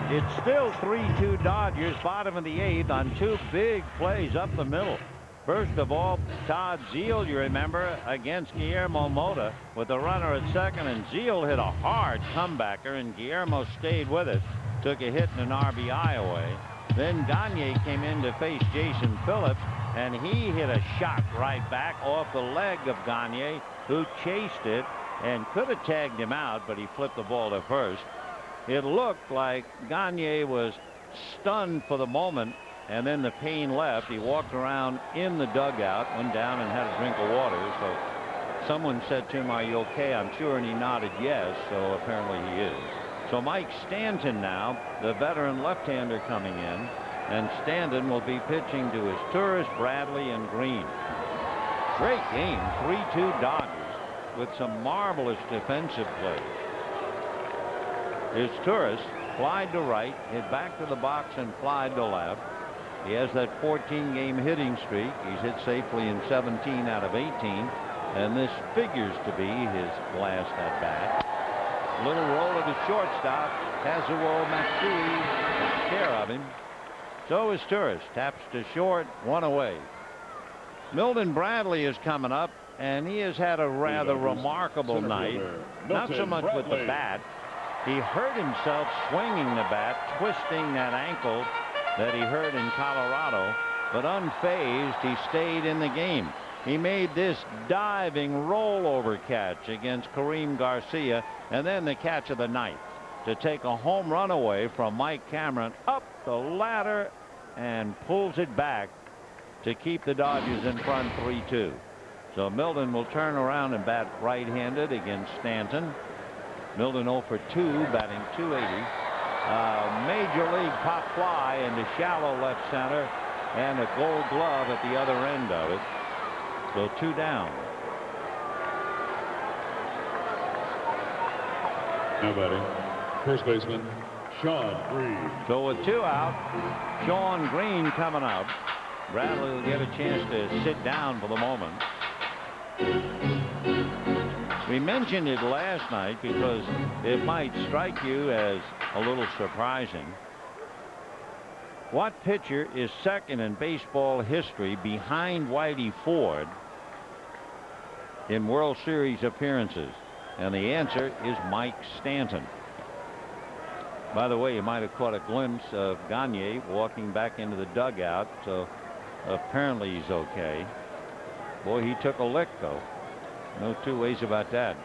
It's still 3-2 Dodgers, bottom of the 8th, on 2 big plays up the middle. First of all, Todd Zeile, you remember, against Guillermo Mota with the runner at second, and Zeile hit a hard comebacker, and Guillermo stayed with it, took a hit and an RBI away. Then Gagne came in to face Jason Phillips, and he hit a shot right back off the leg of Gagne, who chased it and could have tagged him out, but he flipped the ball to first. It looked like Gagne was stunned for the moment, and then the pain left. He walked around in the dugout, went down and had a drink of water. So someone said to him, "Are you okay?" I'm sure, and he nodded yes, so apparently he is. So Mike Stanton now, the veteran left-hander, coming in, and Stanton will be pitching to his Torres, Bradley, and Green. Great game, 3-2 Dodgers, with some marvelous defensive plays. Here's Torres, flied to right, hit back to the box and flied to left. He has that 14-game hitting streak. He's hit safely in 17 out of 18, and this figures to be his last at bat. Little roll of the shortstop. Kazuo Matsui takes care of him. So is Torres. Taps to short, 1 away. Milton Bradley is coming up, and he has had a rather remarkable night. Not so much with the bat. He hurt himself swinging the bat, twisting that ankle that he hurt in Colorado, but unfazed, he stayed in the game. He made this diving rollover catch against Kareem Garcia, and then the catch of the night to take a home run away from Mike Cameron up the ladder and pulls it back to keep the Dodgers in front 3-2. So Milton will turn around and bat right-handed against Stanton. Milton 0 for 2, batting .280. Major league pop fly into shallow left center, and a Gold Glove at the other end of it. So 2 down. Now batting, first baseman Sean Green. So with 2 out, Sean Green coming up. Bradley will get a chance to sit down for the moment. We mentioned it last night because it might strike you as a little surprising. What pitcher is second in baseball history behind Whitey Ford in World Series appearances? And the answer is Mike Stanton. By the way, you might have caught a glimpse of Gagne walking back into the dugout, so apparently he's okay. Boy, he took a lick, though. No 2 ways about that.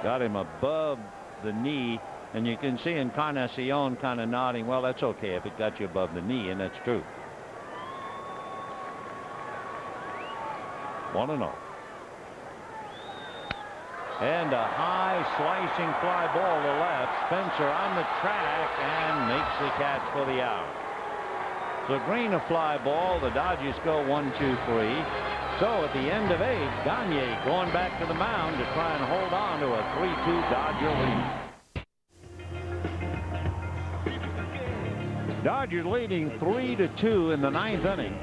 Got him above the knee And you can see Encarnacion kind of nodding, well, that's okay if it got you above the knee, and that's true. 1-0. And a high slicing fly ball to left. Spencer on the track and makes the catch for the out. So Green a fly ball. The Dodgers go 1-2-3. So at the end of 8, Gagne going back to the mound to try and hold on to a 3-2 Dodger lead. Dodgers leading 3-2 in the 9th inning.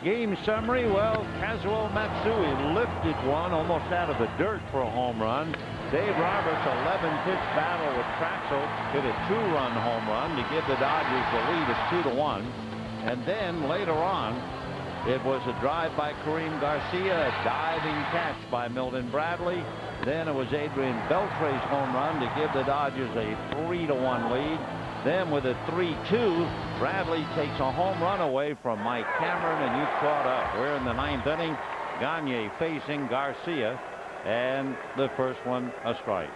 Game summary, well, Kazuo Matsui lifted one almost out of the dirt for a home run. Dave Roberts, 11-pitch battle with Traxel, hit a 2-run home run to give the Dodgers the lead of 2-1. And then later on, it was a drive by Kareem Garcia, a diving catch by Milton Bradley. Then it was Adrian Beltre's home run to give the Dodgers a 3-1 lead. Then with a 3-2, Bradley takes a home run away from Mike Cameron, and you caught up. We're in the 9th inning. Gagne facing Garcia, and the first one a strike.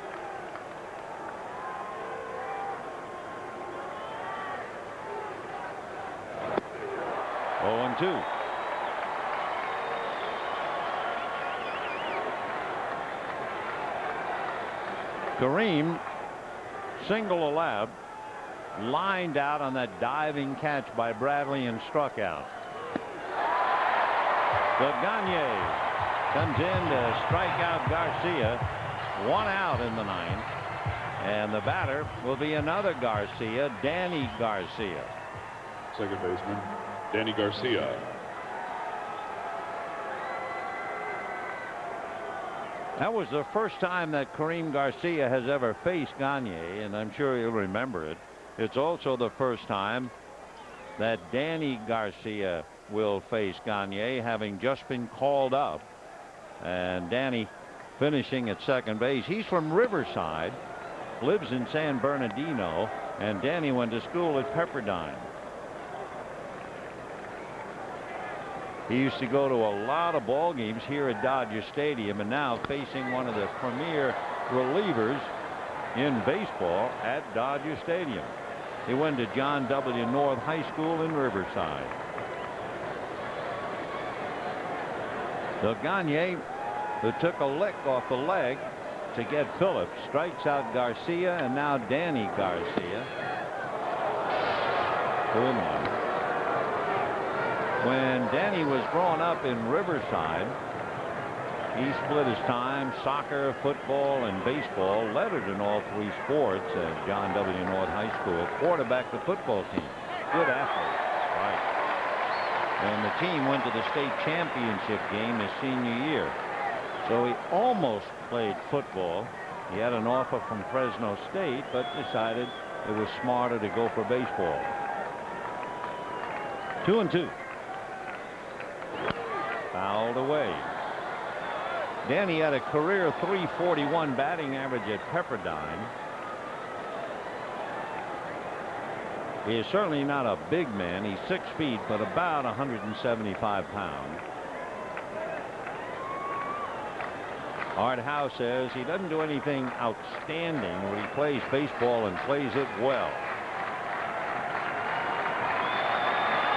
Oh, 0-2. Kareem, single allowed, lined out on that diving catch by Bradley and struck out. So Gagne comes in to strike out Garcia. 1 out in the 9th. And the batter will be another Garcia, Danny Garcia. Second baseman, Danny Garcia. That was the first time that Kareem Garcia has ever faced Gagne, and I'm sure you'll remember it. It's also the first time that Danny Garcia will face Gagne, having just been called up. And Danny finishing at second base. He's from Riverside, lives in San Bernardino, and Danny went to school at Pepperdine. He used to go to a lot of ball games here at Dodger Stadium, and now facing one of the premier relievers in baseball at Dodger Stadium. He went to John W. North High School in Riverside. So Gagne, who took a lick off the leg to get Phillips, strikes out Garcia, and now Danny Garcia. 2-1. When Danny was growing up in Riverside, he split his time soccer, football, and baseball, lettered in all 3 sports at John W. North High School, quarterbacked the football team. Good athlete. Right. And the team went to the state championship game his senior year. So he almost played football. He had an offer from Fresno State, but decided it was smarter to go for baseball. 2-2. Fouled away. Danny had a career .341 batting average at Pepperdine. He is certainly not a big man. He's 6 feet, but about 175 pounds. Art Howe says he doesn't do anything outstanding, but he plays baseball and plays it well.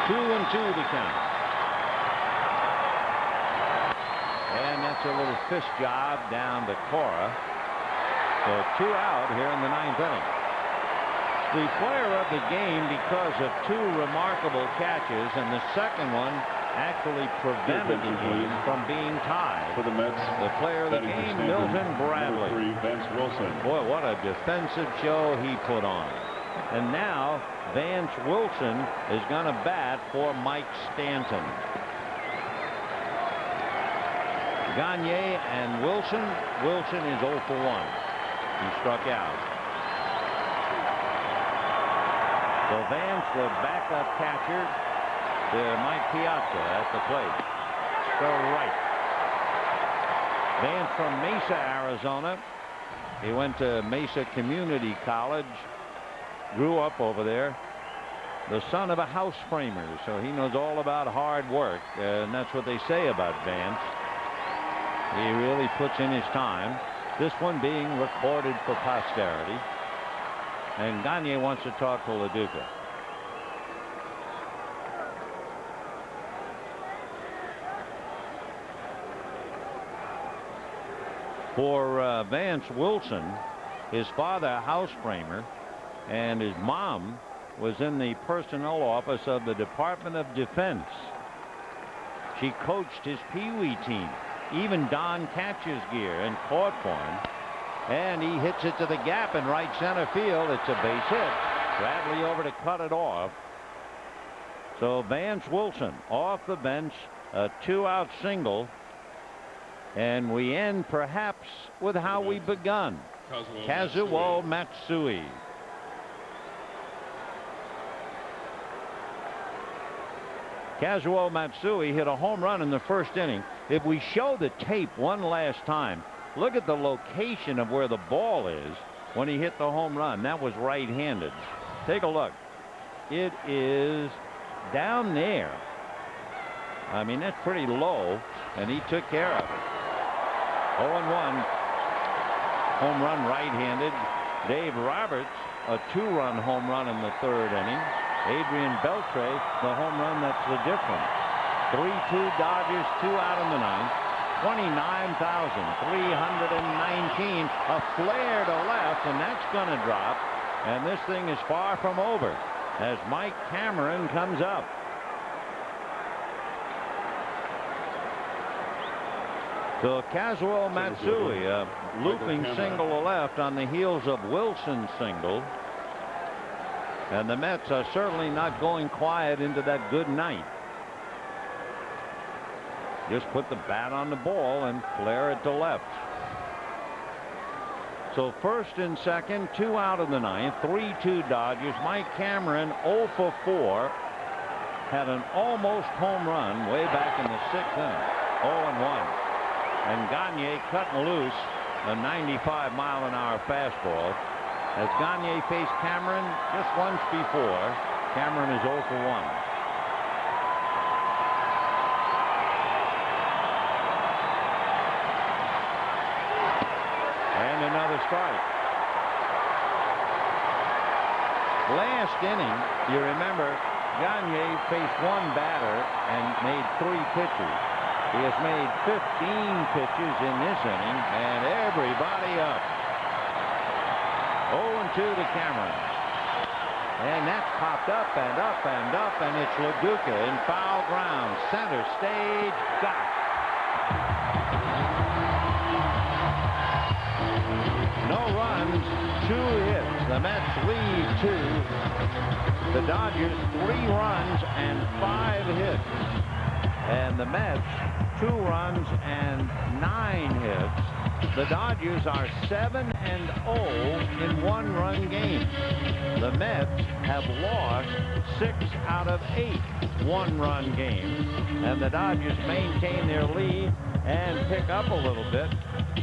2-2 the count. And that's a little fist job down to Cora. So 2 out here in the 9th inning. The player of the game because of 2 remarkable catches, and the second one actually prevented the game from being tied. For the Mets, the player of the game, Milton Bradley. Number 3, Vance Wilson. Boy, what a defensive show he put on. And now Vance Wilson is going to bat for Mike Stanton. Gagne and Wilson. Wilson is 0 for 1. He struck out. So Vance, the backup catcher, to Mike Piazza at the plate. To right. Vance from Mesa, Arizona. He went to Mesa Community College. Grew up over there. The son of a house framer, so he knows all about hard work, and that's what they say about Vance. He really puts in his time. This one being recorded for posterity. and Gagne wants to talk to LaDuca. For Vance Wilson, his father a house framer, and his mom was in the personnel office of the Department of Defense. She coached his Pee-wee team, even donned catcher's gear and caught for him. And he hits it to the gap in right center field. It's a base hit. Bradley over to cut it off. So Vance Wilson off the bench, a 2-out single. And we end perhaps with how we begun. Kazuo Matsui. Kazuo Matsui hit a home run in the first inning. If we show the tape one last time, look at the location of where the ball is when he hit the home run. That was right-handed. Take a look. It is down there. I mean, that's pretty low, and he took care of it. 0-1. Home run right-handed. Dave Roberts, a 2-run home run in the third inning. Adrian Beltre, the home run that's the difference. 3-2 Dodgers, 2 out in the ninth. 29,319. A flare to left, and that's going to drop. And this thing is far from over as Mike Cameron comes up. So Kazuo Matsui, a looping single to left on the heels of Wilson's single. And the Mets are certainly not going quiet into that good night. Just put the bat on the ball and flare it to left. So first and second, 2 out of the ninth, 3-2 Dodgers. Mike Cameron 0 for 4. Had an almost home run way back in the 6th inning. 0-1. And Gagne cutting loose a 95-mile-an-hour fastball. As Gagne faced Cameron just once before, Cameron is 0 for 1. And another strike. Last inning, you remember, Gagne faced one batter and made 3 pitches. He has made 15 pitches in this inning, and everybody up. 0-2 to Cameron. And that's popped up and up and up, and it's LaDuca in foul ground. Center stage, got it. No runs, 2 hits. The Mets lead 2. The Dodgers 3 runs and 5 hits. And the Mets 2 runs and 9 hits. The Dodgers are 7-0 in 1-run games. The Mets have lost 6 out of 8 1-run games. And the Dodgers maintain their lead and pick up a little bit.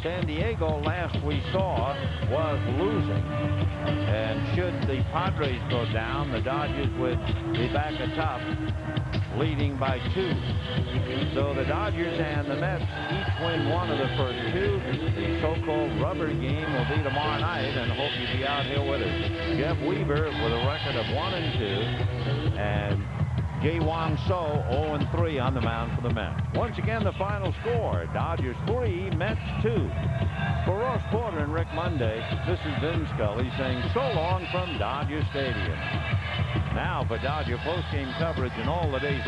San Diego, last we saw, was losing. And should the Padres go down, the Dodgers would be back atop, leading by 2. So the Dodgers and the Mets each win 1 of the first 2. The so-called rubber game will be tomorrow night, and hope you'll be out here with us. Jeff Weaver with a record of 1-2, and Jae-Won So 0-3 on the mound for the Mets. Once again, the final score: Dodgers 3, Mets 2. For Ross Porter and Rick Monday, this is Vin Scully saying so long from Dodger Stadium. Now for Dodger postgame coverage and all the day's